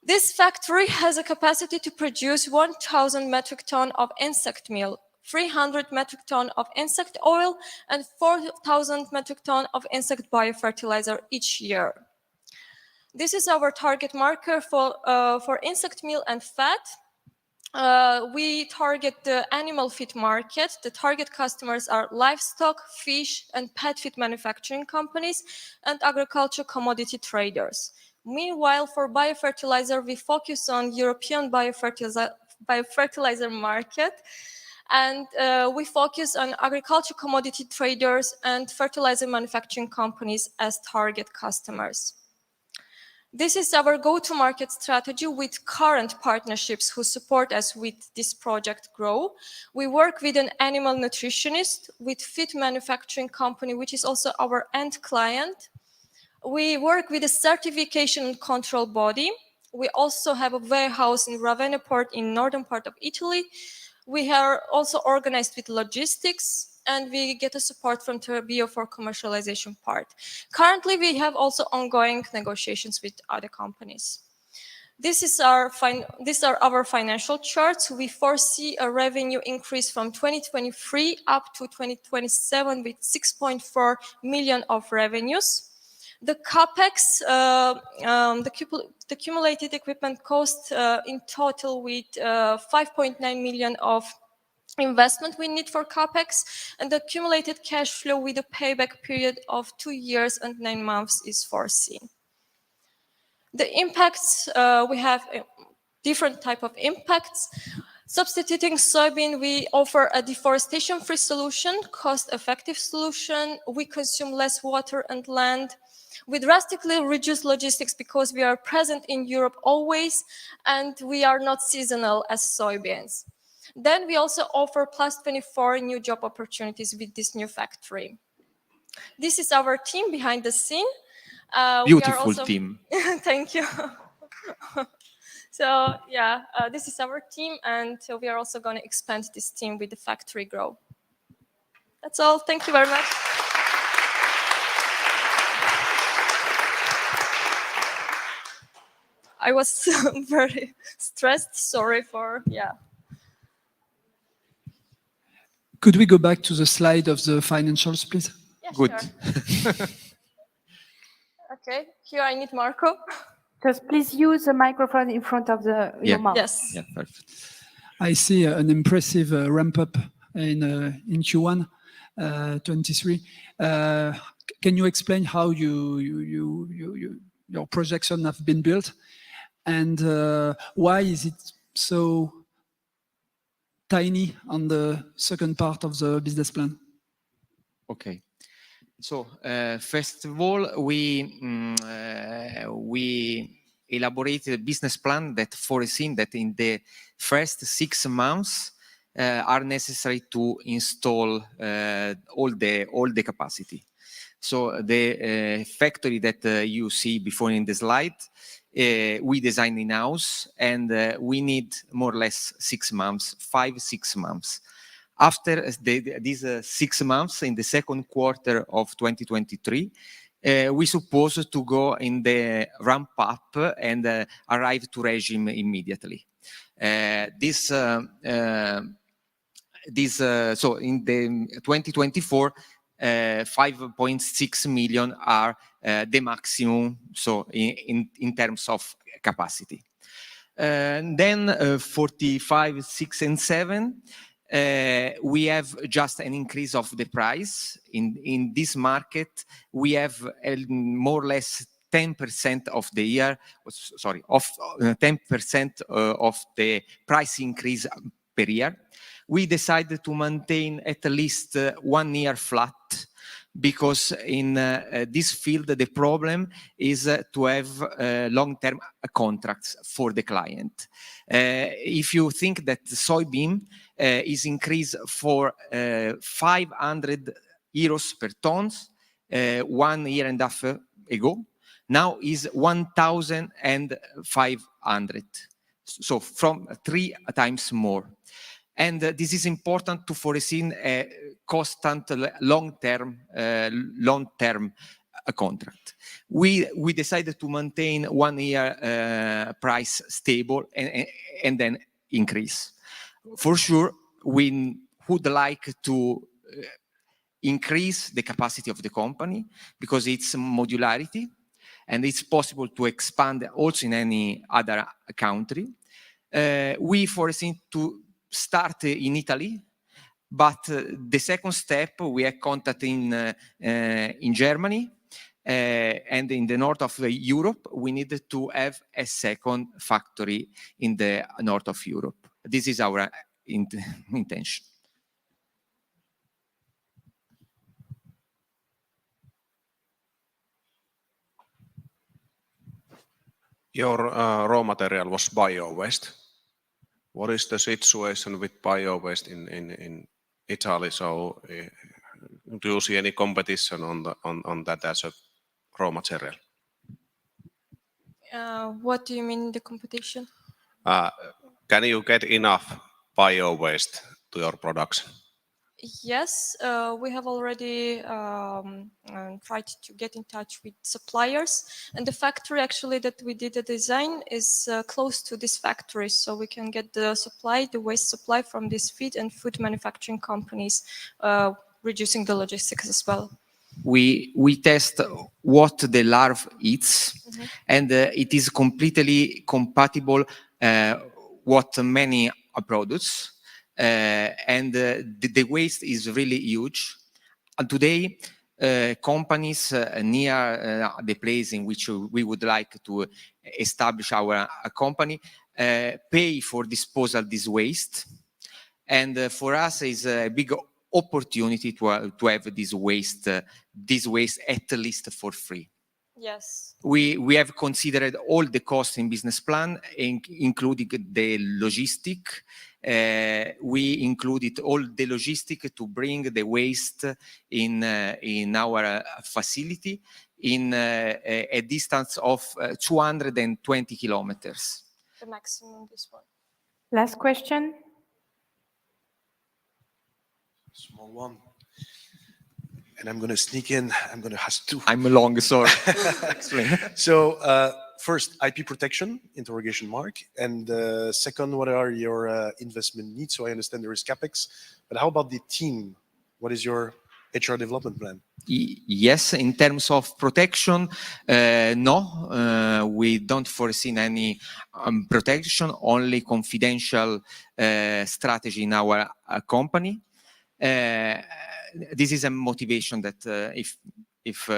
This factory has a capacity to produce 1,000 metric tons of insect meal, 300 metric tons of insect oil, and 4,000 metric tons of insect biofertilizer each year. This is our target market for insect meal and fat. We target the animal feed market. The target customers are livestock, fish, and pet feed manufacturing companies and agriculture commodity traders. Meanwhile, for biofertilizer, we focus on European biofertilizer market, and we focus on agriculture commodity traders and fertilizer manufacturing companies as target customers. This is our go-to-market strategy with current partnerships who support us with this project grow. We work with an animal nutritionist, with feed manufacturing company, which is also our end client. We work with a certification and control body. We also have a warehouse in Ravenna port in northern part of Italy. We are also organized with logistics, and we get a support from Turbio for commercialization part. Currently, we have also ongoing negotiations with other companies. These are our financial charts. We foresee a revenue increase from 2023 up to 2027 with 6.4 million of revenues. The CapEx, the cumulated equipment cost in total with 5.9 million of investment we need for CapEx, and the accumulated cash flow with a payback period of 2 years and 9 months is foreseen. The impacts, we have different type of impacts. Substituting soybean, we offer a deforestation-free solution, cost-effective solution. We consume less water and land. We drastically reduce logistics because we are present in Europe always, and we are not seasonal as soybeans. Then we also offer plus 24 new job opportunities with this new factory. This is our team behind the scene. Beautiful team. Thank you. So yeah, this is our team, and we are also going to expand this team with the factory grow. That's all. Thank you very much. I was very stressed. Sorry for, yeah. Could we go back to the slide of the financials, please? Yeah, Good. Sure. Okay, here I need Marco. Just please use the microphone in front of your mouth. Yes. Yeah, perfect. I see an impressive ramp up in Q1 23. Can you explain how your projection have been built, and why is it so tiny on the second part of the business plan? Okay. So first of all, we elaborated a business plan that foreseen that in the first 6 months are necessary to install all the capacity. So the factory that you see before in the slide, we designed in-house, and we need more or less 6 months, 5-6 months. After these 6 months, in the second quarter of 2023, we suppose to go in the ramp up and arrive to regime immediately. So in the 2024, 5.6 million are the maximum, so in terms of capacity. Then 45, 6, and 7, we have just an increase of the price. In this market, we have more or less 10% of the year, sorry, of 10% of the price increase per year. We decided to maintain at least 1 year flat, because in this field, the problem is to have long-term contracts for the client. If you think that soybean is increased for 500 euros per tons 1 year and a half ago, now is 1,500. So from 3 times more. And this is important to foresee a constant long-term contract. We decided to maintain 1 year price stable and then increase. For sure, we would like to increase the capacity of the company, because it's modularity and it's possible to expand also in any other country. We foresee to start in Italy, but the second step, we have contact in Germany and in the north of Europe. We need to have a second factory in the north of Europe. This is our intention. Your raw material was bio-waste. What is the situation with bio-waste in Italy? So do you see any competition on that as a raw material? What do you mean the competition? Can you get enough bio-waste to your production? Yes, we have already tried to get in touch with suppliers, and the factory actually that we did the design is close to this factory, so we can get the waste supply from these feed and food manufacturing companies, reducing the logistics as well. We test what the larva eats, and it is completely compatible what many products. And the waste is really huge. And today, companies near the place in which we would like to establish our company pay for disposal this waste. And for us, is a big opportunity to have this waste at least for free. Yes. We have considered all the costs in business plan, including the logistic. We included all the logistic to bring the waste in our facility in a distance of 220 kilometers. The maximum, this one. Last question. Small one. And I'm going to sneak in. I'm going to ask 2. I'm long, sorry. So first, IP protection, interrogation mark. And second, what are your investment needs? So I understand there is CapEx, but how about the team? What is your HR development plan? Yes, in terms of protection, no, we don't foresee any protection, only confidential strategy in our company. This is a motivation that if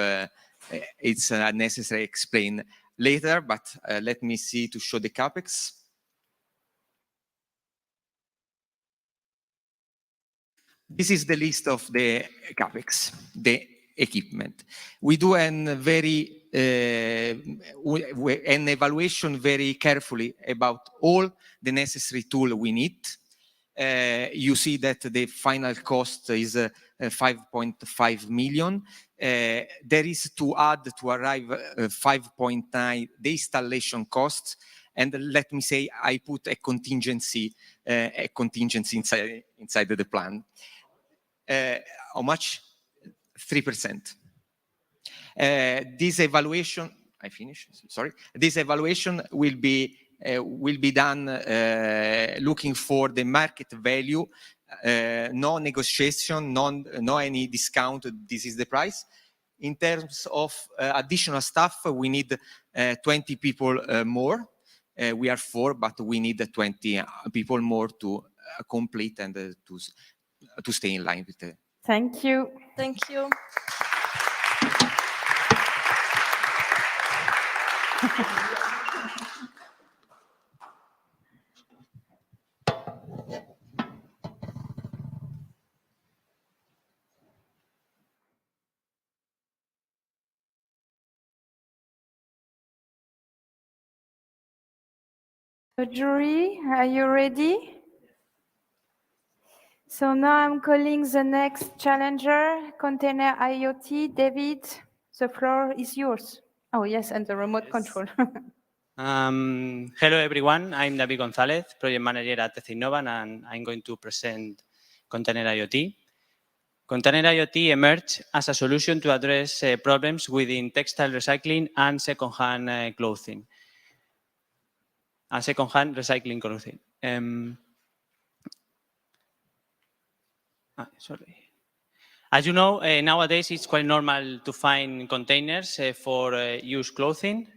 it's necessary, explain later, but let me see to show the CapEx. This is the list of the CapEx, the equipment. We do an evaluation very carefully about all the necessary tool we need. You see that the final cost is 5.5 million. There is to add to arrive 5.9 the installation cost. And let me say, I put a contingency inside the plan. How much? 3%. This evaluation, I finish. Sorry. This evaluation will be done looking for the market value, no negotiation, no any discount. This is the price. In terms of additional staff, we need 20 people more. We are 4, but we need 20 people more to complete and to stay in line with the. Thank you. Thank you. Jury, are you ready? So now I'm calling the next challenger, Container IoT. David, the floor is yours. Oh, yes, and the remote control. Hello, everyone. I'm David Gonzalez, project manager at Dagtzidou, and I'm going to present Container IoT. Container IoT emerged as a solution to address problems within textile recycling and second-hand clothing. Second-hand recycling clothing. Sorry. As you know, nowadays it's quite normal to find containers for used clothing.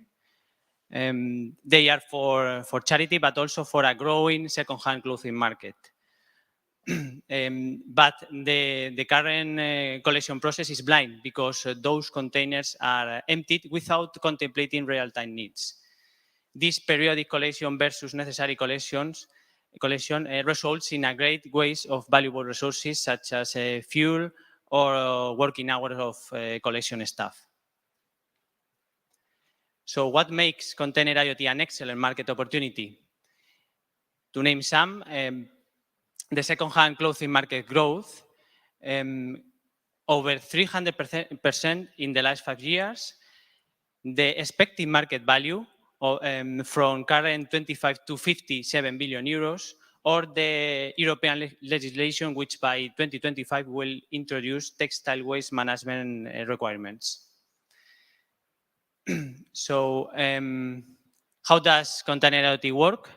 They are for charity, but also for a growing second-hand clothing market. But the current collection process is blind because those containers are emptied without contemplating real-time needs. This periodic collection versus necessary collection results in a great waste of valuable resources such as fuel or working hours of collection staff. So what makes Container IoT an excellent market opportunity? To name some, the second-hand clothing market growth, over 300% in the last 5 years, the expected market value from current 25 to 57 billion euros, or the European legislation which by 2025 will introduce textile waste management requirements. So how does Container IoT work?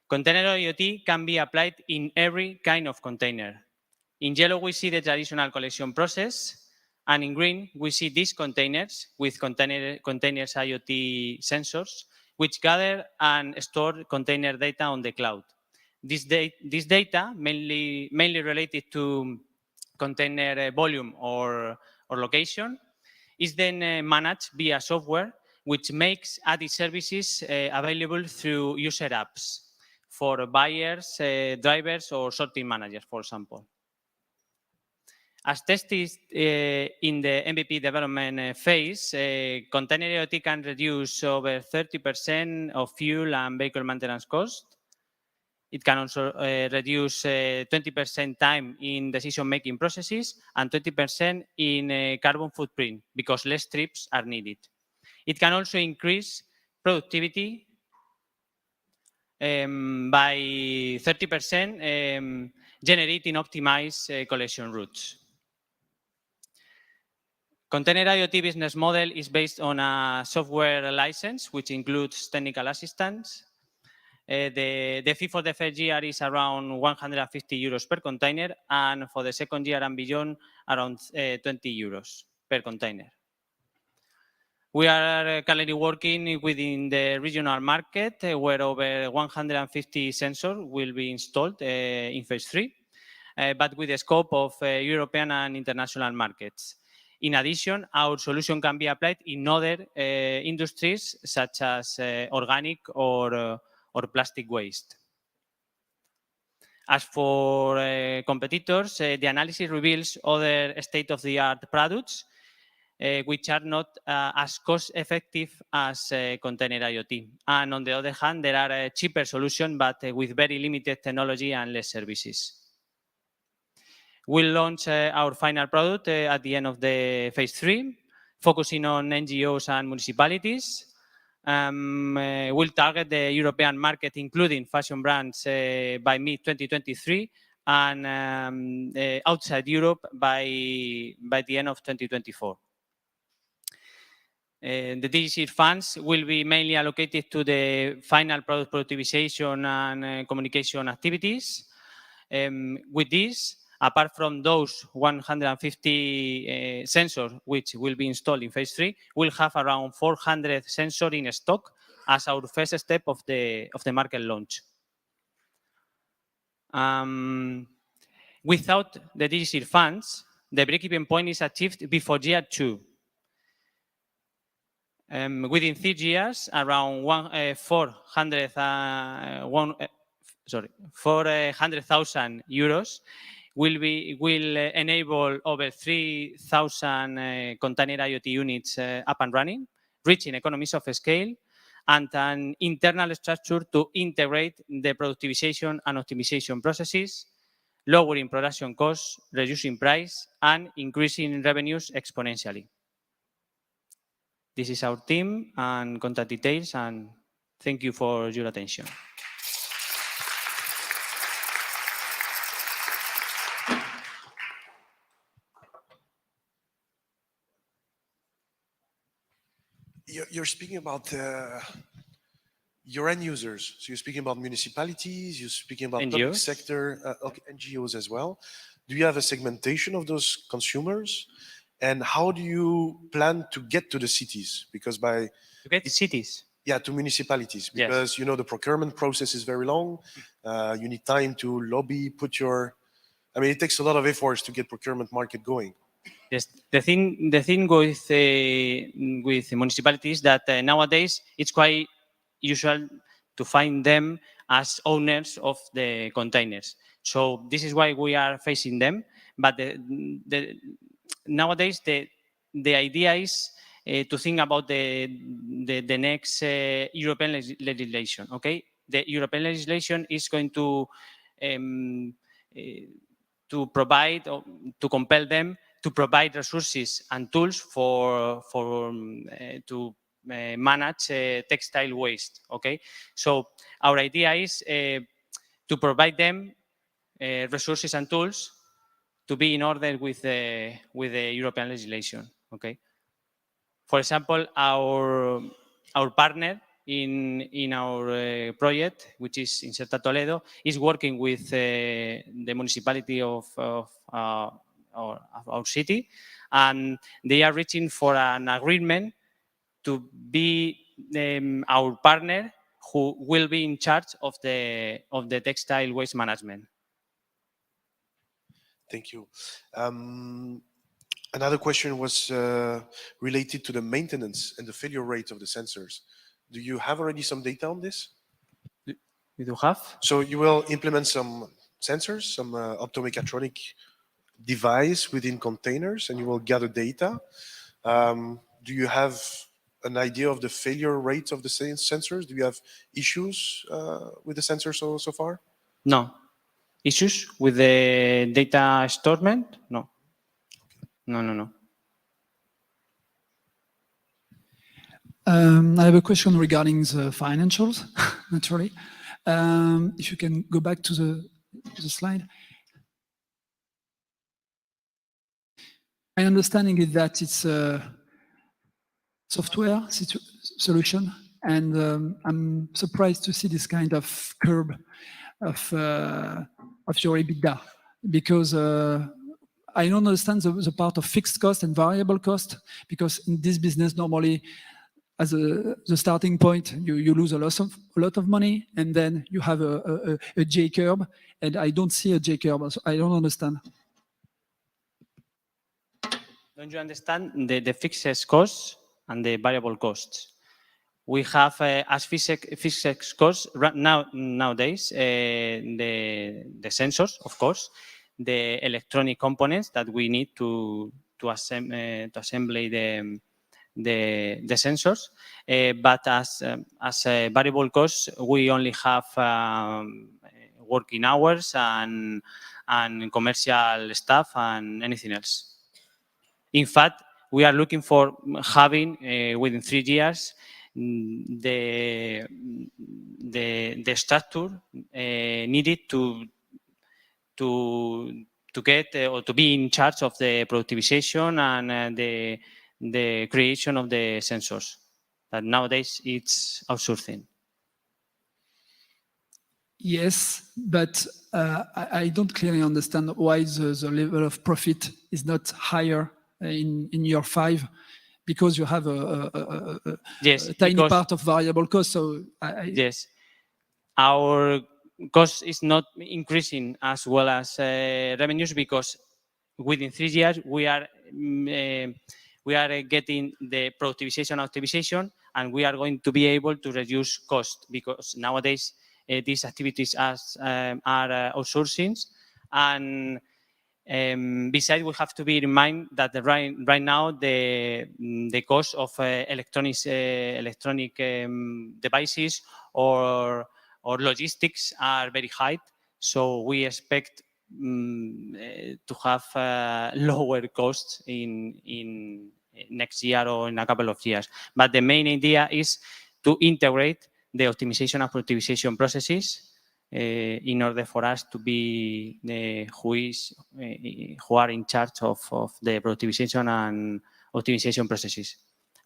Container IoT can be applied in every kind of container. In yellow, we see the traditional collection process. And in green, we see these containers with containers IoT sensors, which gather and store container data on the cloud. This data, mainly related to container volume or location, is then managed via software, which makes added services available through user apps for buyers, drivers, or sorting managers, for example. As tested in the MVP development phase, Container IoT can reduce over 30% of fuel and vehicle maintenance cost. It can also reduce 20% time in decision-making processes and 20% in carbon footprint because less trips are needed. It can also increase productivity by 30%, generating optimized collection routes. Container IoT business model is based on a software license, which includes technical assistance. The fee for the first year is around 150 euros per container, and for the second year and beyond, around 20 euros per container. We are currently working within the regional market where over 150 sensors will be installed in phase 3, but with the scope of European and international markets. In addition, our solution can be applied in other industries such as organic or plastic waste. As for competitors, the analysis reveals other state-of-the-art products which are not as cost-effective as container IoT. And on the other hand, there are cheaper solutions, but with very limited technology and less services. We'll launch our final product at the end of the phase 3, focusing on NGOs and municipalities. We'll target the European market, including fashion brands, by mid-2023, and outside Europe by the end of 2024. The DigiCirc funds will be mainly allocated to the final product productivization and communication activities. With this, apart from those 150 sensors which will be installed in phase 3, we'll have around 400 sensors in stock as our first step of the market launch. Without the DigiCirc funds, the break-even point is achieved before year 2. Within 3 years, around 400,000 euros will enable over 3,000 container IoT units up and running, reaching economies of scale, and an internal structure to integrate the productivization and optimization processes, lowering production costs, reducing price, and increasing revenues exponentially. This is our team and contact details, and thank you for your attention. You're speaking about your end users. So you're speaking about municipalities, you're speaking about NGOs. public sector, NGOs as well. Do you have a segmentation of those consumers? And how do you plan to get to the cities? Because to get to cities? Yeah, to municipalities. Because, yes, you know, the procurement process is very long. You need time to lobby, I mean, it takes a lot of efforts to get procurement market going. Yes, the thing with municipalities that nowadays it's quite usual to find them as owners of the containers. So this is why we are facing them. But nowadays the idea is to think about the next European legislation. Okay, the European legislation is going to provide or to compel them to provide resources and tools to manage textile waste. Okay, so our idea is to provide them resources and tools to be in order with the European legislation. Okay, for example, our partner in our project, which is Inserta Toledo, is working with the municipality of our city, and they are reaching for an agreement to be our partner who will be in charge of the textile waste management. Thank you. Another question was related to the maintenance and the failure rate of the sensors. Do you have already some data on this? We do have. So you will implement some sensors, some optomechatronic device within containers, and you will gather data. Do you have an idea of the failure rate of the sensors? Do you have issues with the sensors so far? No. Issues with the data storage? No. No. I have a question regarding the financials, naturally. If you can go back to the slide. My understanding is that it's a software solution, and I'm surprised to see this kind of curve of your EBITDA, because I don't understand the part of fixed cost and variable cost, because in this business, normally, as the starting point, you lose a lot of money, and then you have a J curve, and I don't see a J curve, so I don't understand. Don't you understand the fixed costs and the variable costs? We have as fixed costs nowadays the sensors, of course, the electronic components that we need to assemble the sensors, but as variable costs, we only have working hours and commercial staff and anything else. In fact, we are looking for having within 3 years the structure needed to get or to be in charge of the productivization and the creation of the sensors. That nowadays it's outsourcing. Yes, but I don't clearly understand why the level of profit is not higher in year 5, because you have a tiny part of variable cost. So yes, our cost is not increasing as well as revenues, because within 3 years we are getting the productivization optimization, and we are going to be able to reduce cost, because nowadays these activities are outsourcing. And besides, we have to bear in mind that right now the cost of electronic devices or logistics are very high. So we expect to have lower costs in next year or in a couple of years. But the main idea is to integrate the optimization and productivization processes in order for us to be who are in charge of the productivization and optimization processes,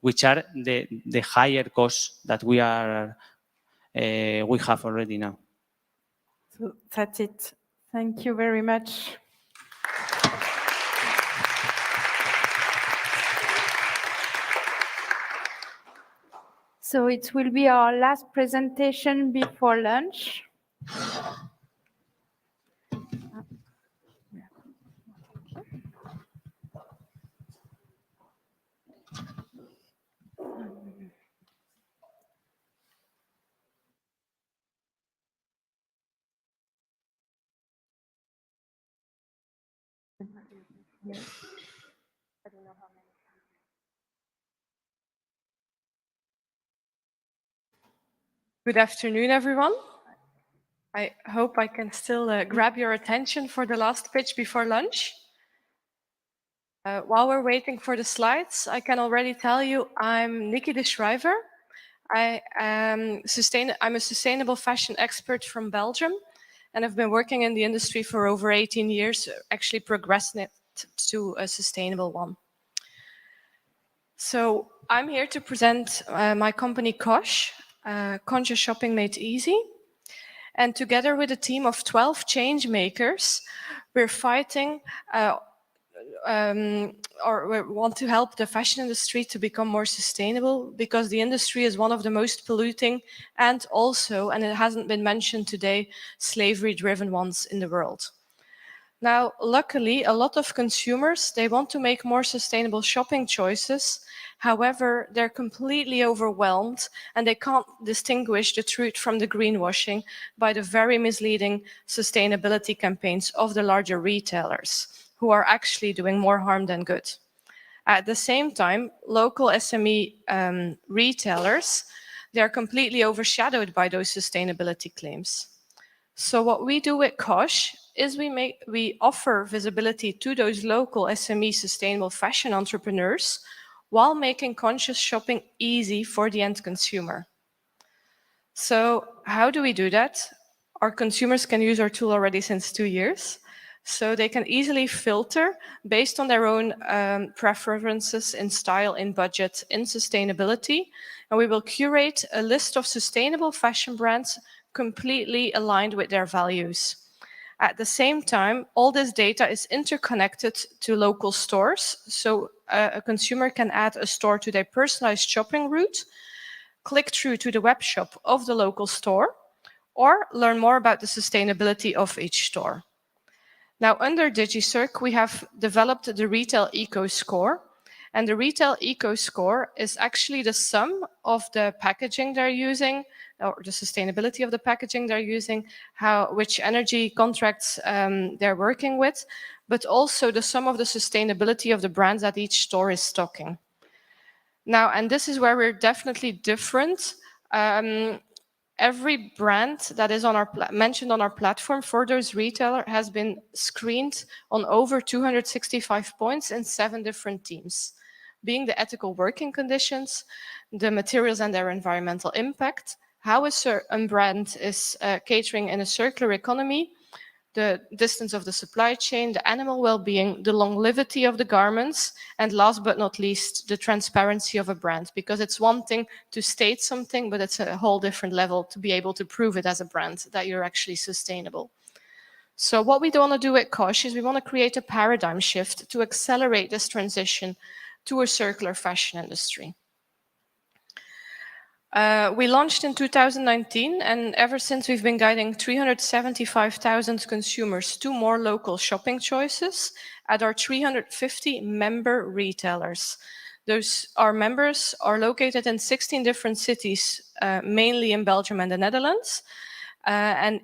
which are the higher costs that we have already now. So that's it. Thank you very much. So it will be our last presentation before lunch. Good afternoon, everyone. I hope I can still grab your attention for the last pitch before lunch. While we're waiting for the slides, I can already tell you I'm Nikki de Schrijver. I'm a sustainable fashion expert from Belgium, and I've been working in the industry for over 18 years, actually progressing it to a sustainable one. So I'm here to present my company Kosh, Conscious Shopping Made Easy. And together with a team of 12 change makers, we're fighting or we want to help the fashion industry to become more sustainable, because the industry is one of the most polluting and also, and it hasn't been mentioned today, slavery-driven ones in the world. Now, luckily, a lot of consumers, they want to make more sustainable shopping choices. However, they're completely overwhelmed and they can't distinguish the truth from the greenwashing by the very misleading sustainability campaigns of the larger retailers, who are actually doing more harm than good. At the same time, local SME retailers, they are completely overshadowed by those sustainability claims. So what we do at Kosh is we offer visibility to those local SME sustainable fashion entrepreneurs while making conscious shopping easy for the end consumer. So how do we do that? Our consumers can use our tool already since 2 years. So they can easily filter based on their own preferences in style, in budget, in sustainability. And we will curate a list of sustainable fashion brands completely aligned with their values. At the same time, all this data is interconnected to local stores. So a consumer can add a store to their personalized shopping route, click through to the web shop of the local store, or learn more about the sustainability of each store. Now, under DigiCirc, we have developed the Retail Eco Score. And the Retail Eco Score is actually the sum of the packaging they're using, or the sustainability of the packaging they're using, which energy contracts they're working with, but also the sum of the sustainability of the brands that each store is stocking. Now, and this is where we're definitely different. Every brand that is on mentioned on our platform for those retailers has been screened on over 265 points in 7 different teams, being the ethical working conditions, the materials and their environmental impact, how a brand is catering in a circular economy, the distance of the supply chain, the animal well-being, the longevity of the garments, and last but not least, the transparency of a brand. Because it's one thing to state something, but it's a whole different level to be able to prove it as a brand that you're actually sustainable. So what we want to do at Koch is we want to create a paradigm shift to accelerate this transition to a circular fashion industry. We launched in 2019, and ever since we've been guiding 375,000 consumers to more local shopping choices at our 350 member retailers. Our members are located in 16 different cities, mainly in Belgium and the Netherlands. And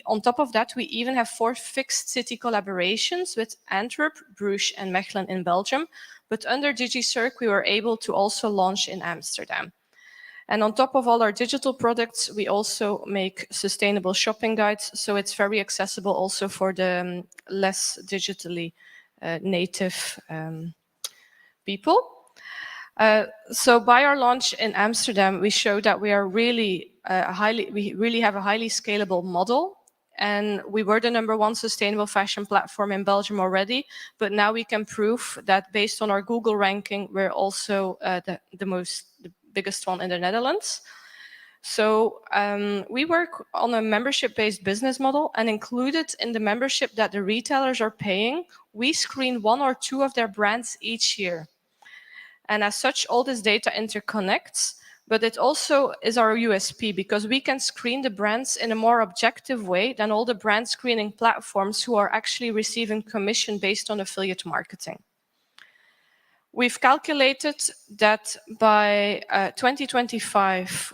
on top of that, we even have 4 fixed city collaborations with Antwerp, Bruges, and Mechelen in Belgium. But under DigiCirc, we were able to also launch in Amsterdam. And on top of all our digital products, we also make sustainable shopping guides. So it's very accessible also for the less digitally native people. So by our launch in Amsterdam, we showed that we are really we really have a highly scalable model. And we were the #1 sustainable fashion platform in Belgium already, but now we can prove that based on our Google ranking, we're also the biggest one in the Netherlands. So we work on a membership-based business model, and included in the membership that the retailers are paying, we screen 1 or 2 of their brands each year. And as such, all this data interconnects, but it also is our USP because we can screen the brands in a more objective way than all the brand screening platforms who are actually receiving commission based on affiliate marketing. We've calculated that by 2025,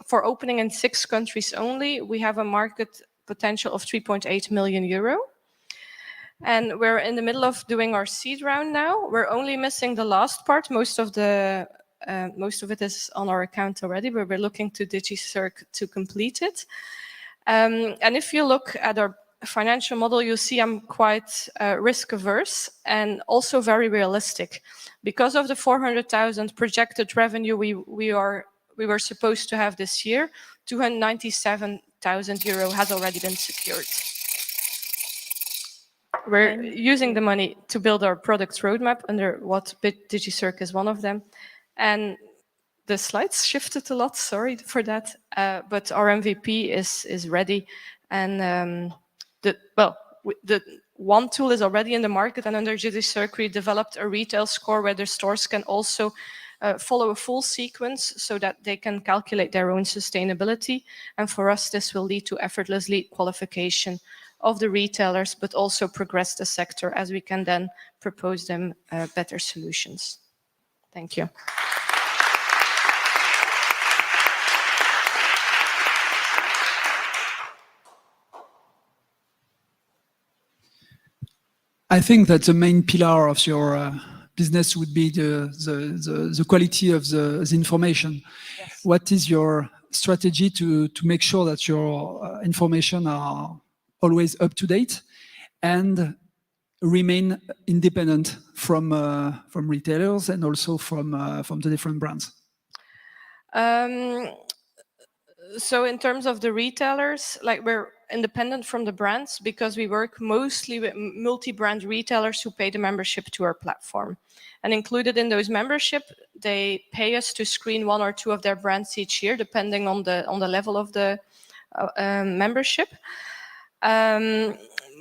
for opening in 6 countries only, we have a market potential of 3.8 million euro. And we're in the middle of doing our seed round now. We're only missing the last part. Most of it is on our account already, but we're looking to DigiCirc to complete it. And if you look at our financial model, you'll see I'm quite risk averse and also very realistic. Because of the 400,000 projected revenue we were supposed to have this year, 297,000 euro has already been secured. We're using the money to build our product roadmap under what DigiCirc is one of them. And the slides shifted a lot, sorry for that. But our MVP is ready. And the one tool is already in the market, and under DigiCirc we developed a retail score where the stores can also follow a full sequence so that they can calculate their own sustainability. And for us, this will lead to effortless lead qualification of the retailers, but also progress the sector as we can then propose them better solutions. Thank you. I think that the main pillar of your business would be the quality of the information. Yes. What is your strategy to make sure that your information are always up to date and remain independent from retailers and also from the different brands? So in terms of the retailers, like we're independent from the brands because we work mostly with multi-brand retailers who pay the membership to our platform. And included in those membership, they pay us to screen 1 or 2 of their brands each year, depending on the level of the membership.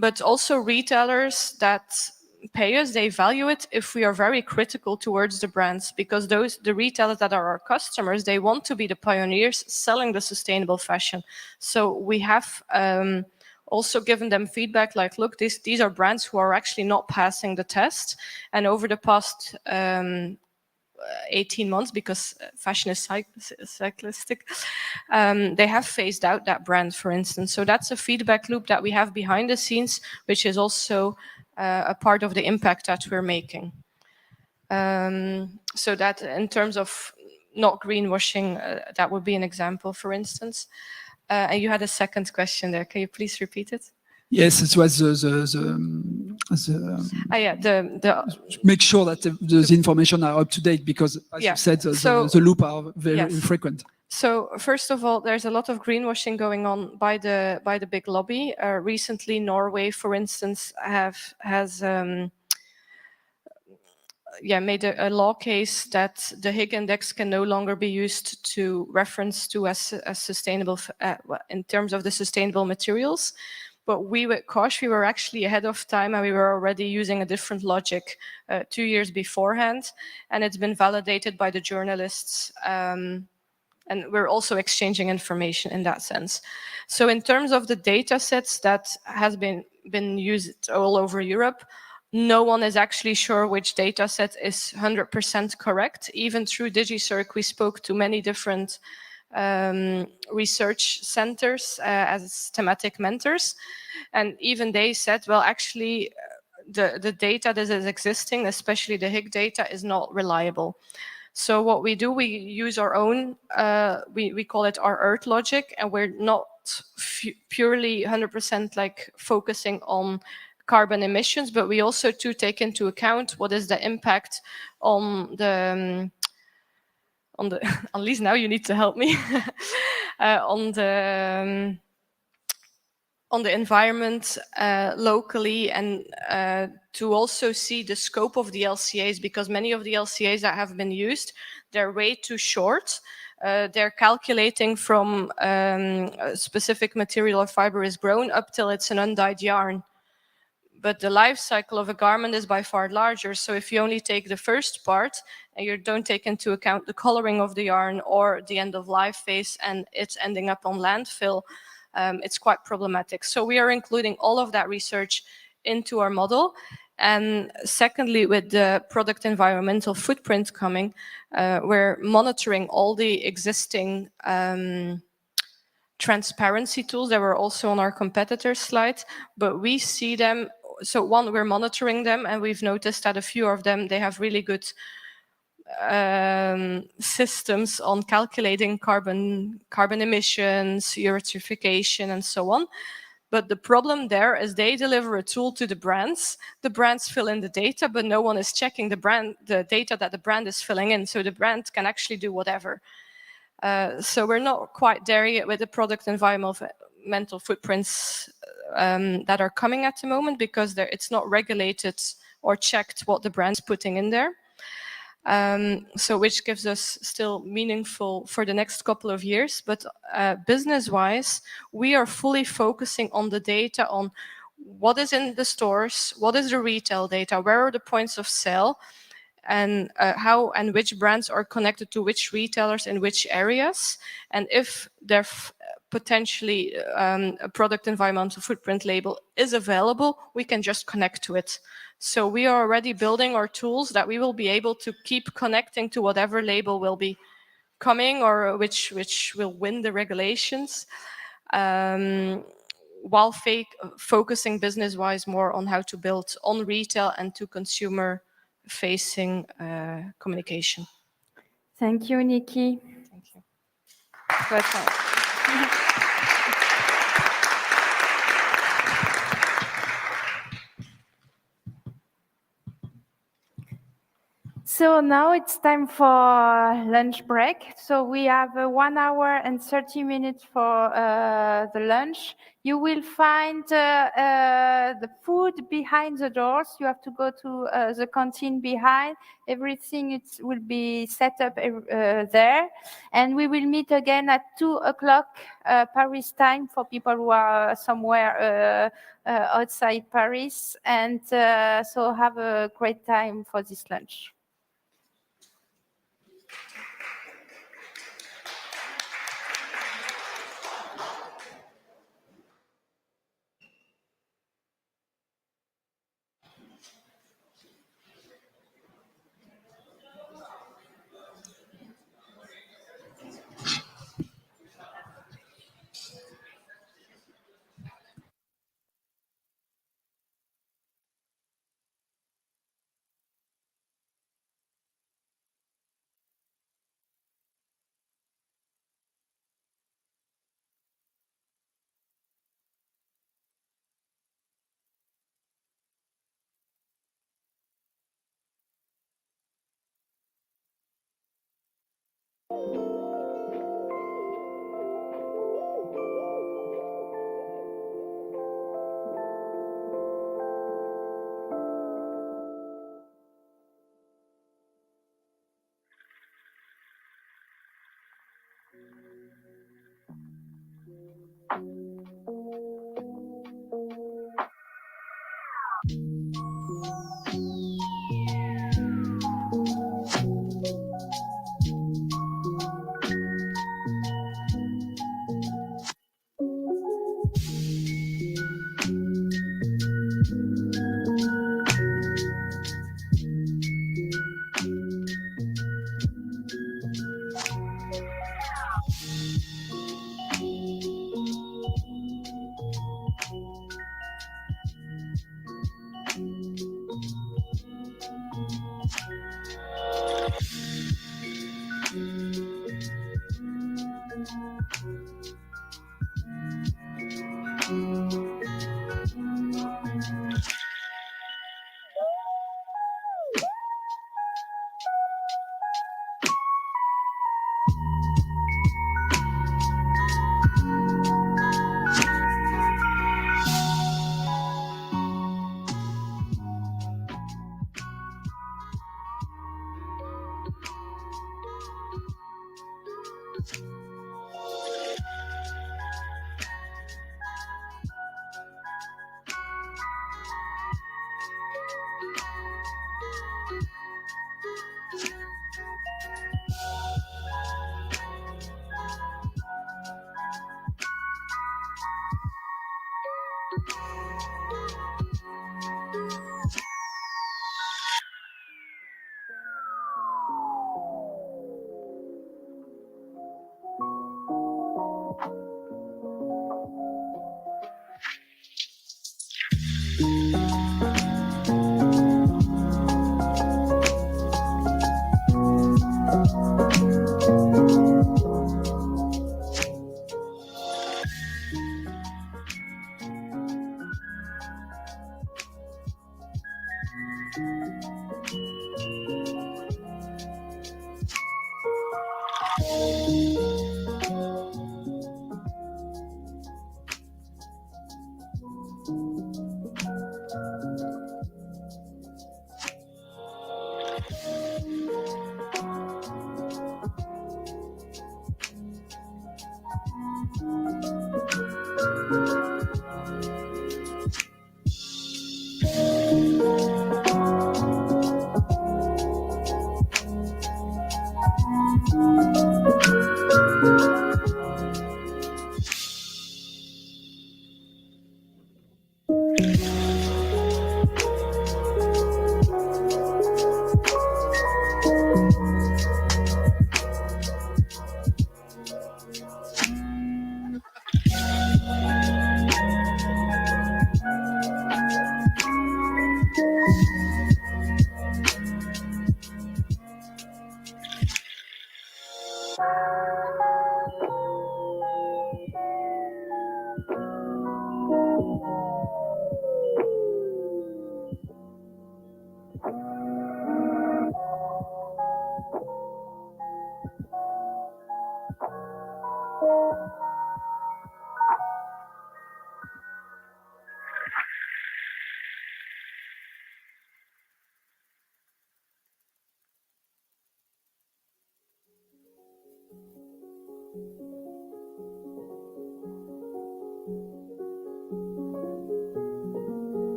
But also retailers that pay us, they value it if we are very critical towards the brands, because the retailers that are our customers, they want to be the pioneers selling the sustainable fashion. So we have also given them feedback like, look, these are brands who are actually not passing the test. And over the past 18 months, because fashion is cyclistic, they have phased out that brand, for instance. So that's a feedback loop that we have behind the scenes, which is also a part of the impact that we're making. So that in terms of not greenwashing, that would be an example, for instance. And you had a second question there. Can you please repeat it? Yes, it was make sure that the information are up to date, because, as you said, the loop are very infrequent. So first of all, there's a lot of greenwashing going on by the big lobby. Recently, Norway, for instance, has made a law case that the Higg index can no longer be used to reference to as sustainable in terms of the sustainable materials. But we with Koch, we were actually ahead of time, and we were already using a different logic 2 years beforehand, and it's been validated by the journalists. And we're also exchanging information in that sense. So in terms of the data sets that has been used all over Europe, no one is actually sure which data set is 100% correct. Even through DigiCirc, we spoke to many different research centers as thematic mentors. And even they said, well, actually, the data that is existing, especially the Higg data, is not reliable. So what we do, we use our own, we call it our Earth logic, and we're not purely 100% like focusing on carbon emissions, but we also to take into account what is the impact on the Annelies, now you need to help me on the environment locally, and to also see the scope of the LCAs, because many of the LCAs that have been used, they're way too short. They're calculating from a specific material or fiber is grown up till it's an undyed yarn. But the life cycle of a garment is by far larger. So if you only take the first part and you don't take into account the coloring of the yarn or the end of life phase and it's ending up on landfill, it's quite problematic. So we are including all of that research into our model. And secondly, with the product environmental footprint coming, we're monitoring all the existing transparency tools that were also on our competitors' slide, but we see them. So one, we're monitoring them, and we've noticed that a few of them, they have really good systems on calculating carbon emissions, eutrophication, and so on. But the problem there is they deliver a tool to the brands fill in the data, but no one is checking the data that the brand is filling in, so the brand can actually do whatever. So we're not quite there yet with the product environmental footprints that are coming at the moment, because it's not regulated or checked what the brand's putting in there. So which gives us still meaningful for the next couple of years. But business-wise, we are fully focusing on the data, on what is in the stores, what is the retail data, where are the points of sale, and how and which brands are connected to which retailers in which areas. And if there's potentially a product environmental footprint label is available, we can just connect to it. So we are already building our tools that we will be able to keep connecting to whatever label will be coming or which will win the regulations, while focusing business-wise more on how to build on retail and to consumer-facing communication. Thank you, Nikki. Thank you. So now it's time for lunch break. So we have 1 hour and 30 minutes for the lunch. You will find the food behind the doors. You have to go to the canteen behind. Everything will be set up there. And we will meet again at 2 o'clock Paris time for people who are somewhere outside Paris. And so have a great time for this lunch.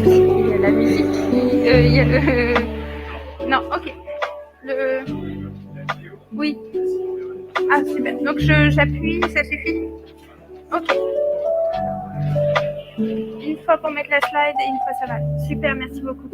Il y a la musique. Non, ok. Oui. Ah, super. Donc j'appuie, ça suffit? Ok. Une fois pour mettre la slide et une fois ça va. Super, merci beaucoup.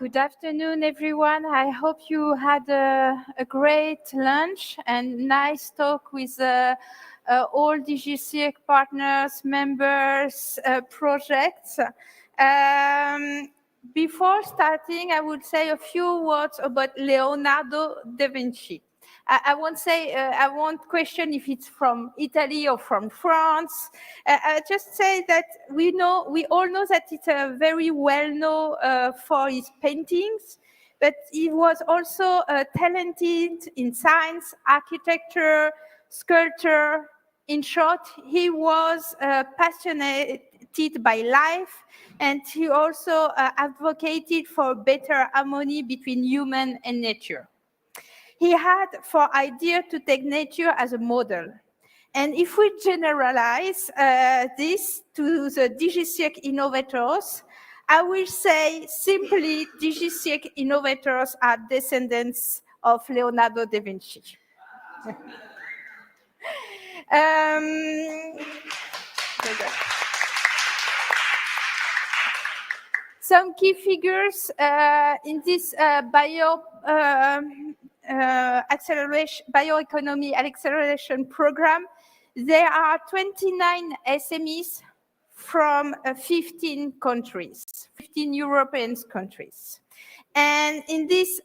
Good afternoon, everyone. I hope you had a great lunch and nice talk with all DigiCirc partners, members, projects. Before starting, I would say a few words about Leonardo da Vinci. I won't say, I won't question if it's from Italy or from France. I just say that we all know that it's very well known for his paintings, but he was also talented in science, architecture, sculpture. In short, he was passionate by life, and he also advocated for better harmony between human and nature. He had for idea to take nature as a model. And if we generalize this to the DigiCirc innovators, I will say simply DigiCirc innovators are descendants of Leonardo da Vinci. Some key figures in this bioeconomy acceleration program. There are 29 SMEs from 15 countries, 15 European countries. And in this,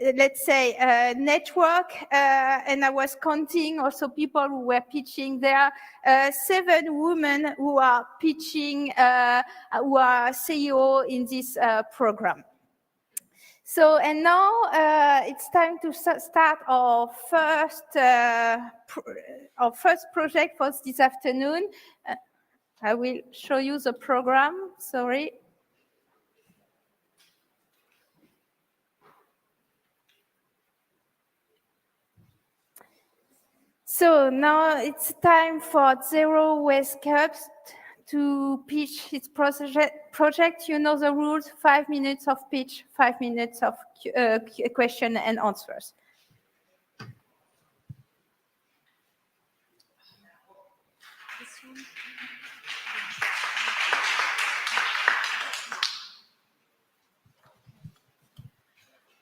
let's say, network, and I was counting also people who were pitching. There are 7 women who are pitching, who are CEO in this program. So, and now it's time to start our first project for this afternoon. I will show you the program, sorry. So now it's time for Zero Waste Cups to pitch his project. You know the rules, 5 minutes of pitch, 5 minutes of question and answers.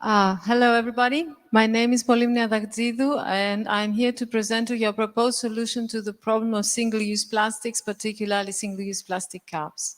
Hello, everybody. My name is Dagtzidou, and I'm here to present to you a proposed solution to the problem of single-use plastics, particularly single-use plastic cups.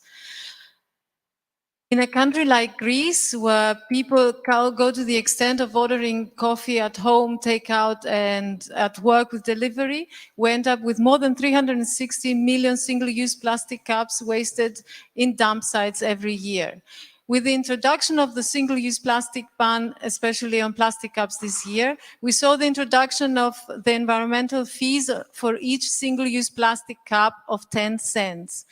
In a country like Greece, where people go to the extent of ordering coffee at home, takeout, and at work with delivery, we end up with more than 360 million single-use plastic cups wasted in dump sites every year. With the introduction of the single-use plastic ban, especially on plastic cups this year, we saw the introduction of the environmental fees for each single-use plastic cup of 10 cents.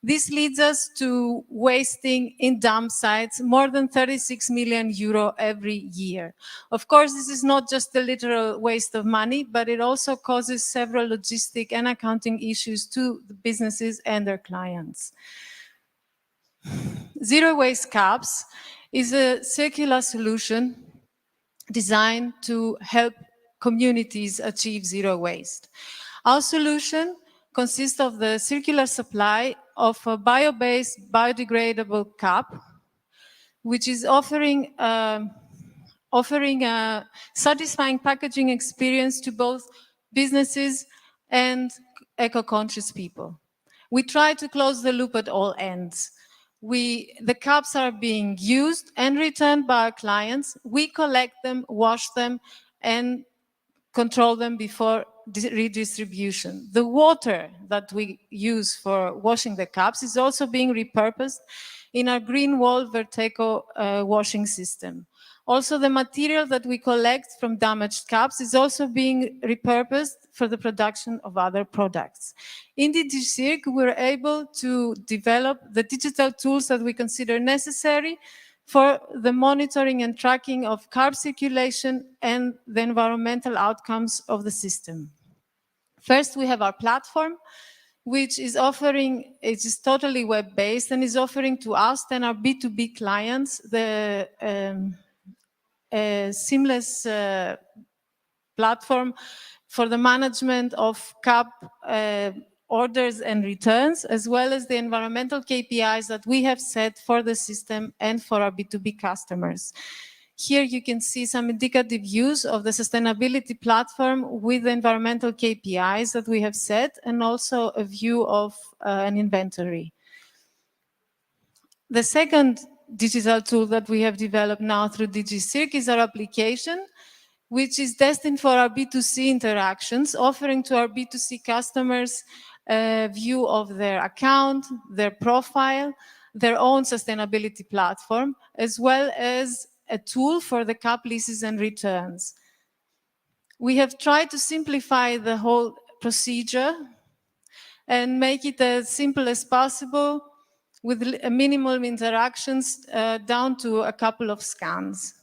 This leads us to wasting in dump sites more than 36 million euro every year. Of course, this is not just a literal waste of money, but it also causes several logistic and accounting issues to the businesses and their clients. Zero Waste Cups is a circular solution designed to help communities achieve zero waste. Our solution consists of the circular supply of a bio-based, biodegradable cup, which is offering a satisfying packaging experience to both businesses and eco-conscious people. We try to close the loop at all ends. The cups are being used and returned by our clients. We collect them, wash them, and control them before redistribution. The water that we use for washing the cups is also being repurposed in our green wall Verteco washing system. Also, the material that we collect from damaged cups is also being repurposed for the production of other products. In DigiCirc, we're able to develop the digital tools that we consider necessary for the monitoring and tracking of carb circulation and the environmental outcomes of the system. First, we have our platform, which is offering, it is totally web-based and is offering to us and our B2B clients the seamless platform for the management of cup orders and returns, as well as the environmental KPIs that we have set for the system and for our B2B customers. Here you can see some indicative views of the sustainability platform with the environmental KPIs that we have set, and also a view of an inventory. The second digital tool that we have developed now through DigiCirc is our application, which is destined for our B2C interactions, offering to our B2C customers a view of their account, their profile, their own sustainability platform, as well as a tool for the cup leases and returns. We have tried to simplify the whole procedure and make it as simple as possible with minimal interactions down to a couple of scans.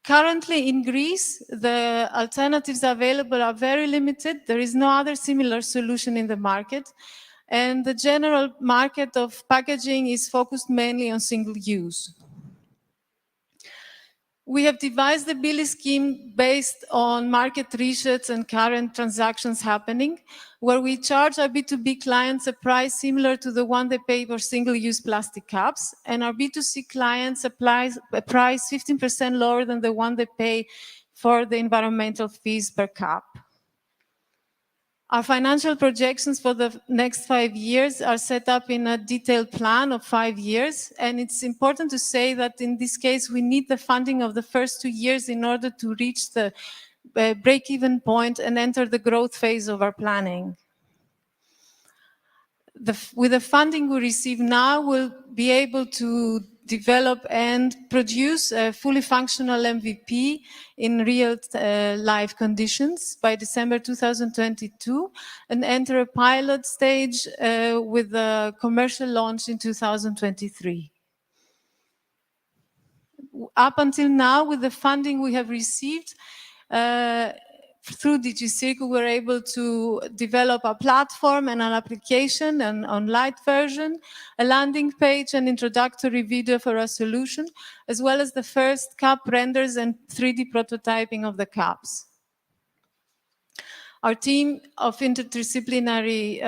Currently in Greece, the alternatives available are very limited. There is no other similar solution in the market, and the general market of packaging is focused mainly on single use. We have devised the billing scheme based on market research and current transactions happening, where we charge our B2B clients a price similar to the one they pay for single-use plastic cups, and our B2C clients applies a price 15% lower than the one they pay for the environmental fees per cup. Our financial projections for the next 5 years are set up in a detailed plan of 5 years, and it's important to say that in this case we need the funding of the first 2 years in order to reach the break-even point and enter the growth phase of our planning. With the funding we receive now, we'll be able to develop and produce a fully functional MVP in real life conditions by December 2022 and enter a pilot stage with a commercial launch in 2023. Up until now, with the funding we have received, through DigiCirc, we were able to develop a platform and an application, an online version, a landing page, and introductory video for our solution, as well as the first cup renders and 3D prototyping of the cups. Our team of interdisciplinary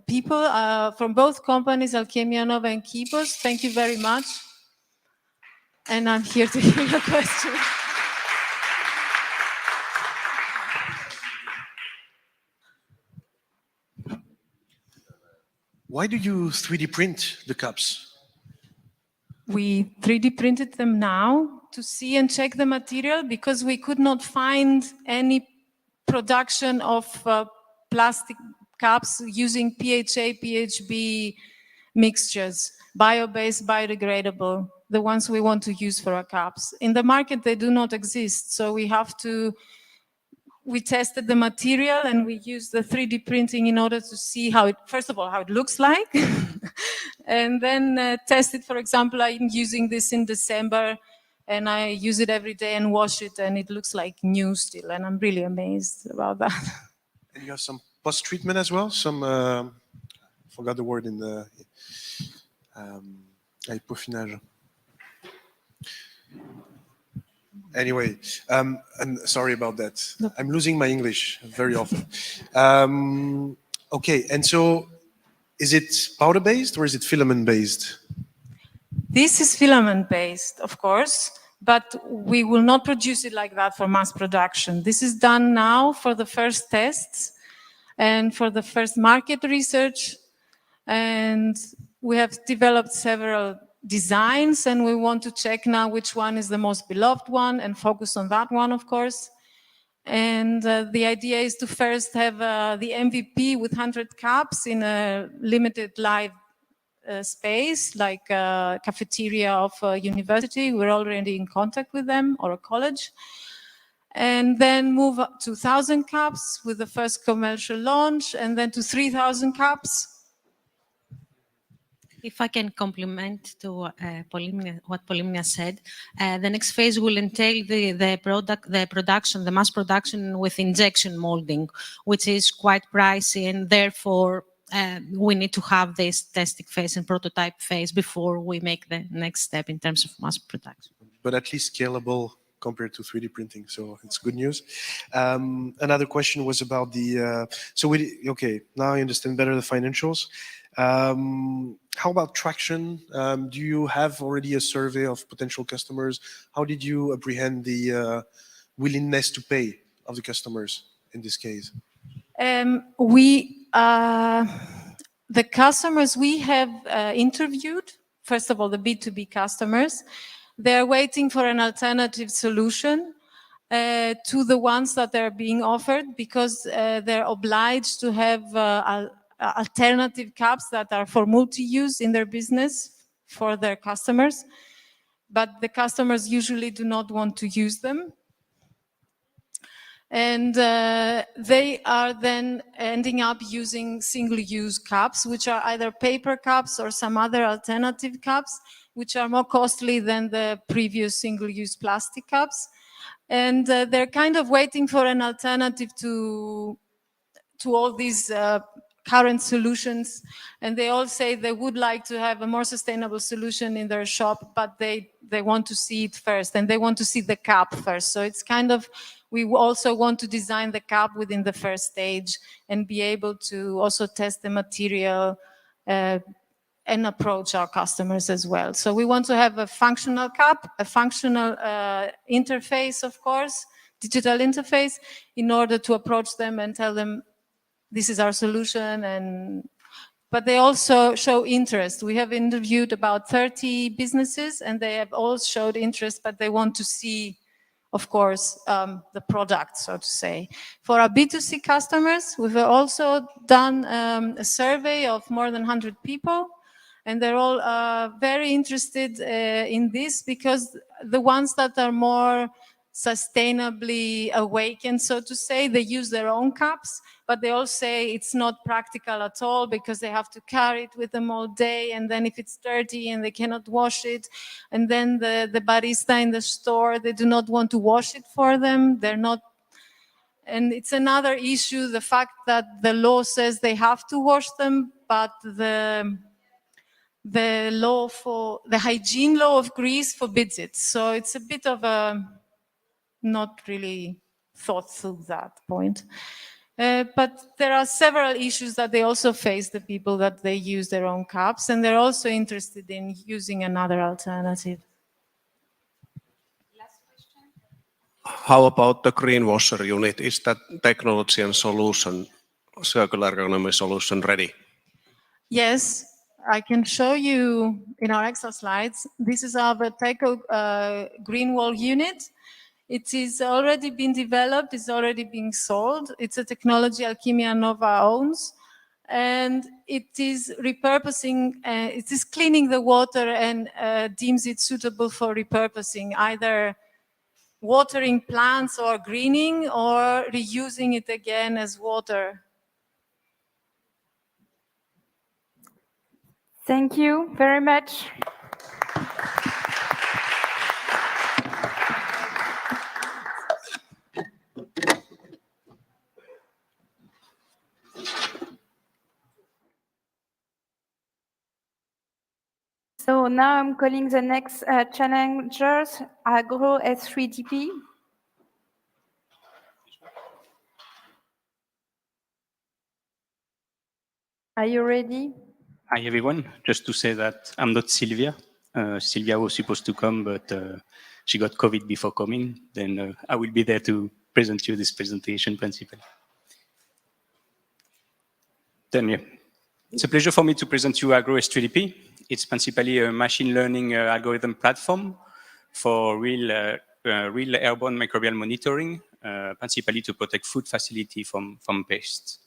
people from both companies, Alchemia Nova and Kibos, thank you very much. And I'm here to hear your questions. Why do you 3D print the cups? We 3D printed them now to see and check the material because we could not find any production of plastic cups using PHA, PHB mixtures, bio-based, biodegradable, the ones we want to use for our cups. In the market, they do not exist, so we tested the material and we used the 3D printing in order to see how it, first of all, how it looks like, and then test it. For example, I'm using this in December and I use it every day and wash it and it looks like new still, and I'm really amazed about that. And you have some post-treatment as well? Some, forgot the word in the peaufinage. Anyway, I'm sorry about that. No. I'm losing my English very often. Okay, and so is it powder-based or is it filament-based? This is filament-based, of course, but we will not produce it like that for mass production. This is done now for the first tests, and for the first market research. And we have developed several designs, and we want to check now which one is the most beloved one and focus on that one, of course. And the idea is to first have the MVP with 100 cups in a limited live space, like a cafeteria of a university. We're already in contact with them, or a college. And then move up to 1,000 cups with the first commercial launch, and then to 3,000 cups. If I can complement to what Polymnia said, the next phase will entail the mass production with injection molding, which is quite pricey, and therefore we need to have this testing phase and prototype phase before we make the next step in terms of mass production. But at least scalable compared to 3D printing, so it's good news. Another question was about the, okay, now I understand better the financials. How about traction? Do you have already a survey of potential customers? How did you apprehend the willingness to pay of the customers in this case? The customers we have interviewed, first of all, the B2B customers, they're waiting for an alternative solution to the ones that are being offered, because they're obliged to have alternative cups that are for multi-use in their business for their customers, but the customers usually do not want to use them. And they are then ending up using single-use cups, which are either paper cups or some other alternative cups, which are more costly than the previous single-use plastic cups. And they're kind of waiting for an alternative to all these current solutions, and they all say they would like to have a more sustainable solution in their shop, but they want to see it first, and they want to see the cup first. So it's kind of, we also want to design the cup within the first stage and be able to also test the material and approach our customers as well. So we want to have a functional cup, a functional interface, of course, digital interface, in order to approach them and tell them, this is our solution. But they also show interest. We have interviewed about 30 businesses, and they have all showed interest, but they want to see, of course, the product, so to say. For our B2C customers, we've also done a survey of more than 100 people, and they're all very interested in this, because the ones that are more sustainably awakened, so to say, they use their own cups, but they all say it's not practical at all, because they have to carry it with them all day, and then if it's dirty and they cannot wash it, and then the barista in the store, they do not want to wash it for them. They're not, and it's another issue, the fact that the law says they have to wash them, but the law for the hygiene law of Greece forbids it. So it's a bit of a not really thought through that point. But there are several issues that they also face, the people that they use their own cups, and they're also interested in using another alternative. How about the greenwasher unit? Is that technology and solution, circular economy solution ready? Yes, I can show you in our Excel slides. This is our Verteco green wall unit. It is already been developed, it's already being sold. It's a technology Alchimia Nova owns, and it is repurposing, it is cleaning the water and deems it suitable for repurposing, either watering plants or greening, or reusing it again as water. Thank you very much. So now I'm calling the next challengers, Agro S3DP. Are you ready? Hi everyone, just to say that I'm not Sylvia. Sylvia was supposed to come, but she got COVID before coming. Then I will be there to present you this presentation principle. Then, yeah. It's a pleasure for me to present you AgroS3DP. It's principally a machine learning algorithm platform for real airborne microbial monitoring, principally to protect food facility from pests.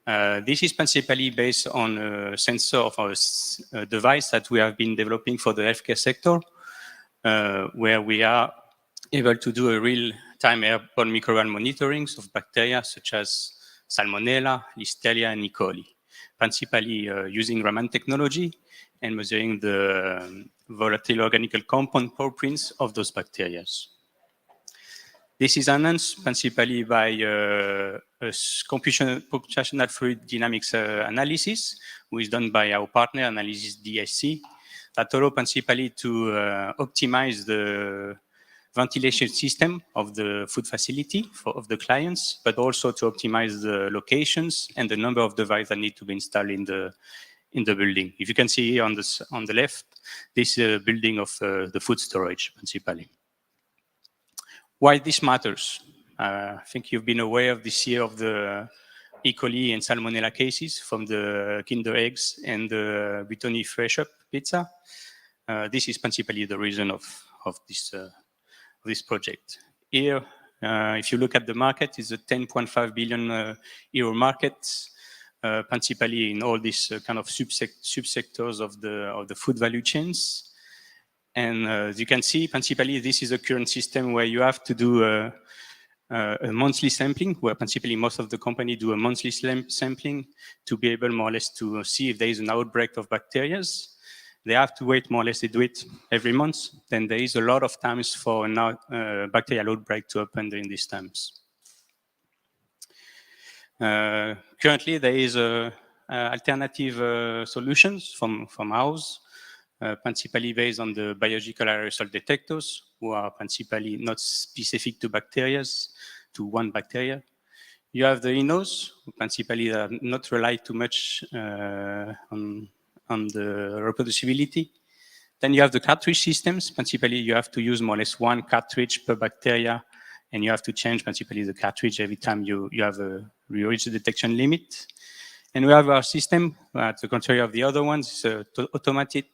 This is principally based on a sensor of a device that we have been developing for the healthcare sector, where we are able to do a real-time airborne microbial monitoring of bacteria such as Salmonella, Listeria, and Ecole, principally using Raman technology and measuring the volatile organic compound prints of those bacteria. This is enhanced principally by a computational fluid dynamics analysis, which is done by our partner Analysis DSC, that allow principally to optimize the ventilation system of the food facility of the clients, but also to optimize the locations and the number of devices that need to be installed in the building. If you can see here on the left, this is a building of the food storage principally. Why this matters? I think you've been aware of this year of the E. coli and Salmonella cases from the Kinder eggs and the Buitoni Fresh Up pizza. This is principally the reason of this project. Here, if you look at the market, it's a 10.5 billion euro market, principally in all these kind of subsectors of the food value chains. And as you can see, principally, this is a current system where you have to do a monthly sampling, where principally most of the company do a monthly sampling to be able more or less to see if there is an outbreak of bacteria. They have to wait more or less, they do it every month. Then there is a lot of times for a bacterial outbreak to happen during these times. Currently, there is alternative solutions from ours, principally based on the biological aerosol detectors, who are principally not specific to bacteria, to one bacteria. You have the Inos, who principally not rely too much on the reproducibility. Then you have the cartridge systems. Principally, you have to use more or less one cartridge per bacteria, and you have to change principally the cartridge every time you reach the detection limit. And we have our system, at the contrary of the other ones, automated.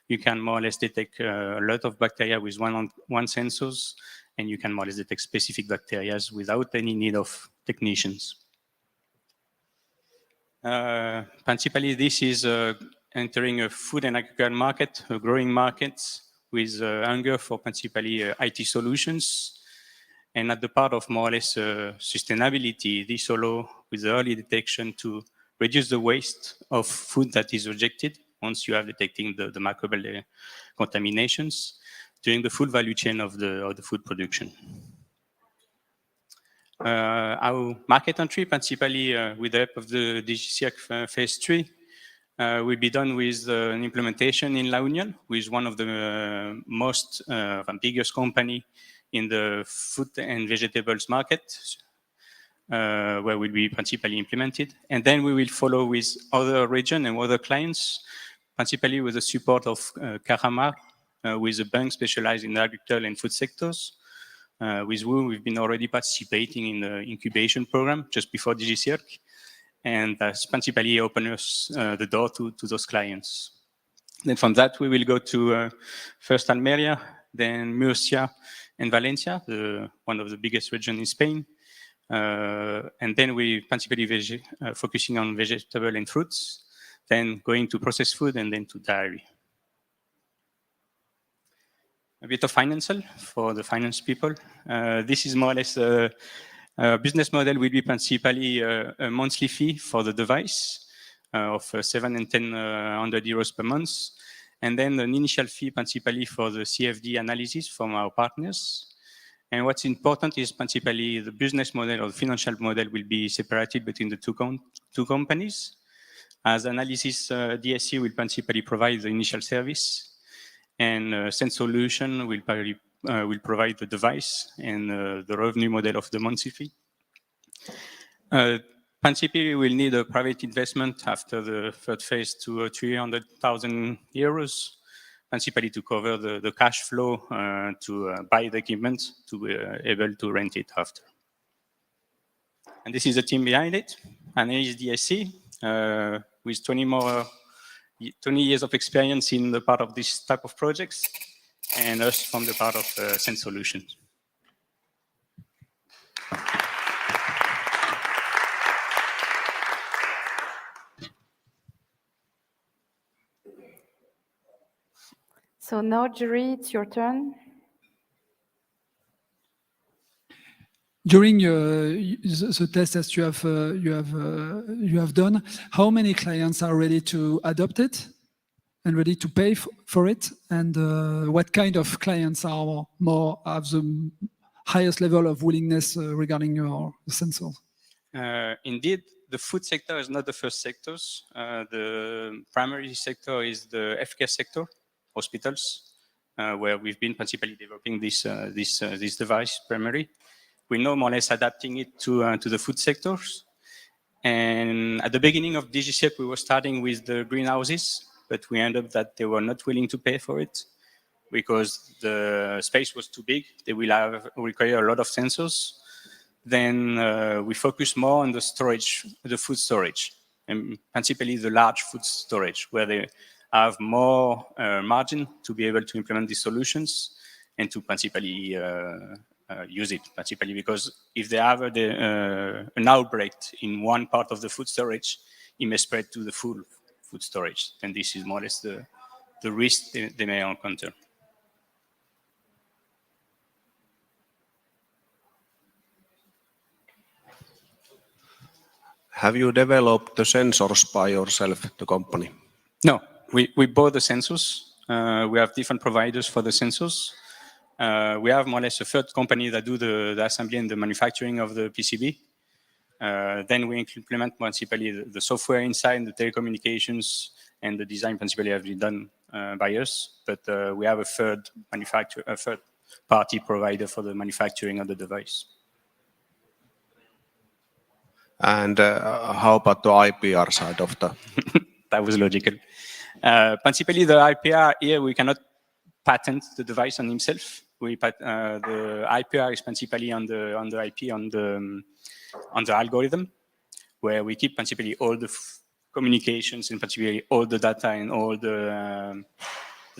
You can more or less detect a lot of bacteria with one sensors, and you can more or less detect specific bacteria without any need of technicians. Principally, this is entering a food and agriculture market, a growing market with hunger for principally IT solutions. And at the part of more or less sustainability, this allows with early detection to reduce the waste of food that is rejected once you are detecting the microbial contaminations during the full value chain of the food production. Our market entry, principally with the help of the DigiCirc phase 3, will be done with an implementation in La Union, with one of the most biggest company in the fruit and vegetables market, where will be principally implemented. And then we will follow with other regions and other clients, principally with the support of Caramar, with a bank specialized in the agricultural and food sectors, with whom we've been already participating in the incubation program just before DigiCirc. And that's principally opened us the door to those clients. Then from that, we will go to first Almeria, then Murcia and Valencia, one of the biggest regions in Spain. And then we principally focusing on vegetable and fruits, then going to processed food and then to dairy. A bit of financial for the finance people. This is more or less a business model will be principally a monthly fee for the device of 700 and 1,000 euros per month. And then an initial fee principally for the CFD analysis from our partners. And what's important is principally the business model or the financial model will be separated between the two companies. As Analysis DSC will principally provide the initial service, and Sense Solution will provide the device and the revenue model of the monthly fee. Principally, we will need a private investment after the third phase to 300,000 euros, principally to cover the cash flow to buy the equipment to be able to rent it after. And this is the team behind it, Analysis DSC, with 20 years of experience in the part of this type of projects, and us from the part of Sense Solutions. So now, Jury, it's your turn. During the test that you have done, how many clients are ready to adopt it and ready to pay for it? And what kind of clients are have the highest level of willingness regarding your sensors? Indeed, the food sector is not the first sectors. The primary sector is the healthcare sector, hospitals, where we've been principally developing this device primarily. We're now more or less adapting it to the food sectors. And at the beginning of DigiCirc, we were starting with the greenhouses, but we ended up that they were not willing to pay for it because the space was too big. They will require a lot of sensors. Then we focus more on the storage, the food storage, and principally the large food storage, where they have more margin to be able to implement these solutions and to principally use it, principally because if they have an outbreak in one part of the food storage, it may spread to the full food storage. And this is more or less the risk they may encounter. Have you developed the sensors by yourself, the company? No, we bought the sensors. We have different providers for the sensors. We have more or less a third company that do the assembly and the manufacturing of the PCB. Then we implement principally the software inside, the telecommunications, and the design principally have been done by us. But we have a third party provider for the manufacturing of the device. And how about the IPR side of the? That was logical. Principally, the IPR here we cannot patent the device on himself. The IPR is principally on the IP on the algorithm, where we keep principally all the communications and principally all the data and all the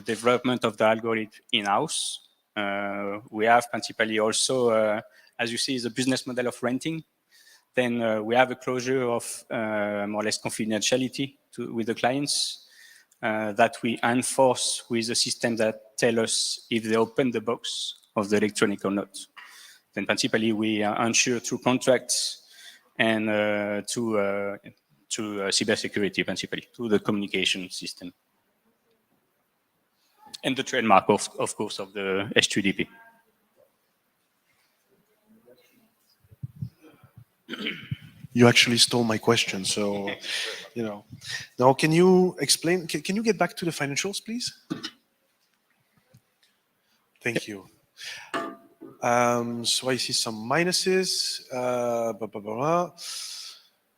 development of the algorithm in-house. We have principally also, as you see, the business model of renting. Then we have a closure of more or less confidentiality with the clients that we enforce with a system that tell us if they open the box of the electronic or not. Then principally we ensure through contracts and to cybersecurity principally, to the communication system. And the trademark of course of the H2DP. You actually stole my question, so, you know. Now, can you explain, can you get back to the financials, please? Thank you. So I see some minuses.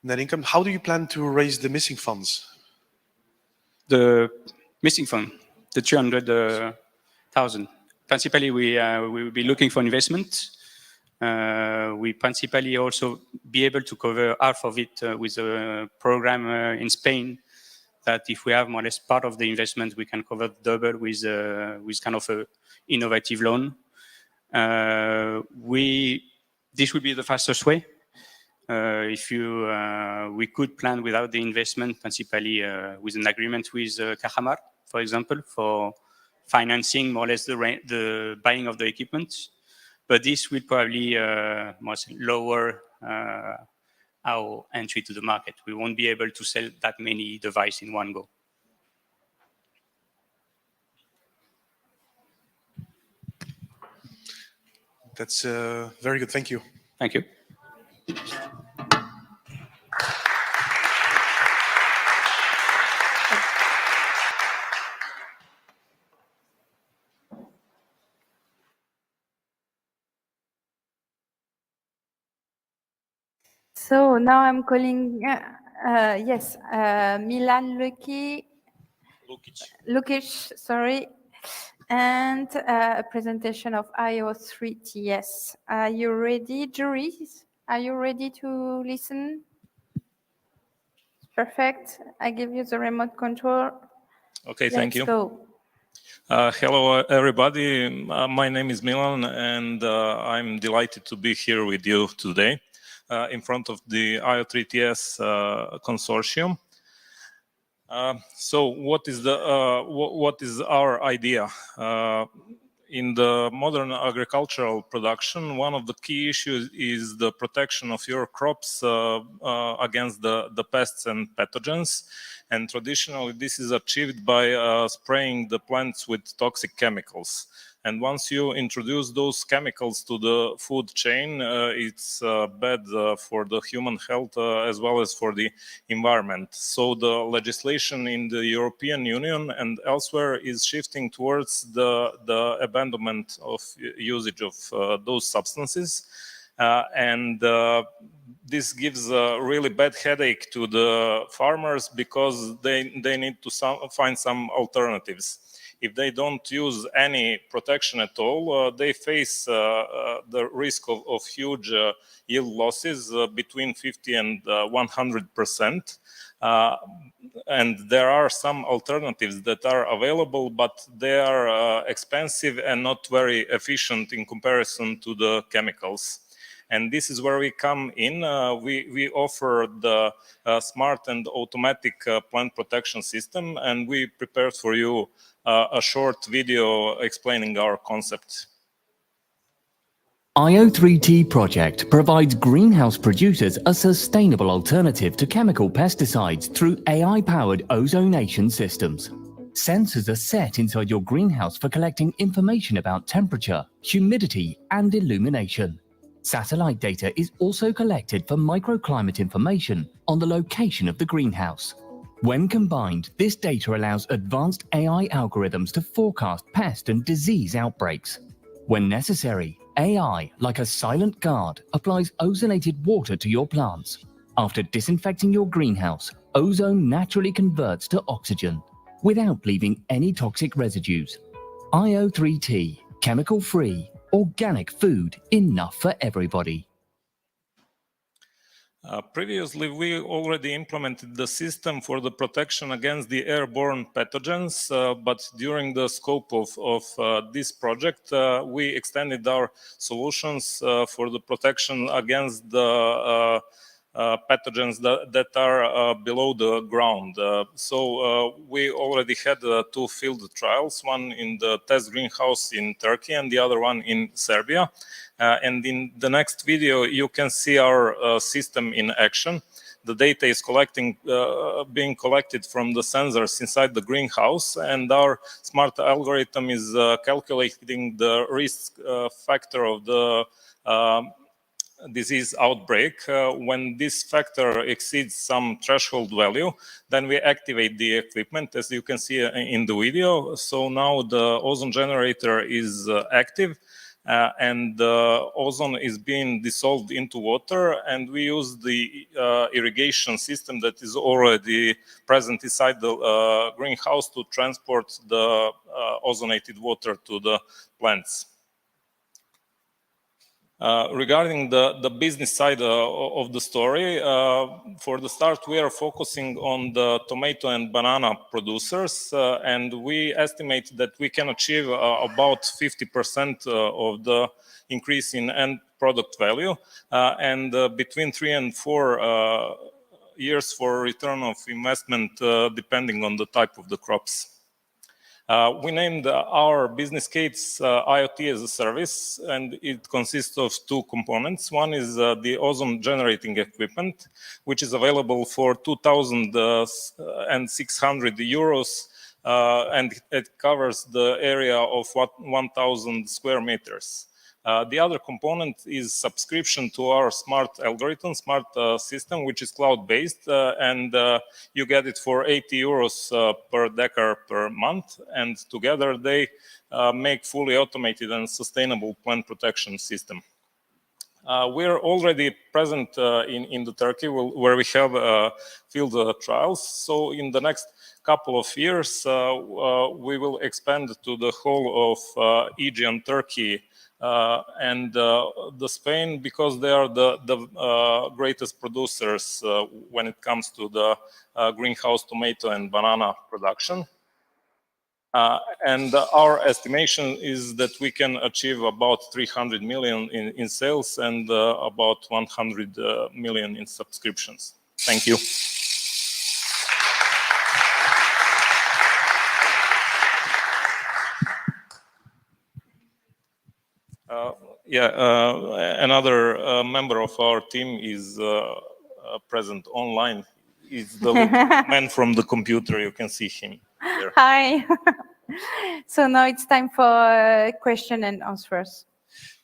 Net income, how do you plan to raise the missing funds? The missing fund, the 300,000. Principally, we will be looking for investment. We principally also be able to cover half of it with a program in Spain that if we have more or less part of the investment, we can cover double with kind of a innovative loan. This would be the fastest way. We could plan without the investment, principally with an agreement with Cajamarca, for example, for financing more or less the buying of the equipment. But this will probably lower our entry to the market. We won't be able to sell that many devices in one go. That's very good. Thank you. Thank you. So now I'm calling, Milan Lukic, sorry, and a presentation of IO3TS. Are you ready, juries? Are you ready to listen? Perfect. I give you the remote control. Okay, thank you. Let's go. Hello, everybody. My name is Milan, and I'm delighted to be here with you today in front of the IO3TS consortium. So what is our idea? In the modern agricultural production, one of the key issues is the protection of your crops against the pests and pathogens. And traditionally, this is achieved by spraying the plants with toxic chemicals. And once you introduce those chemicals to the food chain, it's bad for the human health as well as for the environment. So the legislation in the European Union and elsewhere is shifting towards the abandonment of usage of those substances. This gives a really bad headache to the farmers because they need to find some alternatives. If they don't use any protection at all, they face the risk of huge yield losses between 50 and 100%. And there are some alternatives that are available, but they are expensive and not very efficient in comparison to the chemicals. And this is where we come in. We offer the smart and automatic plant protection system, and we prepared for you a short video explaining our concept. IO3T project provides greenhouse producers a sustainable alternative to chemical pesticides through AI-powered ozonation systems. Sensors are set inside your greenhouse for collecting information about temperature, humidity, and illumination. Satellite data is also collected for microclimate information on the location of the greenhouse. When combined, this data allows advanced AI algorithms to forecast pest and disease outbreaks. When necessary, AI, like a silent guard, applies ozonated water to your plants. After disinfecting your greenhouse, ozone naturally converts to oxygen without leaving any toxic residues. IO3T, chemical-free, organic food enough for everybody. Previously, we already implemented the system for the protection against the airborne pathogens, but during the scope of this project, we extended our solutions for the protection against the pathogens that are below the ground. So we already had 2 field trials, one in the test greenhouse in Turkey and the other one in Serbia. And in the next video, you can see our system in action. The data is being collected from the sensors inside the greenhouse, and our smart algorithm is calculating the risk factor of the disease outbreak. When this factor exceeds some threshold value, then we activate the equipment, as you can see in the video. So now the ozone generator is active, and the ozone is being dissolved into water, and we use the irrigation system that is already present inside the greenhouse to transport the ozonated water to the plants. Regarding the business side of the story, for the start, we are focusing on the tomato and banana producers, and we estimate that we can achieve about 50% of the increase in end product value, and between 3 and 4 years for return of investment, depending on the type of the crops. We named our business case IoT as a service, and it consists of 2 components. One is the ozone generating equipment, which is available for 2,600 euros, and it covers the area of 1,000 square meters. The other component is subscription to our smart algorithm, smart system, which is cloud-based, and you get it for 80 euros per decade per month, and together they make fully automated and sustainable plant protection system. We're already present in the Turkey, where we have field trials. So in the next couple of years, we will expand to the whole of Aegean Turkey and the Spain, because they are the greatest producers when it comes to the greenhouse tomato and banana production. And our estimation is that we can achieve about 300 million in sales and about 100 million in subscriptions. Thank you. Another member of our team is present online. He's the man from the computer. You can see him there. Hi. So now it's time for question and answers.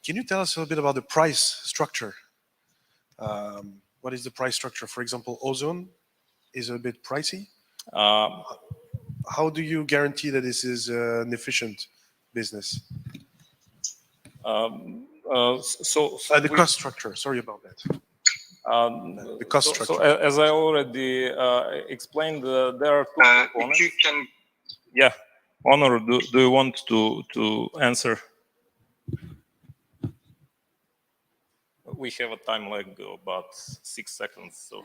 Can you tell us a little bit about the price structure? What is the price structure? For example, ozone is a bit pricey. How do you guarantee that this is an efficient business? The cost structure. Sorry about that. The cost structure. So as I already explained, there are two components. If you can... Yeah, Honor, do you want to answer? We have a time lag of about 6 seconds. So.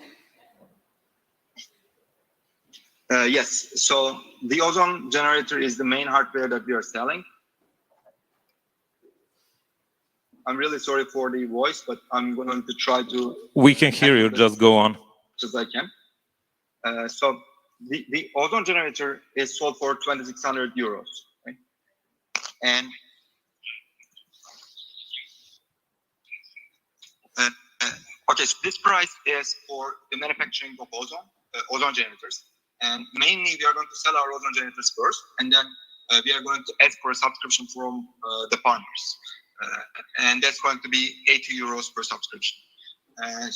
Yes. So the ozone generator is the main hardware that we are selling. I'm really sorry for the voice, but I'm going to try to... We can hear you, just go on. As I can. So the ozone generator is sold for 2,600 euros. Right? And okay, so this price is for the manufacturing of ozone generators. And mainly we are going to sell our ozone generators first, and then we are going to ask for a subscription from the partners. And that's going to be 80 euros per subscription. And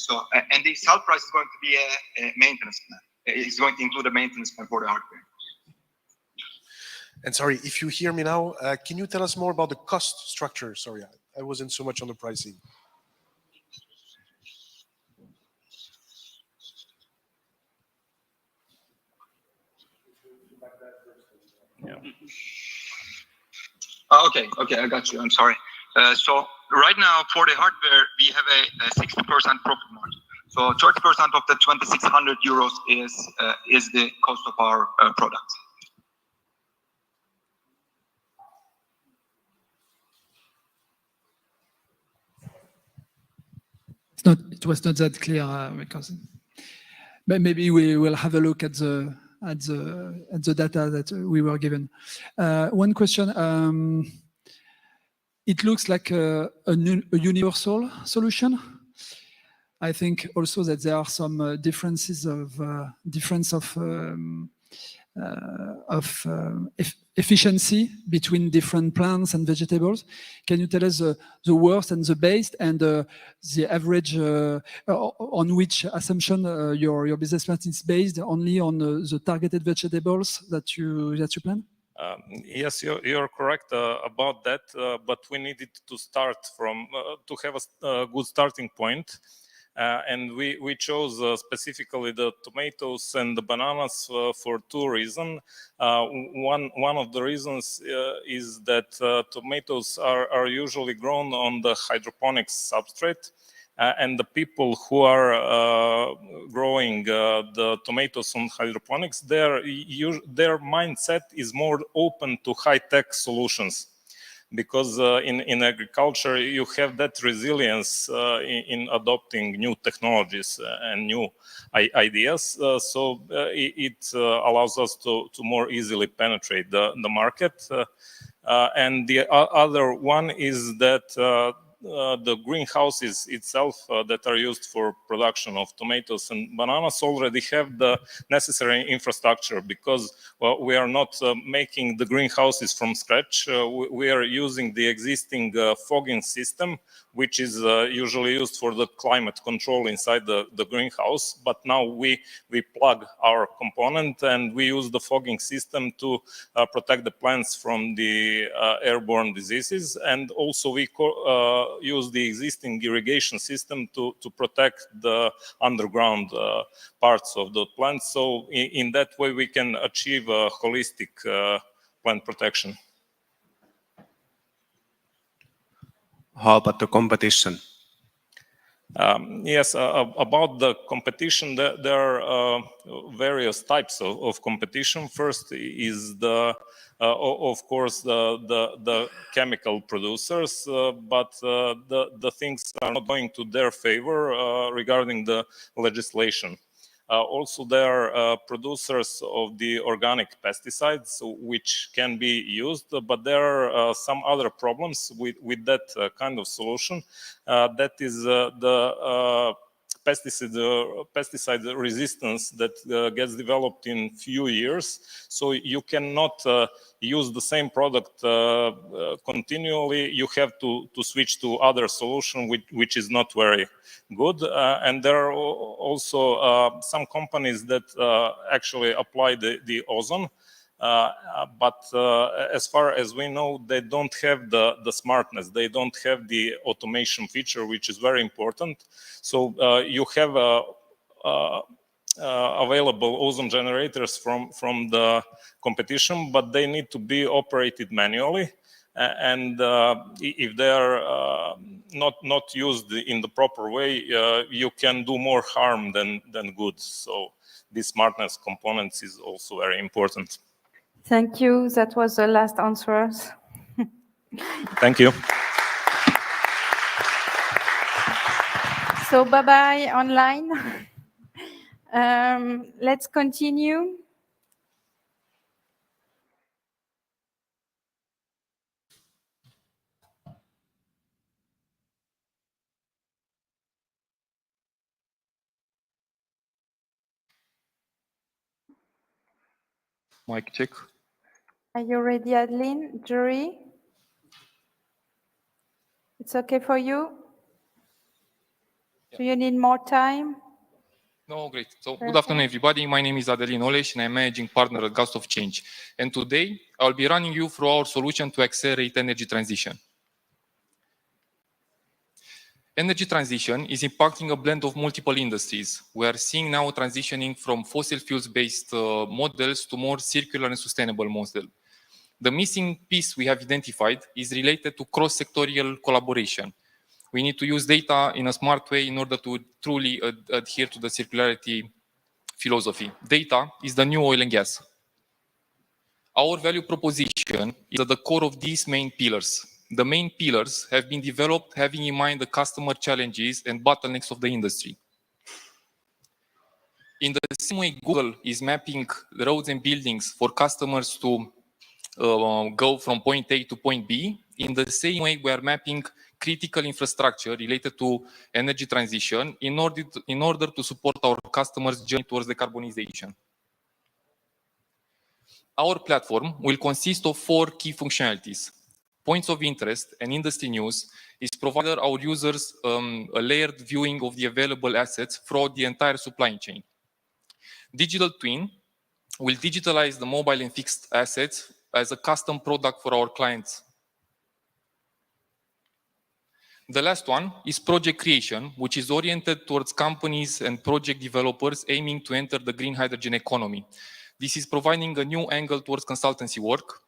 the sale price is going to be a maintenance plan. It's going to include a maintenance plan for the hardware. And sorry, if you hear me now, can you tell us more about the cost structure? Sorry, I wasn't so much on the pricing. Yeah. Okay, I got you. I'm sorry. So right now for the hardware, we have a 60% profit margin. So 30% of the 2,600 euros is the cost of our product. It was not that clear because maybe we will have a look at the data that we were given. One question. It looks like a universal solution. I think also that there are some differences of efficiency between different plants and vegetables. Can you tell us the worst and the best and the average on which assumption your business plan is based only on the targeted vegetables that you plan? Yes, you're correct about that, but we needed to start from to have a good starting point. And we chose specifically the tomatoes and the bananas for two reasons. One of the reasons is that tomatoes are usually grown on the hydroponics substrate. And the people who are growing the tomatoes on hydroponics, their mindset is more open to high-tech solutions. Because in agriculture, you have that resilience in adopting new technologies and new ideas. So it allows us to more easily penetrate the market. And the other one is that the greenhouses itself that are used for production of tomatoes and bananas already have the necessary infrastructure, because we are not making the greenhouses from scratch. We are using the existing fogging system, which is usually used for the climate control inside the greenhouse. But now we plug our component and we use the fogging system to protect the plants from the airborne diseases. And also we use the existing irrigation system to protect the underground parts of the plants. So in that way, we can achieve a holistic plant protection. How about the competition? Yes, about the competition, there are various types of competition. First is of course, the chemical producers, but the things are not going to their favor regarding the legislation. Also, there are producers of the organic pesticides which can be used, but there are some other problems with that kind of solution. That is the pesticide resistance that gets developed in few years. So you cannot use the same product continually. You have to switch to other solution which is not very good. And there are also some companies that actually apply the ozone. But as far as we know, they don't have the smartness. They don't have the automation feature, which is very important. So you have available ozone generators from the competition, but they need to be operated manually. And if they are not used in the proper way, you can do more harm than good. So this smartness components is also very important. Thank you. That was the last answer. Thank you. So bye-bye online. Let's continue. Mic check. Are you ready, Adeline? Jury? It's okay for you? Do you need more time? No, great. So good afternoon, everybody. My name is Adeline Oleș, and I'm managing partner at Gust of Change. And today, I'll be running you through our solution to accelerate energy transition. Energy transition is impacting a blend of multiple industries. We are seeing now transitioning from fossil fuels-based models to more circular and sustainable models. The missing piece we have identified is related to cross-sectorial collaboration. We need to use data in a smart way in order to truly adhere to the circularity philosophy. Data is the new oil and gas. Our value proposition is at the core of these main pillars. The main pillars have been developed having in mind the customer challenges and bottlenecks of the industry. In the same way Google is mapping roads and buildings for customers to go from point A to point B, in the same way we are mapping critical infrastructure related to energy transition in order to support our customers' journey towards decarbonization. Our platform will consist of 4 key functionalities. Points of interest and industry news is provided our users a layered viewing of the available assets throughout the entire supply chain. Digital Twin will digitalize the mobile and fixed assets as a custom product for our clients. The last one is project creation, which is oriented towards companies and project developers aiming to enter the green hydrogen economy. This is providing a new angle towards consultancy work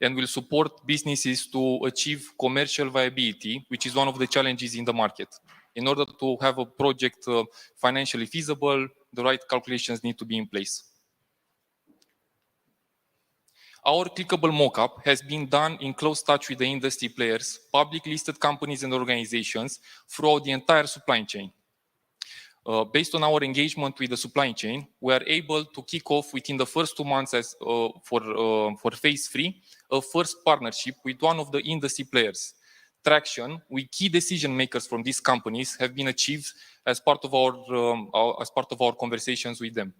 and will support businesses to achieve commercial viability, which is one of the challenges in the market. In order to have a project financially feasible, the right calculations need to be in place. Our clickable mockup has been done in close touch with the industry players, public listed companies and organizations throughout the entire supply chain. Based on our engagement with the supply chain, we are able to kick off within the first 2 months for phase 3, a first partnership with one of the industry players. Traction with key decision makers from these companies have been achieved as part of our conversations with them.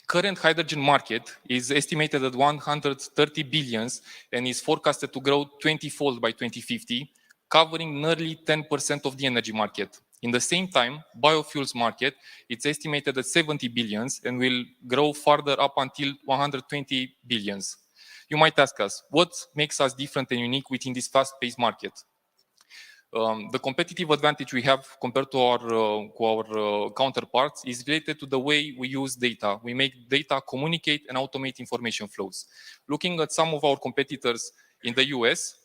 Current hydrogen market is estimated at 130 billion and is forecasted to grow 20-fold by 2050, covering nearly 10% of the energy market. In the same time, biofuels market, it's estimated at 70 billion and will grow further up until 120 billion. You might ask us, what makes us different and unique within this fast-paced market? The competitive advantage we have compared to our counterparts is related to the way we use data. We make data communicate and automate information flows. Looking at some of our competitors in the US,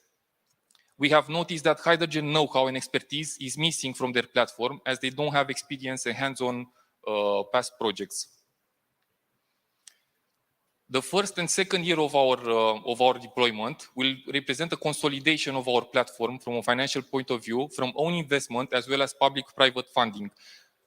we have noticed that hydrogen know-how and expertise is missing from their platform as they don't have experience and hands-on past projects. The first and second year of our deployment will represent a consolidation of our platform from a financial point of view, from own investment as well as public-private funding.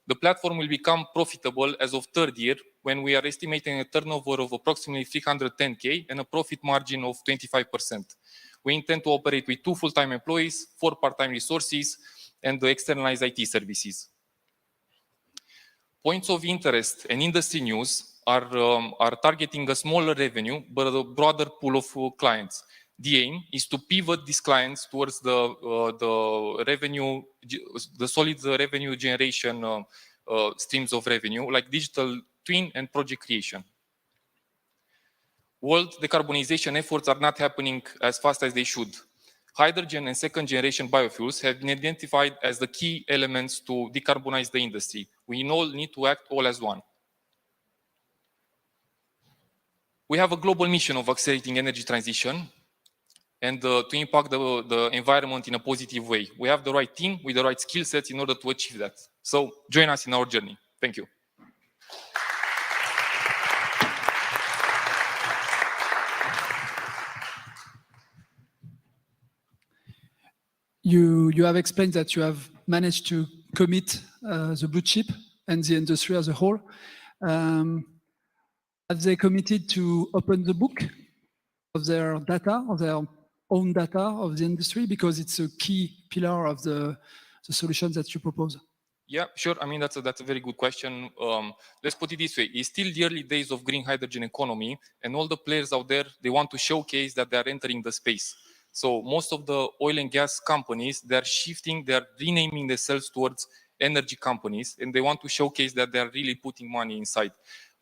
The platform will become profitable as of third year when we are estimating a turnover of approximately 310K and a profit margin of 25%. We intend to operate with 2 full-time employees, 4 part-time resources, and the externalized IT services. Points of interest and industry news are targeting a smaller revenue, but a broader pool of clients. The aim is to pivot these clients towards the revenue, the solid revenue generation streams of revenue, like digital twin and project creation. World decarbonization efforts are not happening as fast as they should. Hydrogen and second-generation biofuels have been identified as the key elements to decarbonize the industry. We all need to act all as one. We have a global mission of accelerating energy transition and to impact the environment in a positive way. We have the right team with the right skill sets in order to achieve that. So join us in our journey. Thank you. You have explained that you have managed to commit the blue chip and the industry as a whole. Have they committed to open the book of their data, of their own data of the industry? Because it's a key pillar of the solutions that you propose. Yeah, sure. I mean, that's a very good question. Let's put it this way. It's still the early days of green hydrogen economy, and all the players out there, they want to showcase that they are entering the space. So most of the oil and gas companies, they're renaming themselves towards energy companies, and they want to showcase that they're really putting money inside.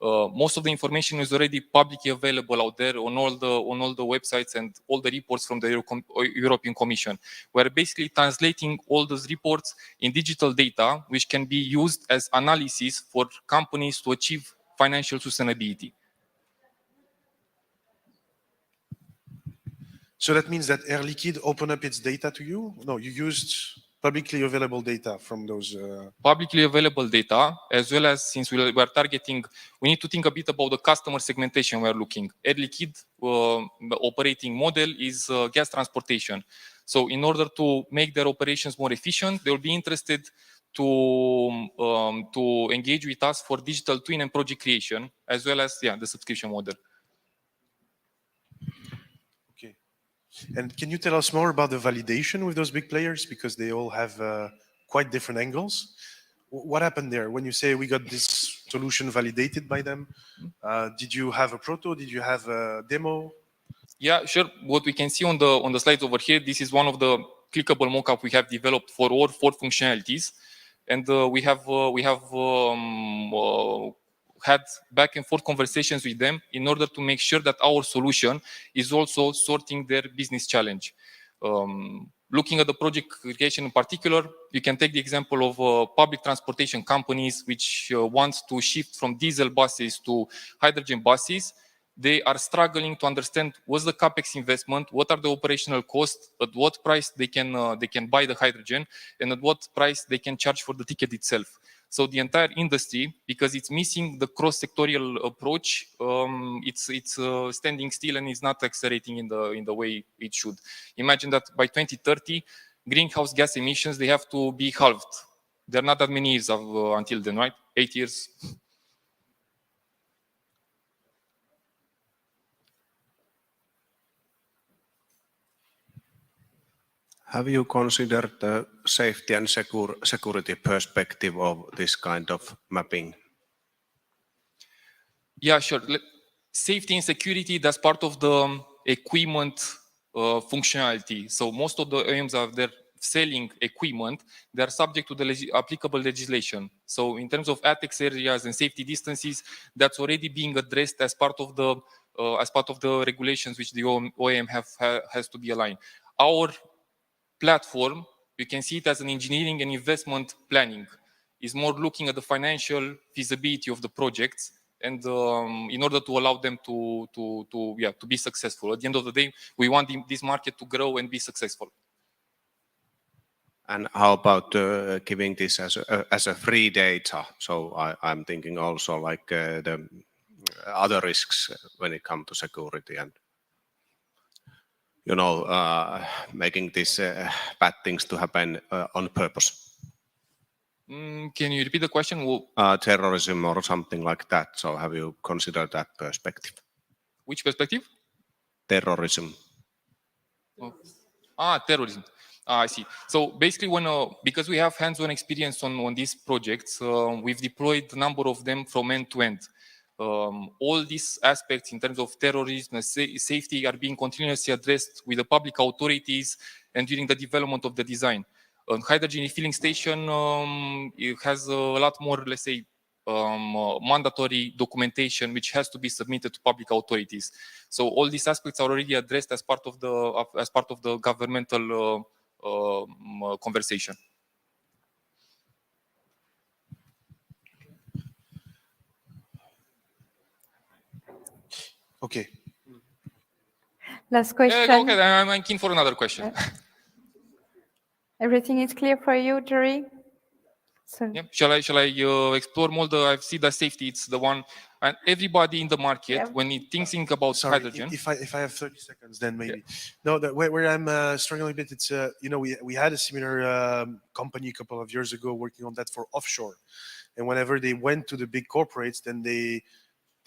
Most of the information is already publicly available out there on all the websites and all the reports from the European Commission. We're basically translating all those reports in digital data, which can be used as analysis for companies to achieve financial sustainability. So that means that Air Liquide opened up its data to you? No, you used publicly available data from those... Publicly available data, as well as, since we are targeting, we need to think a bit about the customer segmentation we are looking. Air Liquide operating model is gas transportation. So in order to make their operations more efficient, they will be interested to engage with us for digital twin and project creation, as well as the subscription model. And can you tell us more about the validation with those big players? Because they all have quite different angles. What happened there? When you say we got this solution validated by them, did you have a proto? Did you have a demo? Yeah, sure. What we can see on the slides over here, this is one of the clickable mockup we have developed for all 4 functionalities. And we have had back and forth conversations with them in order to make sure that our solution is also sorting their business challenge. Looking at the project creation in particular, you can take the example of public transportation companies which want to shift from diesel buses to hydrogen buses. They are struggling to understand what's the capex investment, what are the operational costs, at what price they can buy the hydrogen, and at what price they can charge for the ticket itself. So the entire industry, because it's missing the cross-sectorial approach, it's standing still and is not accelerating in the way it should. Imagine that by 2030, greenhouse gas emissions, they have to be halved. There are not that many years until then, right? 8 years. Have you considered the safety and security perspective of this kind of mapping? Yeah, sure. Safety and security, that's part of the equipment functionality. So most of the OEMs are there selling equipment, they are subject to the applicable legislation. So in terms of ATEX areas and safety distances, that's already being addressed as part of the regulations which the OEM has to be aligned. Our platform, you can see it as an engineering and investment planning. Is more looking at the financial feasibility of the projects and in order to allow them to be successful. At the end of the day, we want this market to grow and be successful. And how about giving this as a free data? So I'm thinking also like the other risks when it comes to security and making these bad things to happen on purpose. Can you repeat the question? Terrorism or something like that. So have you considered that perspective? Which perspective? Terrorism. Terrorism. I see. So basically, because we have hands-on experience on these projects, we've deployed a number of them from end to end. All these aspects in terms of terrorism and safety are being continuously addressed with the public authorities and during the development of the design. Hydrogen refilling station it has a lot more, let's say, mandatory documentation which has to be submitted to public authorities. So all these aspects are already addressed as part of the governmental conversation. Okay. Last question. Okay, I'm keen for another question. Everything is clear for you, Jerry? So. Yeah. Shall I explore more? I see that safety. It's the one, and everybody in the market when it thinking about hydrogen. If I have 30 seconds, then maybe. Yeah. No, where I'm struggling a bit, it's we had a similar company a couple of years ago working on that for offshore, and whenever they went to the big corporates, then they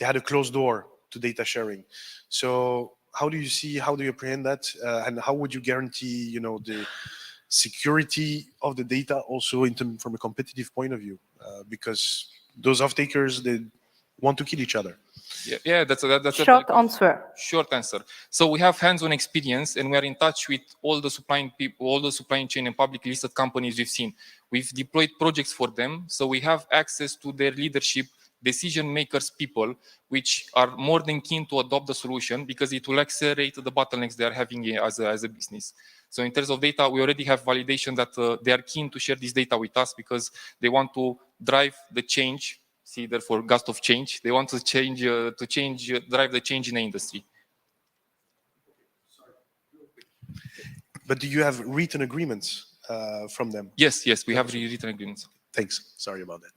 had a closed door to data sharing. So how do you apprehend that, and how would you guarantee the security of the data also from a competitive point of view, because those off-takers, they want to kill each other. Yeah, that's a short answer. Short answer. So we have hands-on experience, and we are in touch with all the supplying people, all the supply chain and publicly listed companies we've seen. We've deployed projects for them, so we have access to their leadership, decision makers, people, which are more than keen to adopt the solution because it will accelerate the bottlenecks they are having as a business. So in terms of data, we already have validation that they are keen to share this data with us because they want to drive the change. See, therefore, gust of change. They want to drive the change in the industry. But do you have written agreements from them? Yes, we have written agreements. Thanks. Sorry about that.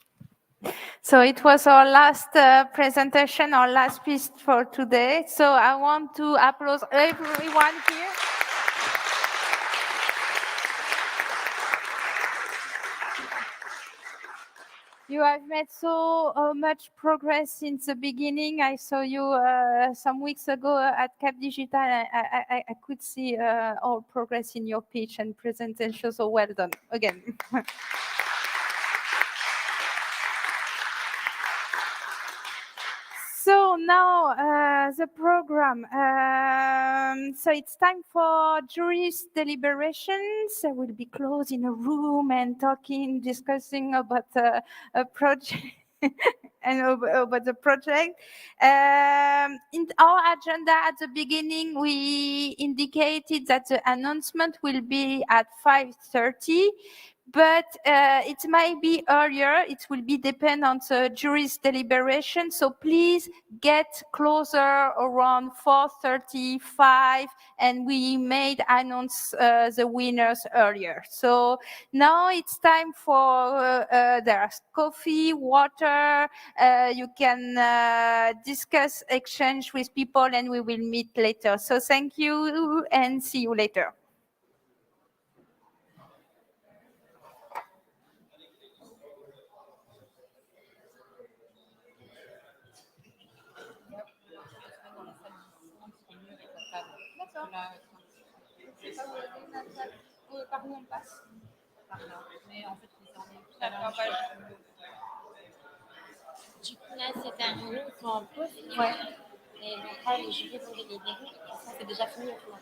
So it was our last presentation, our last piece for today. So I want to applaud everyone here. You have made so much progress since the beginning. I saw you some weeks ago at Cap Digital. I could see all progress in your pitch and presentation, so well done again. So now the program. So it's time for jury's deliberations. I will be closed in a room and discussing about a project and about the project. In our agenda at the beginning, we indicated that the announcement will be at 5:30. But it might be earlier. It will be depend on the jury's deliberation. So please get closer around 4:35, and we may announce the winners earlier. So now it's time for there's coffee, water. You can discuss, exchange with people, and we will meet later. So thank you, and see you later. Du coup, là, c'est terminé, ils sont en pause. Ouais. Et donc, là, les jurys vont délibérer. Et ça, c'est déjà fini au final.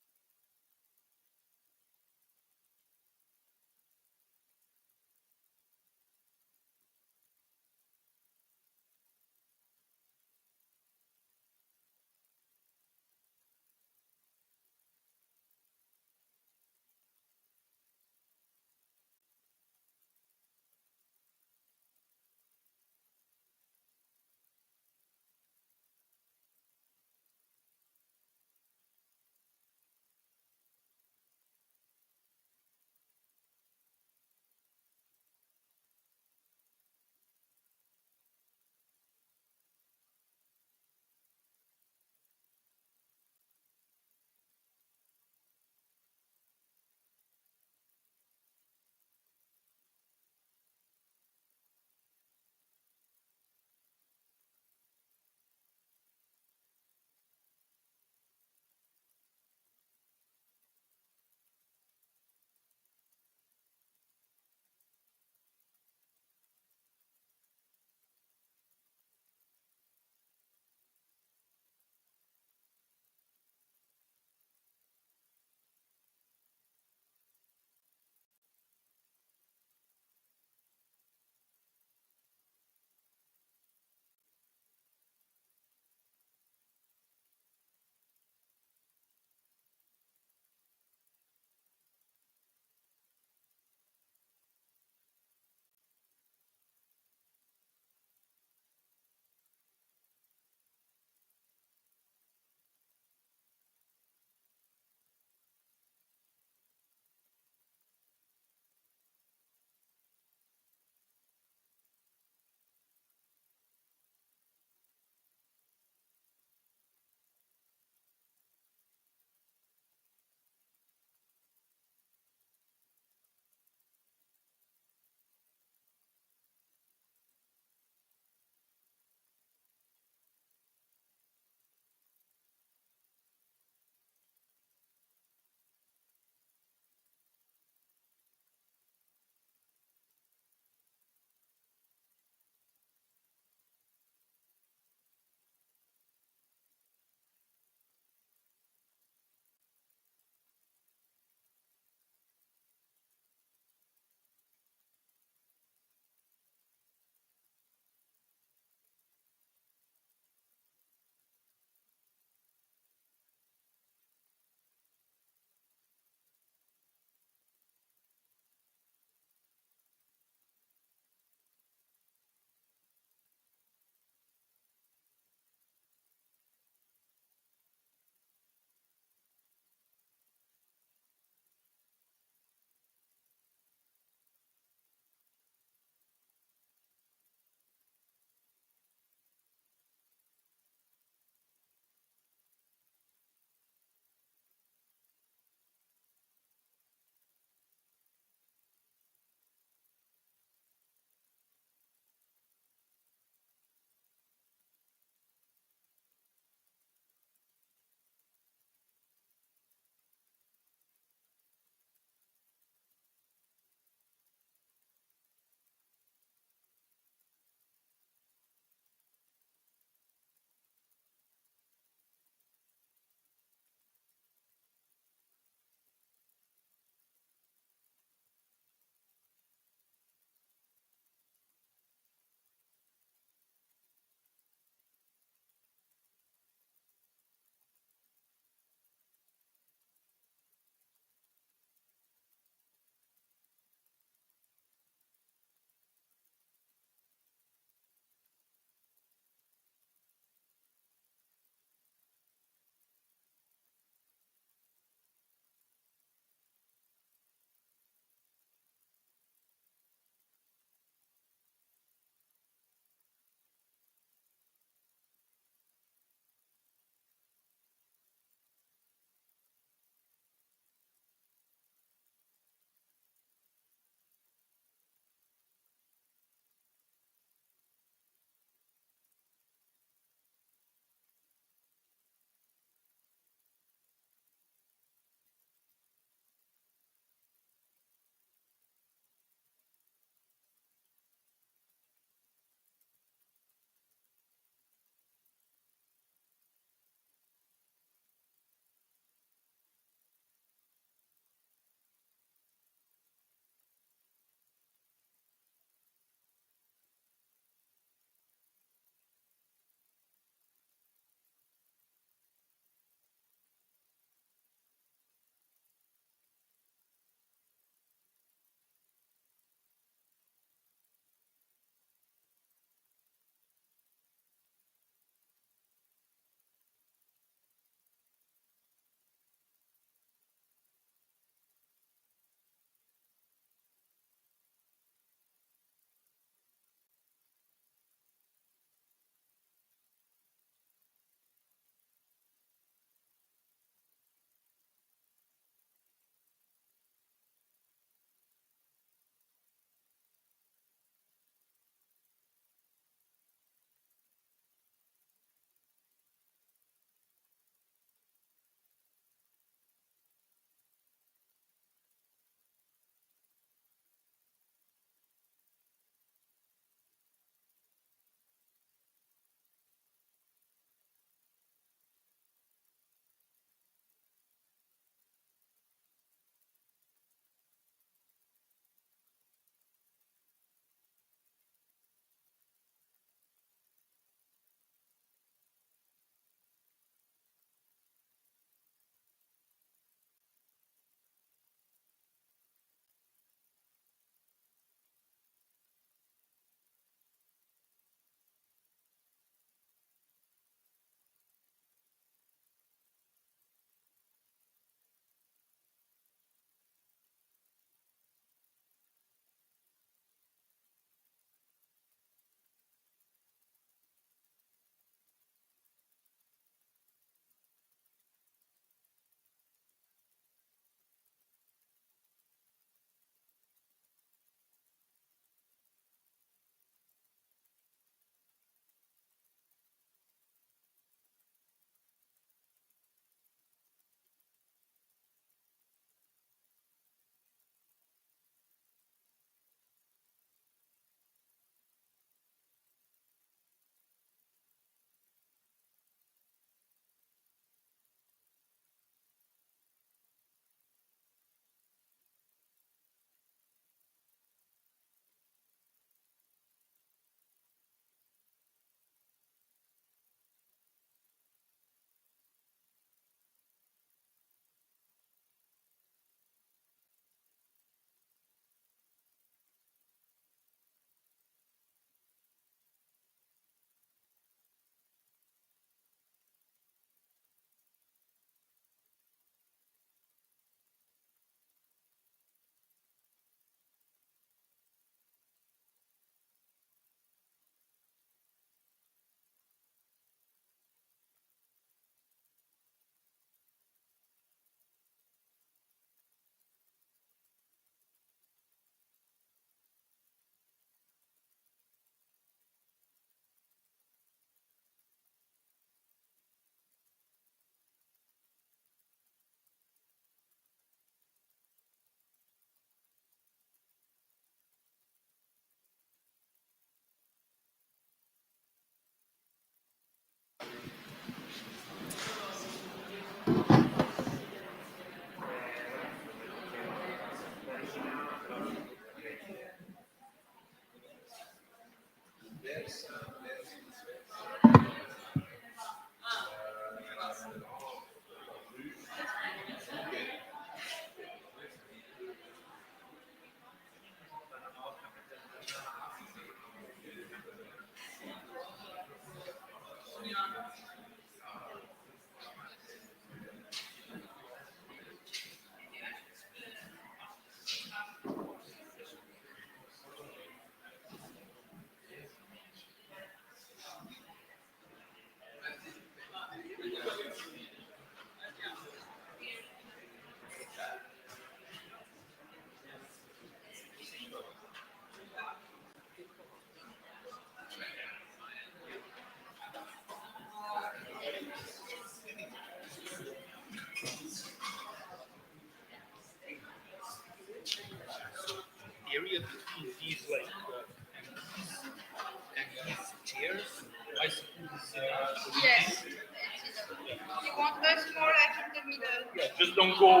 Just don't go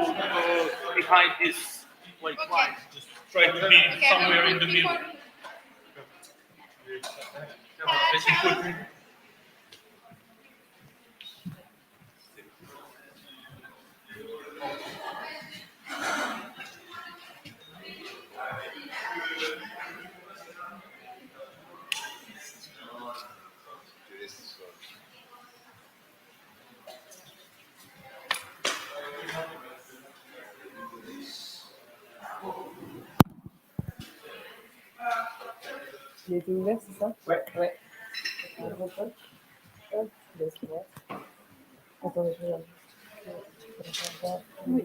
behind this like line. Just try to be somewhere in the middle. Il était ouvert, c'est ça? Ouais. Ouais. Hop, laisse-moi. Attendez, je regarde. Oui.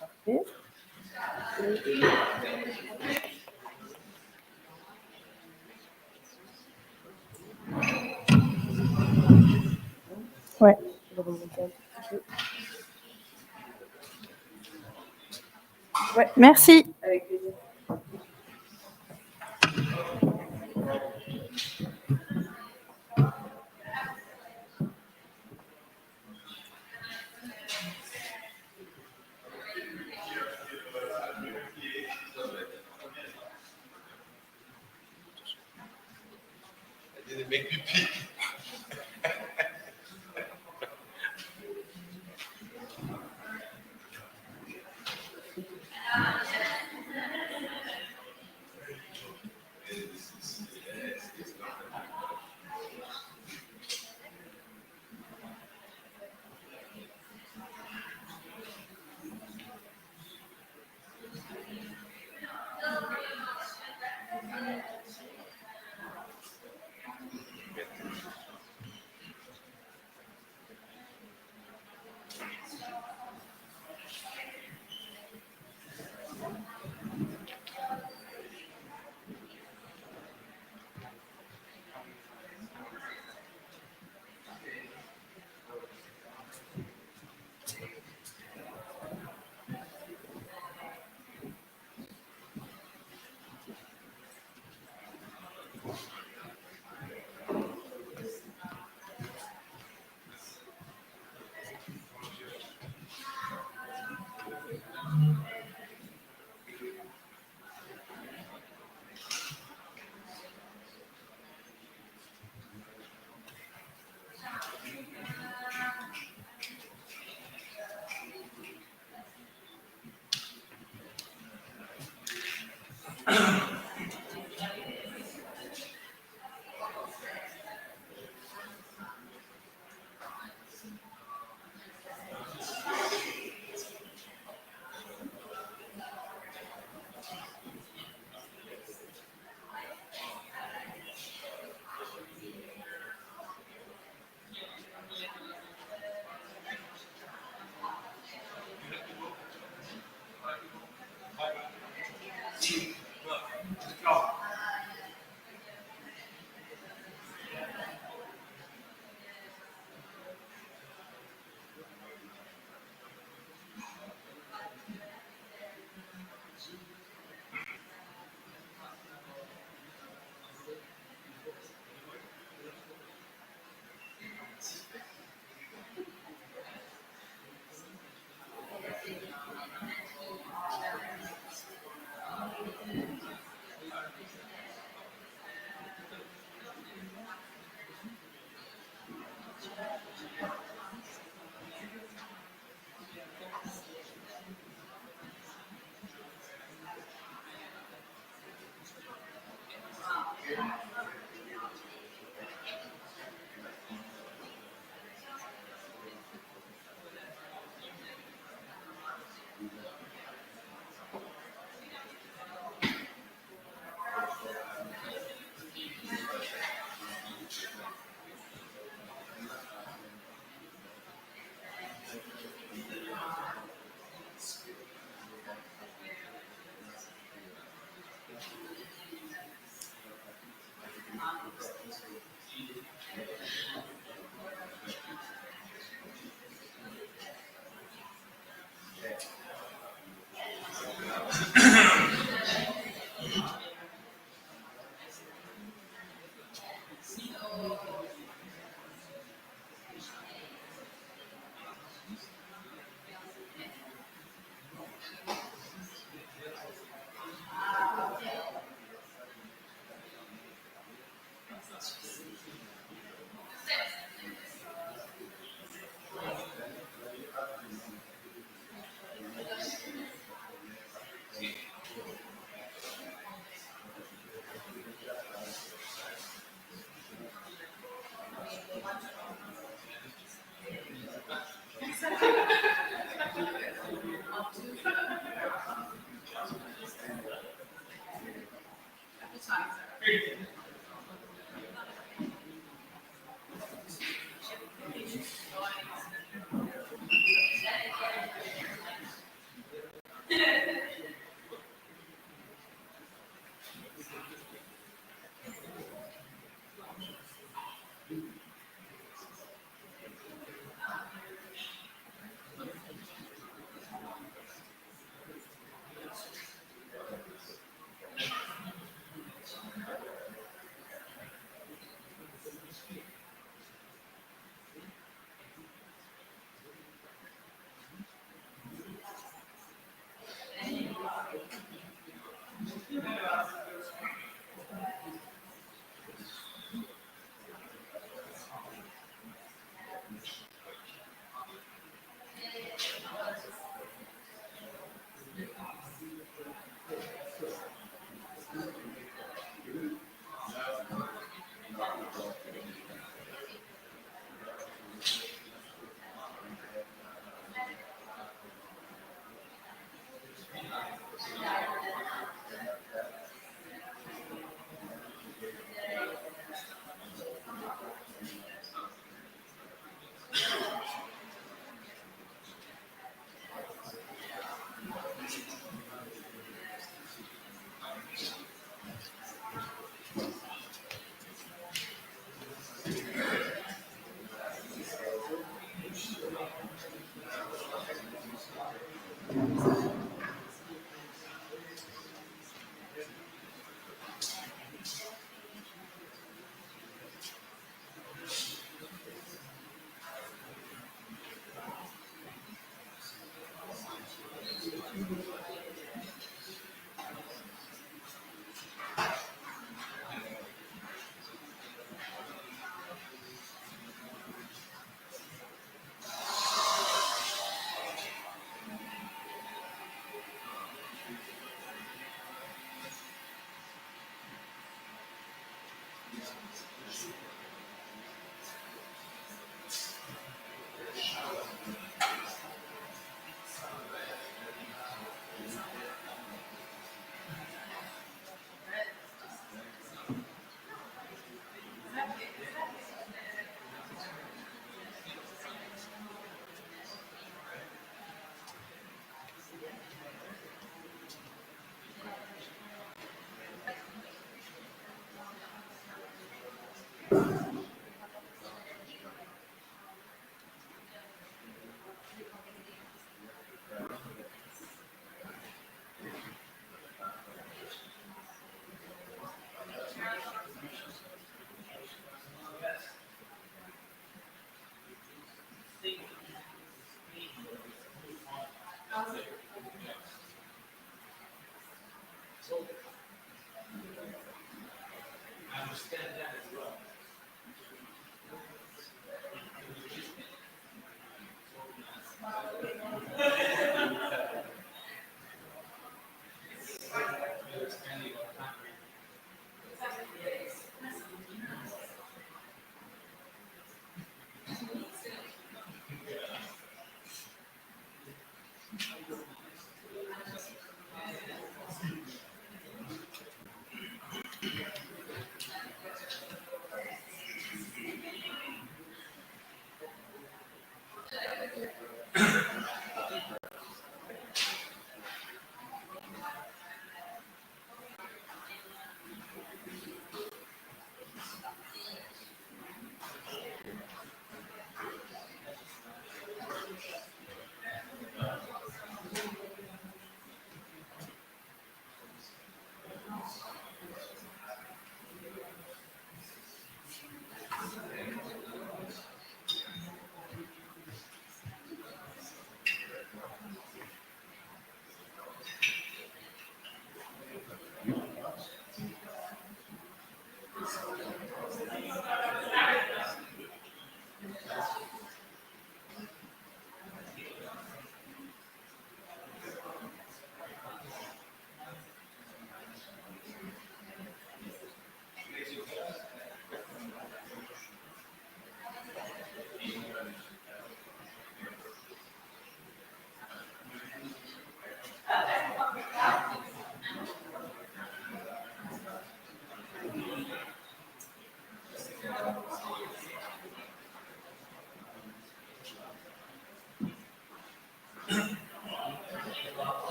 Parfait. Ouais. Ouais. Merci. Avec plaisir. I didn't make me pee.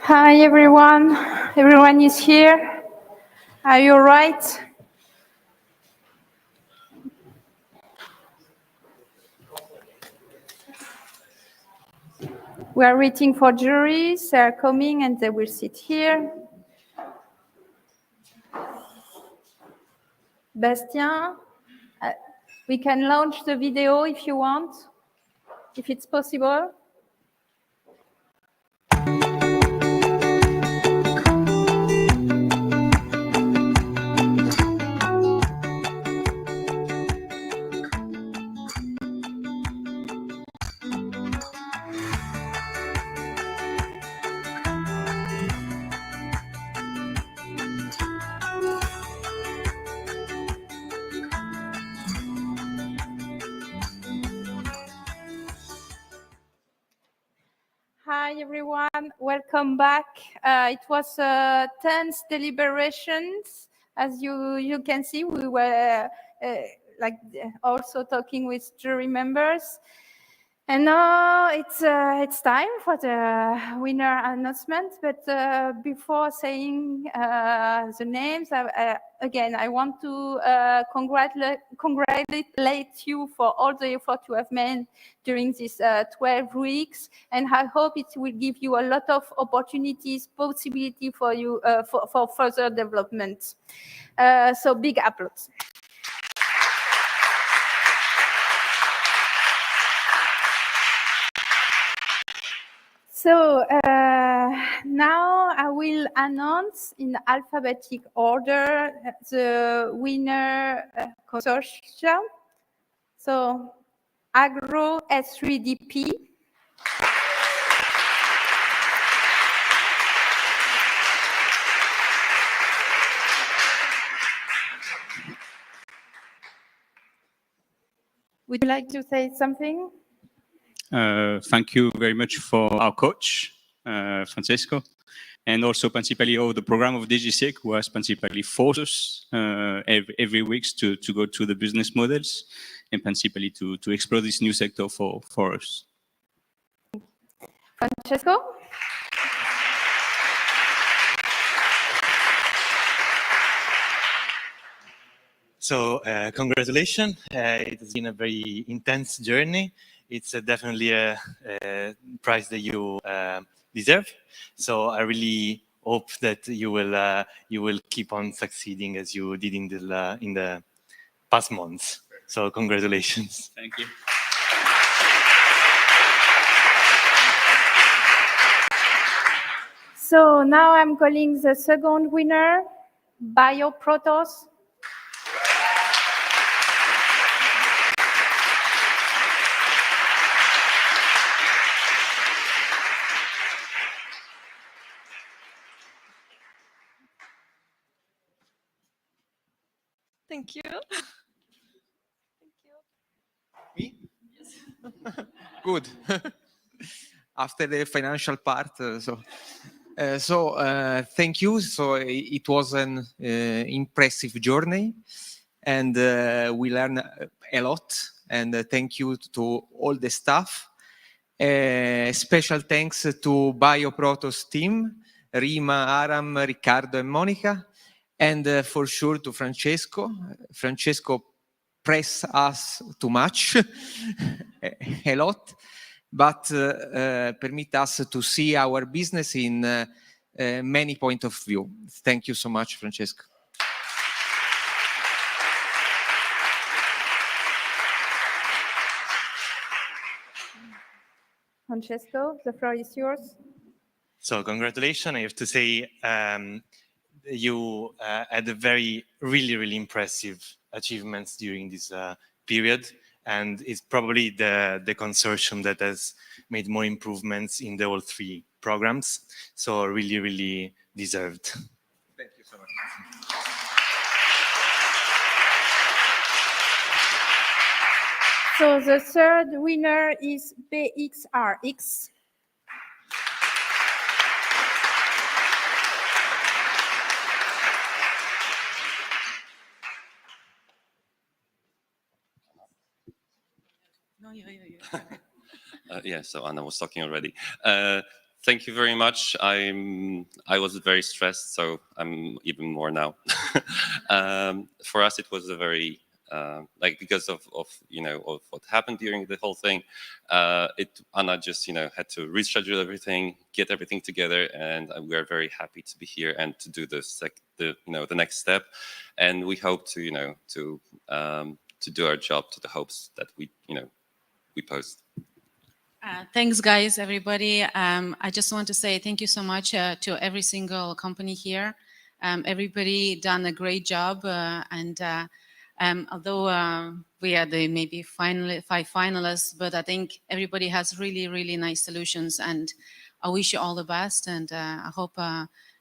Hi, everyone. Everyone is here. Are you all right? We are waiting for juries. They are coming and they will sit here. Bastien, we can launch the video if you want, if it's possible. Hi, everyone. Welcome back. It was tense deliberations. As you can see, we were also talking with jury members. And now it's time for the winner announcement. But before saying the names, again, I want to congratulate you for all the effort you have made during these 12 weeks. And I hope it will give you a lot of opportunities, possibility for you for further development. So big applause. So now I will announce in alphabetic order the winner consortia. So Agro S3DP. Would you like to say something? Thank you very much for our coach, Francesco, and also principally all the program of DigiCirc, who has principally forced us every week to go to the business models and principally to explore this new sector for us. Francesco? So congratulations. It has been a very intense journey. It's definitely a prize that you deserve. So I really hope that you will keep on succeeding as you did in the past months. So congratulations. Thank you. So now I'm calling the second winner, Bioprotos. Thank you. Me? Yes. Good. After the financial part, thank you. So it was an impressive journey, and we learned a lot. And thank you to all the staff. Special thanks to Bioprotos team, Rima, Aram, Riccardo, and Monica. And for sure to Francesco. Francesco pressed us too much, a lot, but permit us to see our business in many points of view. Thank you so much, Francesco. Francesco, the floor is yours. So congratulations. I have to say you had a really impressive achievements during this period. And it's probably the consortium that has made more improvements in the all three programs. So really deserved. Thank you so much. So the third winner is BXRX. Yeah, so Anna was talking already. Thank you very much. I was very stressed, so I'm even more now. For us, it was a very because of what happened during the whole thing. Anna just had to reschedule everything, get everything together, and we are very happy to be here and to do the next step. And we hope to do our job to the hopes that we post. Thanks, guys, everybody. I just want to say thank you so much to every single company here. Everybody done a great job, and although we are the maybe 5 finalists, but I think everybody has really nice solutions, and I wish you all the best, and I hope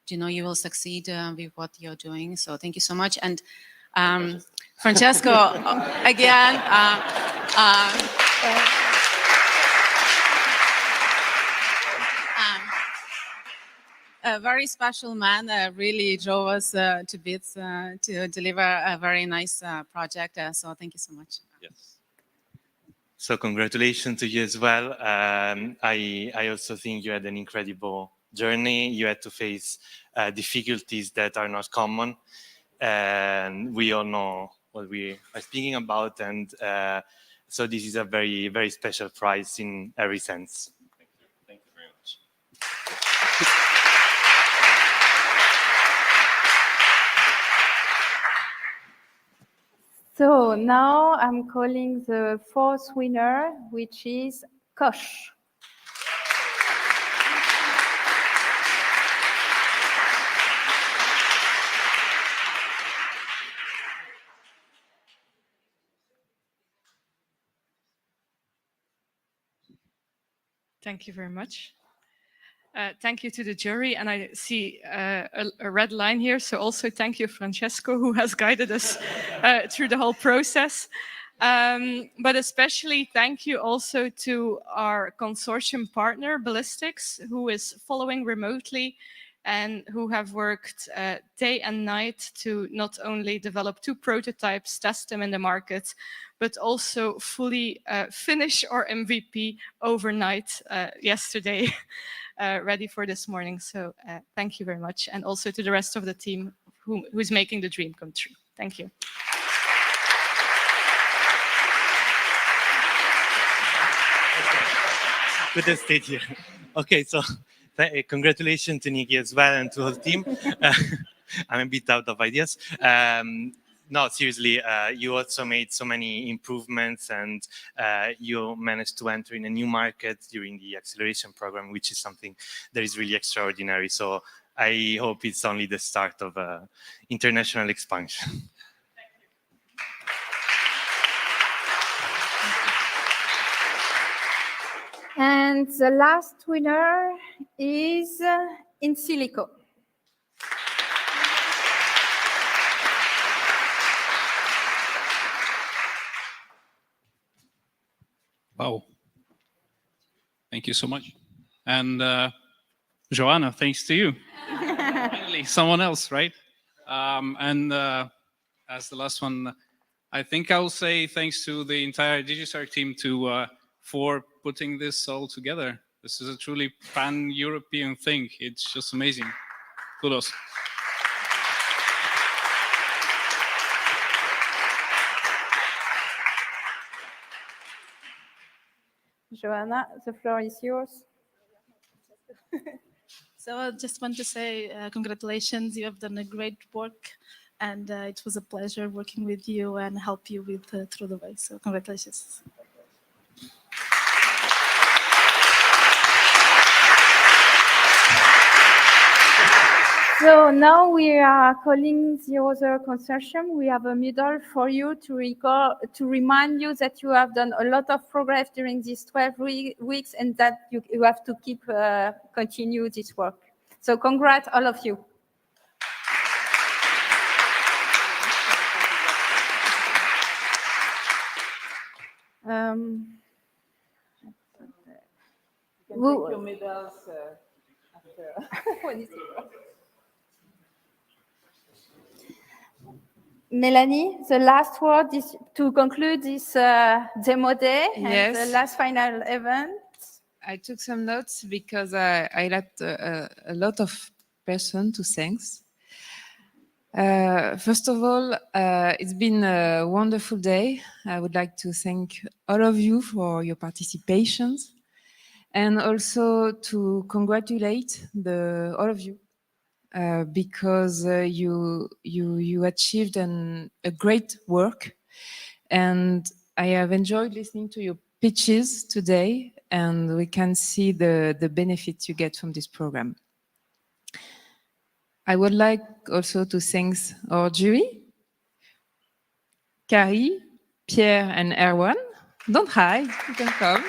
you will succeed with what you're doing. So thank you so much, and Francesco again. a very special man, really drove us to bits to deliver a very nice project. So thank you so much. Yes. So congratulations to you as well. I also think you had an incredible journey. You had to face difficulties that are not common. And we all know what we are speaking about. And so this is a very, very special prize in every sense. Thank you very much. So now I'm calling the fourth winner, which is Koch. Thank you very much. Thank you to the jury, and I see a red line here, so also thank you, Francesco, who has guided us through the whole process. But especially thank you also to our consortium partner, Ballistics, who is following remotely and who have worked day and night to not only develop 2 prototypes, test them in the market, but also fully finish our MVP overnight yesterday, ready for this morning. So thank you very much. And also to the rest of the team who's making the dream come true. Thank you. Good to stay here. Okay, so congratulations to Nikki as well and to the whole team. I'm a bit out of ideas. No, seriously, you also made so many improvements and you managed to enter in a new market during the acceleration program, which is something that is really extraordinary. So I hope it's only the start of international expansion. And the last winner is INSILICO. Wow. Thank you so much. And Joanna, thanks to you. Finally, someone else, right? As the last one, I think I will say thanks to the entire DigiCirc team for putting this all together. This is a truly pan-European thing. It's just amazing. Kudos. Joanna, the floor is yours. So I just want to say congratulations. You have done a great work, and it was a pleasure working with you and help you with through the way. So congratulations. So now we are calling the other consortium. We have a medal for you to remind you that you have done a lot of progress during these 12 weeks and that you have to keep continue this work. So congrats, all of you. You can take your medals after. Melanie, the last word is to conclude this Demoday and the last final event. I took some notes because I left a lot of persons to thank. First of all, it's been a wonderful day. I would like to thank all of you for your participation and also to congratulate all of you because you achieved a great work, and I have enjoyed listening to your pitches today, and we can see the benefits you get from this program. I would like also to thank our jury, Carrie, Pierre, and Erwan. Don't hide, you can come.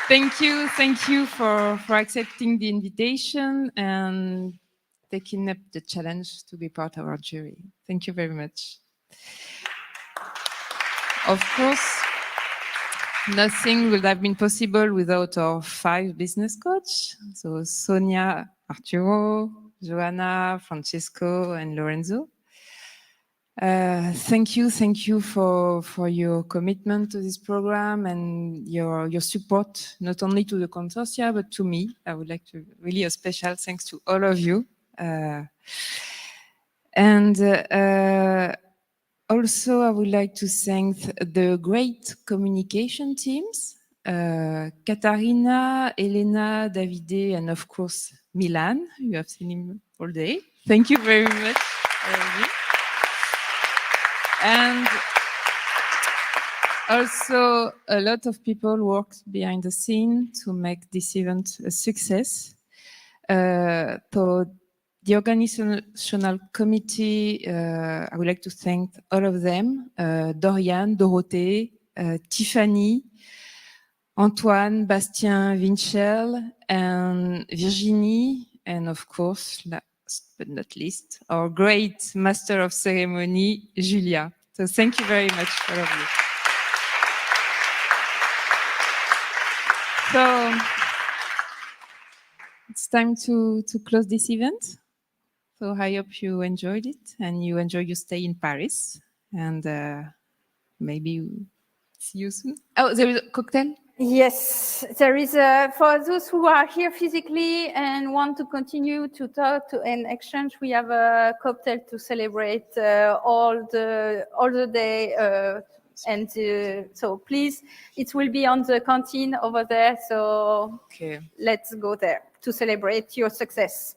Thank you for accepting the invitation and taking up the challenge to be part of our jury. Thank you very much. Of course, Nothing would have been possible without our 5 business coach. So Sonia, Arturo, Joanna, Francesco, and Lorenzo. Thank you for your commitment to this program and your support, not only to the consortia, but to me. I would like to really a special thanks to all of you. Also, I would like to thank the great communication teams, Katarina, Elena, Davide, and of course, Milan. You have seen him all day. Thank you very much, all of you. And also, a lot of people worked behind the scene to make this event a success. So the organizational committee, I would like to thank all of them, Dorian, Dorothée, Tiffany, Antoine, Bastien, Vinchel, and Virginie, and of course, last but not least, our great master of ceremony, Julia. So thank you very much, all of you. So it's time to close this event. So I hope you enjoyed it and you enjoy your stay in Paris. And maybe we'll see you soon. Oh, there is a cocktail? Yes, there is for those who are here physically and want to continue to talk and exchange, we have a cocktail to celebrate all the day. So please, it will be on the canteen over there. So okay, let's go there to celebrate your success.